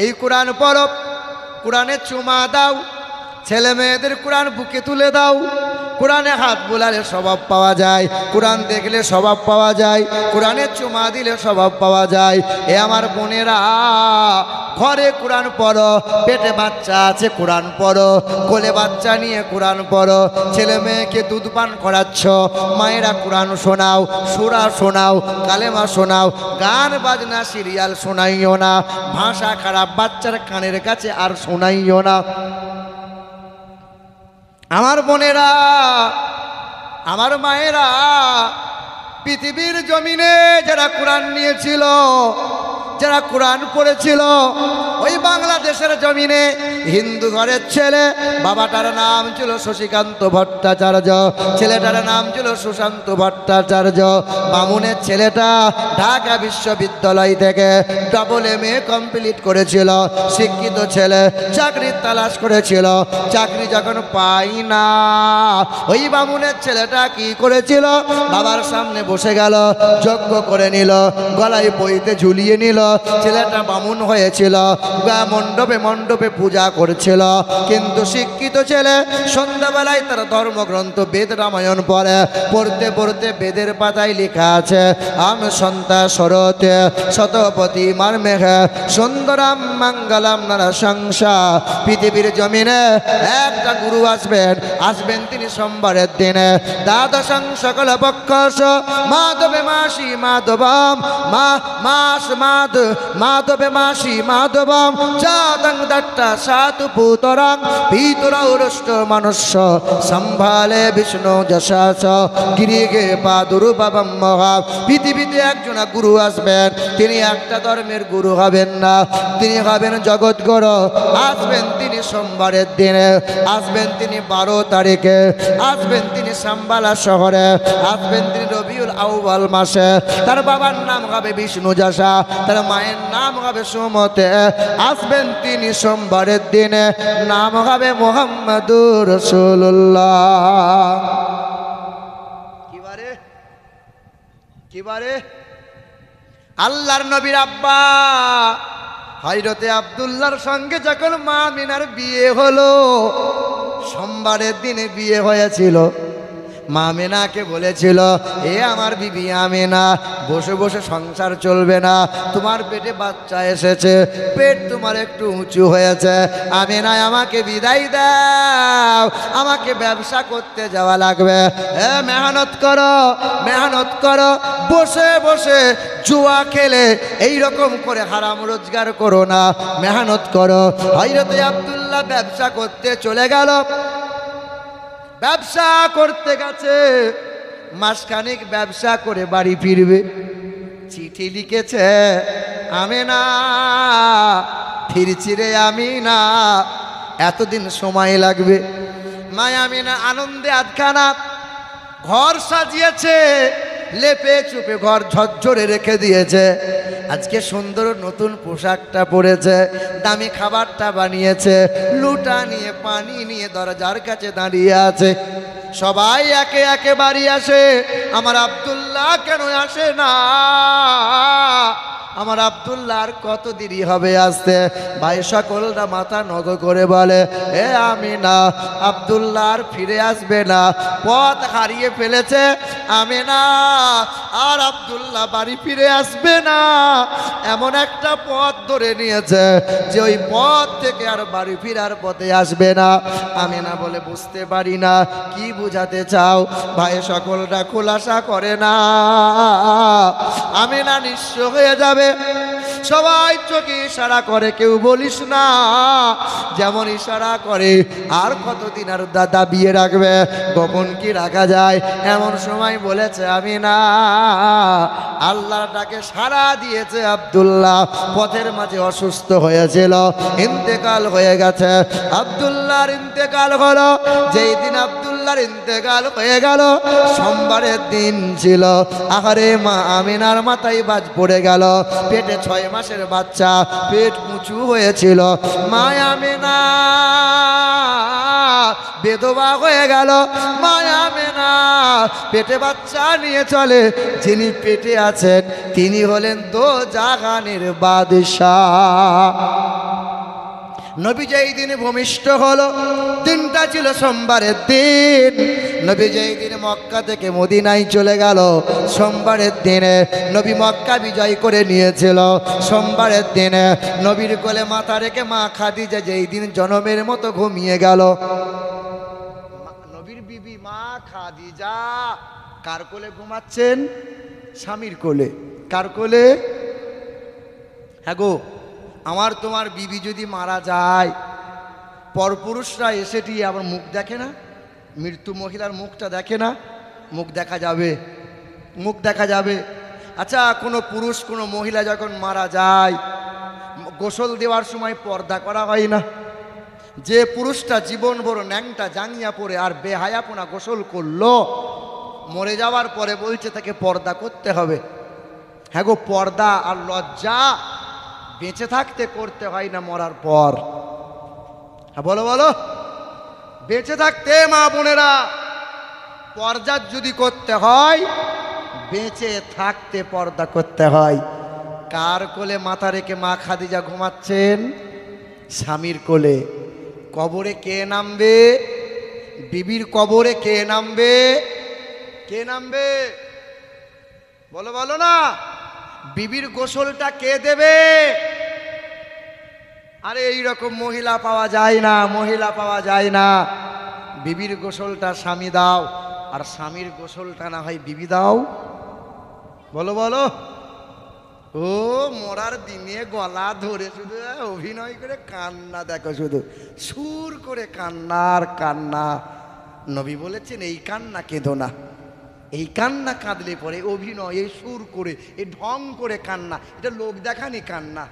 S1: এই কোরআন পড়ো, কোরআনে চুমা দাও, ছেলে মেয়েদের কোরআন বুকে তুলে দাও। কোরআনে হাত বোলালে স্বভাব পাওয়া যায়, কোরআন দেখলে স্বভাব পাওয়া যায়, কোরআনে চুমা দিলে স্বভাব পাওয়া যায়। এ আমার বোনেরা, ঘরে কোরআন পড়ো, পেটে বাচ্চা আছে কোরআন পড়ো, কোলে বাচ্চা নিয়ে কোরআন পড়ো, ছেলে মেয়েকে দুধ পান করাচ্ছ, মায়েরা কোরআন শোনাও, সূরা শোনাও, কালেমা শোনাও, গান বাজনা সিরিয়াল শোনাইও না, ভাষা খারাপ বাচ্চার কানের কাছে আর শোনাইও না। আমার বোনেরা, আমার মায়েরা, পৃথিবীর জমিনে যারা কোরআন নিয়েছিল, যারা কোরআন পড়েছিল, ওই বাংলাদেশের জমিনে হিন্দু ঘরের ছেলে, বাবাটার নাম ছিল শশীকান্ত ভট্টাচার্য, ছেলেটার নাম ছিল সুশান্ত ভট্টাচার্য। বামুনের ছেলেটা ঢাকা বিশ্ববিদ্যালয় থেকে AA কমপ্লিট করেছিল, শিক্ষিত ছেলে, চাকরির তালাশ করেছিল, চাকরি যখন পাই না, ওই বামুনের ছেলেটা কি করেছিল? বাবার সামনে বসে গেল, যজ্ঞ করে নিল, গলায় বইতে ঝুলিয়ে নিল। ছেলেটা বামুন হয়েছিল, মণ্ডপে মণ্ডপে পূজা করছিল। কিন্তু শিক্ষিত ছেলে সন্ধ্যাবেলায় তার ধর্মগ্রন্থ বেদ রামায়ণ পড়ে, পড়তে পড়তে বেদের পাতায় লেখা আছে, আম সন্তা শরতে শতপতি মারমেঘে সুন্দরাম মঙ্গলাম নারা সংসা। পৃথিবীর জমিনে একটা গুরু আসবেন, আসবেন তিনি সোমবারের দিনে। দ্বাদশং সকল পক্ষস মাধবে মাসি মাধবম মাস মাধবে মাসি মাধবম চাদং দট্টা সাতু পুতরাং পিতরৌরষ্ট মনুষ্য সম্ভালে বিষ্ণু যশাস গিরিগে পাদুরু বাবম মহা। পৃথিবীতে একজন গুরু আসবেন, তিনি একটা ধর্মের গুরু হবেন না, তিনি হবেন জগৎ গুরু। আসবেন তিনি সোমবারের দিনে, আসবেন তিনি 12 তারিখে, আসবেন তিনি সাম্বালা শহরে, আসবেন তিনি রবিউল আউয়াল মাসে। তার বাবার নাম হবে বিষ্ণু যশা, তার মায়ের নাম হবে সুমতে। আসবেন তিনি সোমবারের দিনে, নাম হবে মুহাম্মাদুর রাসূলুল্লাহ। কিবারে আল্লাহর নবীর আব্বা হযরতে আব্দুল্লাহর সঙ্গে যখন মা আমিনার বিয়ে হলো, সোমবারের দিনে বিয়ে হয়েছিল। মা আমিনাকে বলেছিল, এ আমার বিবি আমিনা, বসে বসে সংসার চলবে না, তোমার পেটে বাচ্চা এসেছে, পেট তোমার একটু উঁচু হয়েছে, আমিনা আমাকে বিদায় দাও, আমাকে ব্যবসা করতে যাওয়া লাগবে। মেহনত করো, মেহনত করো, বসে বসে জুয়া খেলে এই রকম করে হারাম রোজগার করো না, মেহনত করো। হযরতে আব্দুল্লাহ ব্যবসা করতে চলে গেল, ব্যবসা করতে গেছে, মাসখানেক ব্যবসা করে বাড়ি ফিরবে। চিঠি লিখেছে, আমিনা ফিরছি রে আমিনা, এতদিন সময় লাগবে। মা আমিনা আনন্দে আধখানা ঘর সাজিয়েছে, লেপে চুপে ঘর ঝরঝরে রেখে দিয়েছে। আজকে সুন্দর নতুন পোশাকটা পরেছে, দামি খাবারটা বানিয়েছে, লুটা নিয়ে পানি নিয়ে দরজার কাছে দাঁড়িয়ে আছে। সবাই একে একে বাড়ি আসে, আমার আব্দুল্লাহ কেন আসে না? আমার আব্দুল্লাহ আর কত দেরি হবে আসতে? ভাই সকলরা মাথা নত করে বলে, এ আমিনা, আব্দুল্লাহ আর ফিরে আসবে না, পথ হারিয়ে ফেলেছে আমিনা, আর আব্দুল্লাহ বাড়ি ফিরে আসবে না। এমন একটা পথ ধরে নিয়েছে যে ওই পথ থেকে আর বাড়ি ফিরার পথে আসবে না। আমিনা বলে, বুঝতে পারি না, কি বুঝাতে চাও? ভাই সকলরা খোলাসা করে না। আমিনা নিঃস্ব হয়ে যাবে, সবাই চোখে ইশারা করে, কেউ বলিস না, যেমন ইশারা করে। আর কতদিন আর দাদা বিয়ে রাখবে, গোপন কি রাখা যায়? এমন সময় বলেছে আমি না, আল্লাহর ডাকে সাড়া দিয়েছে আব্দুল্লাহ। পথের মাঝে অসুস্থ হয়েছিল, ইন্তেকাল হয়ে গেছে। আব্দুল্লাহর ইন্তেকাল হলো। যেই দিন আব্দুল্লাহর ইন্তেকাল হয়ে গেল, সোমবারের দিন ছিল। আহারে মা আমিনার মাথায় বাজ পড়ে গেল। পেটে 6 মাসের বাচ্চা, পেট উঁচু হয়েছিল। মা আমিনা বেদবা হয়ে গেল। মা আমিনা পেটে বাচ্চা নিয়ে চলে। যিনি পেটে আছেন তিনি হলেন দোজাহানের বাদশাহ। নবী যেই দিনে ভূমিষ্ঠ হলো, দিনটা ছিল সোমবারের দিন। নবী যেই দিনে মক্কা থেকে মদিনায় চলে গেল, সোমবারের দিনে নবী মক্কা বিজয় করে নিয়েছিল। সোমবারের দিনে নবীর কোলে মাথা রেখে মা খাদিজা যেই দিন জনমের মতো ঘুমিয়ে গেল। নবীর বিবি মা খাদিজা কার কোলে ঘুমাচ্ছেন? স্বামীর কোলে। কার কোলে? হ্যাঁ গো, আমার তোমার বিবি যদি মারা যায়, পরপুরুষরা এসেটি আবার মুখ দেখে না? মৃত্যু মহিলার মুখটা দেখে না? মুখ দেখা যাবে, মুখ দেখা যাবে। আচ্ছা, কোনো পুরুষ কোনো মহিলা যখন মারা যায়, গোসল দেওয়ার সময় পর্দা করা হয় না? যে পুরুষটা জীবন বড় ন্যাংটা জাঙ্গিয়া পরে আর বেহায়াপনা গোসল করলো, মরে যাওয়ার পরে বলছে তাকে পর্দা করতে হবে। হ্যাঁ গো, পর্দা আর লজ্জা বেঁচে থাকতে করতে হয় না, মরার পর। হ্যাঁ বলো বলো, বেঁচে থাকতে মা বোনেরা পর্দা যদি করতে হয়, বেঁচে থাকতে পর্দা করতে হয়। কার কোলে মাথা রেখে মা খাদিজা ঘুমাচ্ছেন? স্বামীর কোলে। কবরে কে নামবে? বিবির কবরে কে নামবে? কে নামবে? বলো বলো না, বিবির গোসলটা কে দেবে? আরে এইরকম মহিলা পাওয়া যায় না, মহিলা পাওয়া যায় না। বিবির গোসলটা স্বামী দাও, আর স্বামীর গোসলটা না হয় বিবি দাও। বলো বলো। ও মরার দিনে গলা ধরে শুধু অভিনয় করে কান্না, দেখো শুধু সুর করে কান্না আর কান্না। নবী বলেছেন এই কান্না কেঁদো না, এই কান্না কাঁদলে পরে অভিনয়, এই সুর করে, এই ঢং করে কান্না, এটা লোক দেখানি কান্না।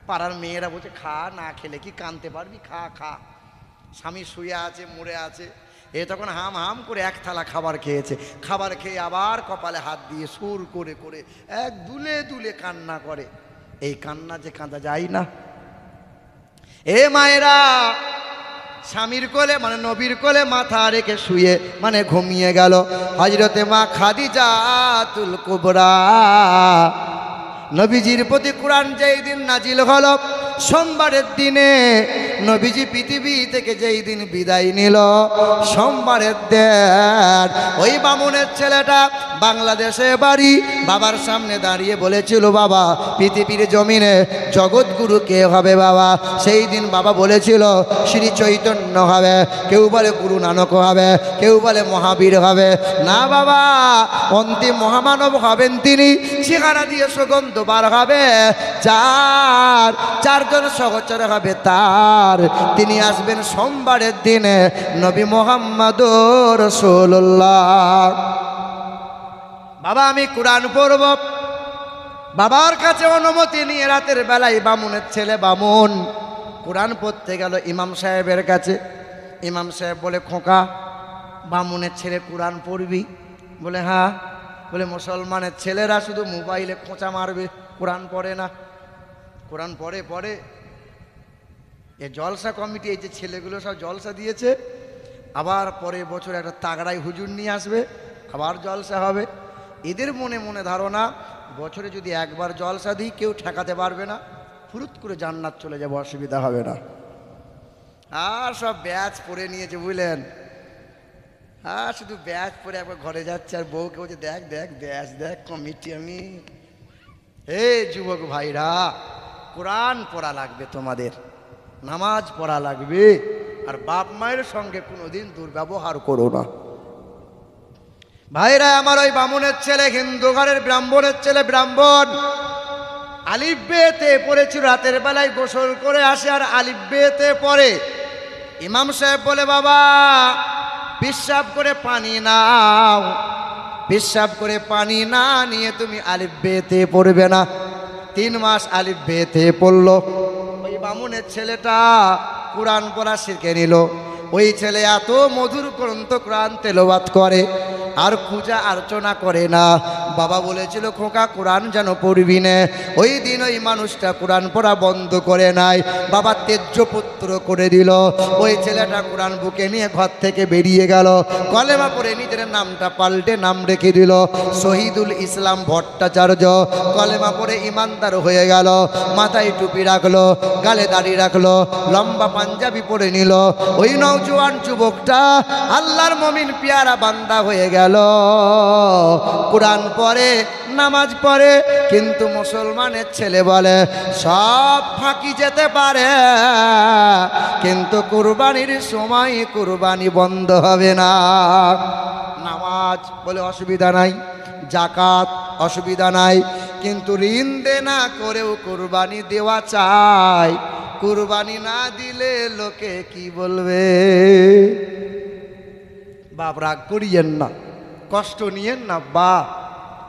S1: পাড়ার মেয়েরা বলছে খা, না খেলে কি কাঁদতে পারবি, খা খা। স্বামী শুয়ে আছে, মরে আছে, এ তখন হাম হাম করে 1 থালা খাবার খেয়েছে। খাবার খেয়ে আবার কপালে হাত দিয়ে সুর করে করে এক দুলে দুলে কান্না করে। এই কান্না যে কাঁদা যায় না। এ মায়েরা, স্বামীর কোলে মানে নবীর কোলে মাথা রেখে শুয়ে মানে ঘুমিয়ে গেল হযরতে মা খাদিজাতুল কুবরা। নবীজির প্রতি কোরআন যেই দিন নাজিল হলো, সোমবারের দিনে নবীজি পৃথিবী থেকে যেই দিন বিদায় নিল, সোমবারের দিন ওই বামুনের ছেলেটা বাংলাদেশে বাড়ি, বাবার সামনে দাঁড়িয়ে বলেছিল, বাবা পৃথিবীর জমিনে জগৎগুরু কে হবে বাবা? সেই দিন বাবা বলেছিল শ্রী চৈতন্য হবে, কেউ বলে গুরু নানক হবে, কেউ বলে মহাবীর হবে। না বাবা, অন্তিম মহামানব হবেন তিনি, চেহারা দিয়ে সুগন্ধ বার হবে, চারজন সহচর হবে তার, তিনি আসবেন সোমবারের দিনে, নবী মুহাম্মদুর রাসূলুল্লাহ। বাবা আমি কোরআন পড়ব। বাবার কাছে অনুমতি নিয়ে রাতের বেলায় বামুনের ছেলে বামুন কোরআন পড়তে গেল ইমাম সাহেবের কাছে। ইমাম সাহেব বলে, খোকা বামুনের ছেলে কোরআন পড়বি? বলে হ্যাঁ। বলে মুসলমানের ছেলেরা শুধু মোবাইলে খোঁচা মারবে, কোরআন পড়ে না। কোরআন পড়ে পড়ে এ জলসা কমিটি, এই যে ছেলেগুলো সব জলসা দিয়েছে, আবার পরের বছর একটা তাগড়াই হুজুর নিয়ে আসবে, আবার জলসা হবে। এদের মনে মনে ধারণা, বছরে যদি একবার জলসা দিই কেউ ঠেকাতে পারবে না, ফুরুত করে জান্নাত চলে যাবে, অসুবিধা হবে না। আর সব ব্যাচ পরে নিয়েছে বুঝলেন, আর শুধু ব্যাচ পরে একবার ঘরে যাচ্ছে, আর বউকে বলছে দেখ দেখ ব্যাচ দেখ কমিটি আমি। হে যুবক ভাইরা, কোরআন পড়া লাগবে তোমাদের, নামাজ পড়া লাগবে, আর বাপ মায়ের সঙ্গে কোনোদিন দুর্ব্যবহার করো না। ভাইরা আমার, ওই বামুনের ছেলে হিন্দু ঘরের ব্রাহ্মণের ছেলে ব্রাহ্মণ, আলিফ বেতে পড়েছিল, রাতের বেলায় গোসল করে আসে আর আলিফ বেতে পড়ে। ইমাম সাহেব বলে, বাবা পেশাব করে পানি নাও, পেশাব করে পানি না নিয়ে তুমি আলিফ বেতে পড়বে না। 3 মাস আলিফ বেতে পড়লো। ওই বামুনের ছেলেটা কোরআন পড়া শিখে নিল। ওই ছেলে এত মধুর গ্রন্থ কোরআন তেলাওয়াত করে আর পূজা অর্চনা করে না। বাবা বলেছিল, খোকা কোরআন যেন পড়বি না। ওই দিন ওই মানুষটা কোরআন পড়া বন্ধ করে নাই, বাবা তেজ্যপুত্র করে দিল। ওই ছেলেটা কোরআন বুকে নিয়ে ঘর থেকে বেরিয়ে গেল, কলেমা পড়ে নিজের নামটা পাল্টে নাম রেখে দিল শহীদুল ইসলাম ভট্টাচার্য। কলেমা পড়ে ইমানদার হয়ে গেল, মাথায় টুপি রাখলো, গালে দাড়ি রাখলো, লম্বা পাঞ্জাবি পরে নিল। ওই নওজোয়ান যুবকটা আল্লাহর মুমিন পেয়ারা বান্দা হয়ে গেল। কোরআন পড়ে, নামাজ পড়ে, কিন্তু মুসলমানের ছেলে বলে সব ফাঁকি যেতে পারে, কিন্তু কুরবানির সময় কুরবানি বন্ধ হবে না। নামাজ বলে অসুবিধা নাই, জাকাত অসুবিধা নাই, কিন্তু ঋণ দেনা করেও কুরবানি দেওয়া চাই। কুরবানি না দিলে লোকে কি বলবে? বাপ রাগ করিয়েন না, কষ্ট নিয়েন না। বা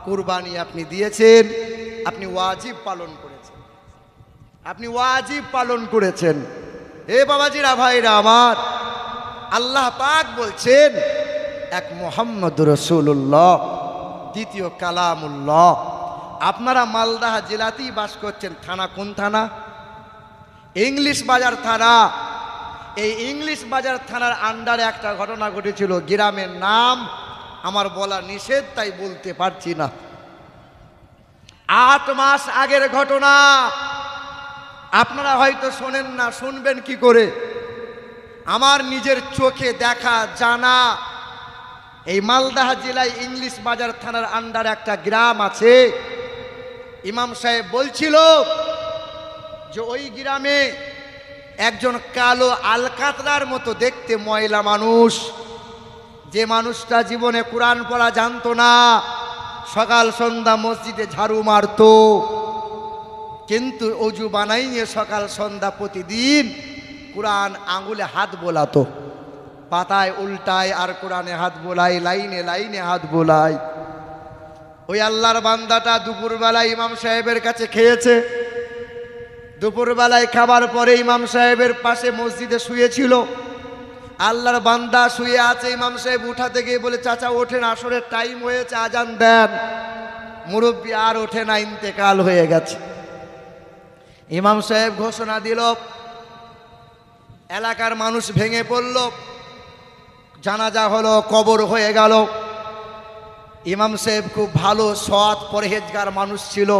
S1: কুরবানি আপনি দিয়েছেন, আপনি ওয়াজিব পালন করেছেন, আপনি ওয়াজিব পালন করেছেন। হে বাবাজিরা, ভাইরা আমার, আল্লাহ পাক বলছেন এক মুহাম্মদুর রাসূলুল্লাহ, দ্বিতীয় কালামুল্লাহ। আপনারা মালদাহ জেলাতেই বাস করছেন। থানা কোন থানা? ইংলিশ বাজার থানা। এই ইংলিশ বাজার থানার আন্ডারে একটা ঘটনা ঘটেছিল। গ্রামের নাম আমার বলা নিষেধ, তাই বলতে পারছি না। 8 মাস আগের ঘটনা। আপনারা হয়তো শোনেন না, শুনবেন কি করে? আমার নিজের চোখে দেখা জানা। এই মালদাহ জেলায় ইংলিশ বাজার থানার আন্ডারে একটা গ্রাম আছে। ইমাম সাহেব বলছিল যে ওই গ্রামে একজন কালো আলকাতরার মতো দেখতে ময়লা মানুষ, যে মানুষটা জীবনে কোরআন পড়া জানতো না, সকাল সন্ধ্যা মসজিদে ঝাড়ু মারতো, কিন্তু অজু বানাইয়ে সকাল সন্ধ্যা প্রতিদিন কোরআন আঙুলে হাত বোলাতো, পাতায় উল্টায় আর কোরআনে হাত বোলায়, লাইনে লাইনে হাত বোলায়। ওই আল্লাহর বান্দাটা দুপুরবেলায় ইমাম সাহেবের কাছে খেয়েছে। দুপুরবেলায় খাবার পরে ইমাম সাহেবের পাশে মসজিদে শুয়েছিল। আল্লাহর বান্দা শুয়ে আছে। ইমাম সাহেব উঠাতে গিয়ে বলে, চাচা ওঠেন, আসরের টাইম হয়েছে, আজান দেন। মুরব্বী আর ওঠে না, ইন্তেকাল হয়ে গেছে। ইমাম সাহেব ঘোষণা দিল, এলাকার মানুষ ভেঙে পড়ল, জানাজা হলো, কবর হয়ে গেল। ইমাম সাহেব খুব ভালো সৎ পরহেজগার মানুষ ছিল।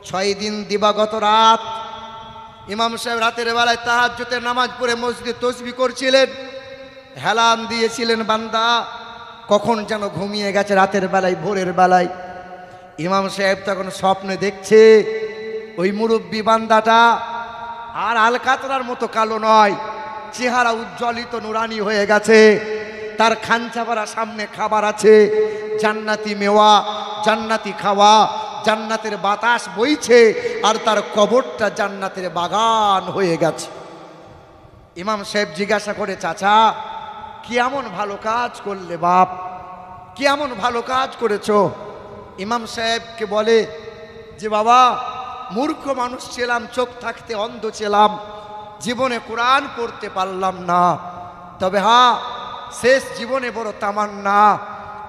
S1: 6 দিন দিবাগত রাত ইমাম সাহেব রাতের বেলায় তাহাজ্জুদের নামাজ পড়ে মসজিদে তাসবিহ করছিলেন। হেলান দিয়েছিলেন বান্দা কখন যেন ঘুমিয়ে গেছে রাতের বেলায়, ভোরের বেলায়। ইমাম সাহেব তখন স্বপ্নে দেখছে ওই মুরব্বী বান্দাটা আর আলকাতরার মতো কালো নয়, চেহারা উজ্জ্বলিত নুরানি হয়ে গেছে। তার খাঞ্চা ভরা সামনে খাবার আছে, জান্নাতি মেওয়া, জান্নাতি খাওয়া, জান্নাতের বাতাস বইছে, আর তার কবরটা জান্নাতের বাগান হয়ে গেছে। ইমাম সাহেব জিজ্ঞাসা করে, চাচা কি এমন ভালো কাজ করলে বাপ, কি এমন ভালো কাজ করেছো? ইমাম সাহেবকে বলে যে, বাবা মূর্খ মানুষ ছিলাম, চোখ থাকতে অন্ধ ছিলাম, জীবনে কোরআন পড়তে পারলাম না। তবে হ্যাঁ, শেষ জীবনে বড় তামান্না,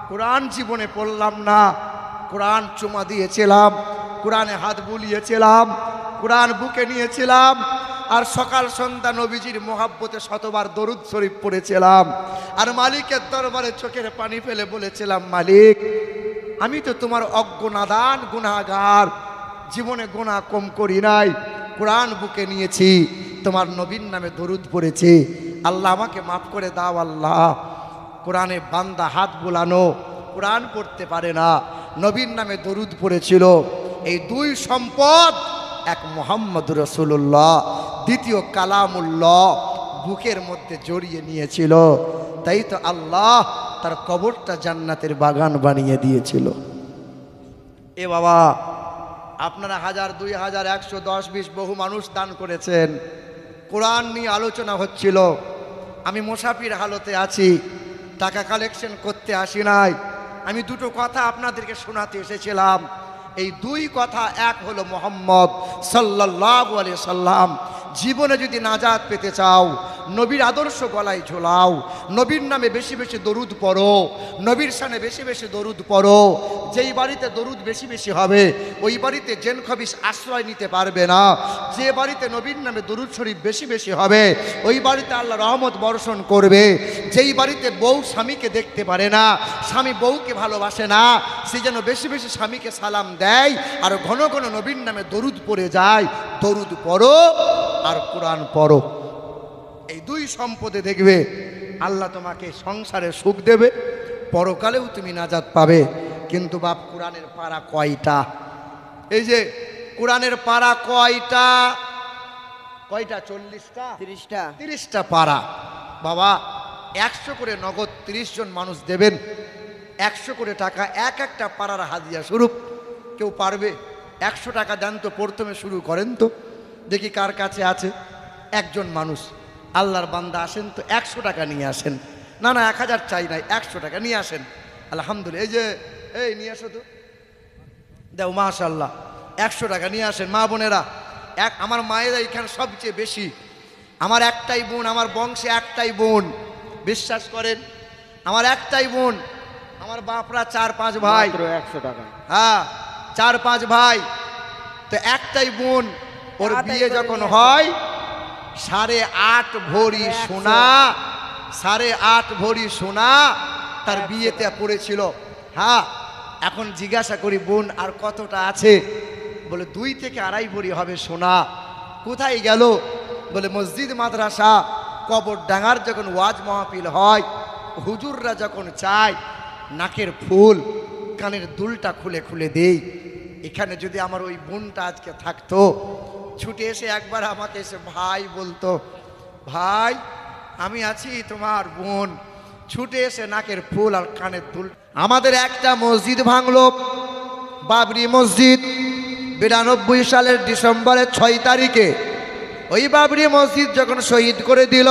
S1: কোরআন জীবনে পড়লাম না। কোরআন চুমা দিয়েছিলাম, কোরআনে হাত বুলিয়েছিলাম, কোরআন বুকে নিয়েছিলাম, আর সকাল সন্ধ্যা নবীজির মোহাব্বতে শতবার দরুদ শরীফ পড়েছিলাম। আর মালিকের দরবারে চোখের পানি ফেলে বলেছিলাম, মালিক আমি তো তোমার অজ্ঞ নাদান গুনাহগার, জীবনে গুনাহ কম করি নাই, কোরআন বুকে নিয়েছি, তোমার নবীর নামে দরুদ পড়েছি, আল্লাহ আমাকে মাফ করে দাও। আল্লাহ, কোরআনে বান্দা হাত বুলানো, কোরআন পড়তে পারে না, নবীর নামে দরুদ পড়েছিল। এই 2 সম্পদ, এক মুহাম্মদুর রাসূলুল্লাহ, দ্বিতীয় কালামুল্লাহ বুকের মধ্যে জড়িয়ে নিয়েছিল। তাই তো আল্লাহ তার কবরটা জান্নাতের বাগান বানিয়ে দিয়েছিল। এ বাবা, আপনারা 1000, 2000, 100, 10, 20 বহু মানুষ দান করেছেন। কোরআন নিয়ে আলোচনা হচ্ছিল, আমি মুসাফির হালতে আছি, টাকা কালেকশন করতে আসি নাই। আমি দুটো কথা আপনাদেরকে শোনাতে এসেছিলাম। এই দুই কথা, এক হলো মুহাম্মদ সাল্লাল্লাহু আলাইহি সাল্লাম। জীবনে যদি নাজাত পেতে চাও, নবীর আদর্শ গলায় ঝোলাও, নবীর নামে বেশি বেশি দরুদ পড়ো, নবীর শানে বেশি বেশি দরুদ পড়ো। যেই বাড়িতে দরুদ বেশি বেশি হবে ওই বাড়িতে জেন খবিশ আশ্রয় নিতে পারবে না। যে বাড়িতে নবীর নামে দরুদ শরীফ বেশি বেশি হবে ওই বাড়িতে আল্লাহ রহমত বর্ষণ করবে। যেই বাড়িতে বউ স্বামীকে দেখতে পারে না, স্বামী বউকে ভালোবাসে না, সে যেন বেশি বেশি স্বামীকে সালাম দেয় আর ঘন ঘন নবীর নামে দরুদ পড়ে যায়। দরুদ পড়ো আর কোরআন পড়ো। এই দুই সম্পদে দেখবে আল্লাহ তোমাকে সংসারে সুখ দেবে, পরকালেও তুমি নাজাত পাবে। কিন্তু বাপ, কোরআনের পারা কয়টা? এই যে কোরআনের পারা কয়টা? 40টা, 30টা পারা। বাবা, 100 করে নগদ 30 জন মানুষ দেবেন, 100 করে টাকা, এক একটা পাড়ার হাদিয়া স্বরূপ। কেউ পারবে? 100 টাকা দেন তো, প্রথমে শুরু করেন তো, দেখি কার কাছে আছে। একজন মানুষ, আল্লাহর বান্দা, আসেন তো, 100 টাকা নিয়ে আসেন। না না, 1000 চাই নাই, 100 টাকা নিয়ে আসেন। আলহামদুলিল্লাহ। এই যে, এই নিয়ে আসো তো, দাও, মাশাআল্লাহ, 100 টাকা নিয়ে আসেন। মা বোনেরা, আমার মায়েরা এখানে সবচেয়ে বেশি। আমার একটাই বোন, আমার বংশে একটাই বোন, বিশ্বাস করেন, আমার একটাই বোন। আমার বাপরা 4-5 ভাই,
S2: 100 টাকা।
S1: হ্যাঁ, 4-5 ভাই, তো একটাই বোন। ওর বিয়ে যখন হয়, 8.5 ভরি সোনা, 8.5 ভরি সোনা তার বিয়েতে পড়েছিল। হ্যাঁ, এখন জিজ্ঞাসা করি, বোন আর কতটা আছে? বলে 2 থেকে 2.5 ভরি হবে সোনা। কোথায় গেল? বলে মসজিদ মাদ্রাসা কবর ডাঙ্গার যখন ওয়াজ মাহফিল হয়, হুজুররা যখন চায় নাকের ফুল, কানের দুলটা খুলে খুলে দেই। এখানে যদি আমার ওই বোনটা আজকে থাকতো, ছুটে এসে একবার আমাকে এসে ভাই বলতো, ভাই আমি আছি তোমার বোন, ছুটে এসে নাকের ফুল আর কানের দুল। আমাদের একটা মসজিদ ভাঙলো, বাবরি মসজিদ, 92 সালের ডিসেম্বরের 6 তারিখে। ওই বাবরি মসজিদ যখন শহীদ করে দিল,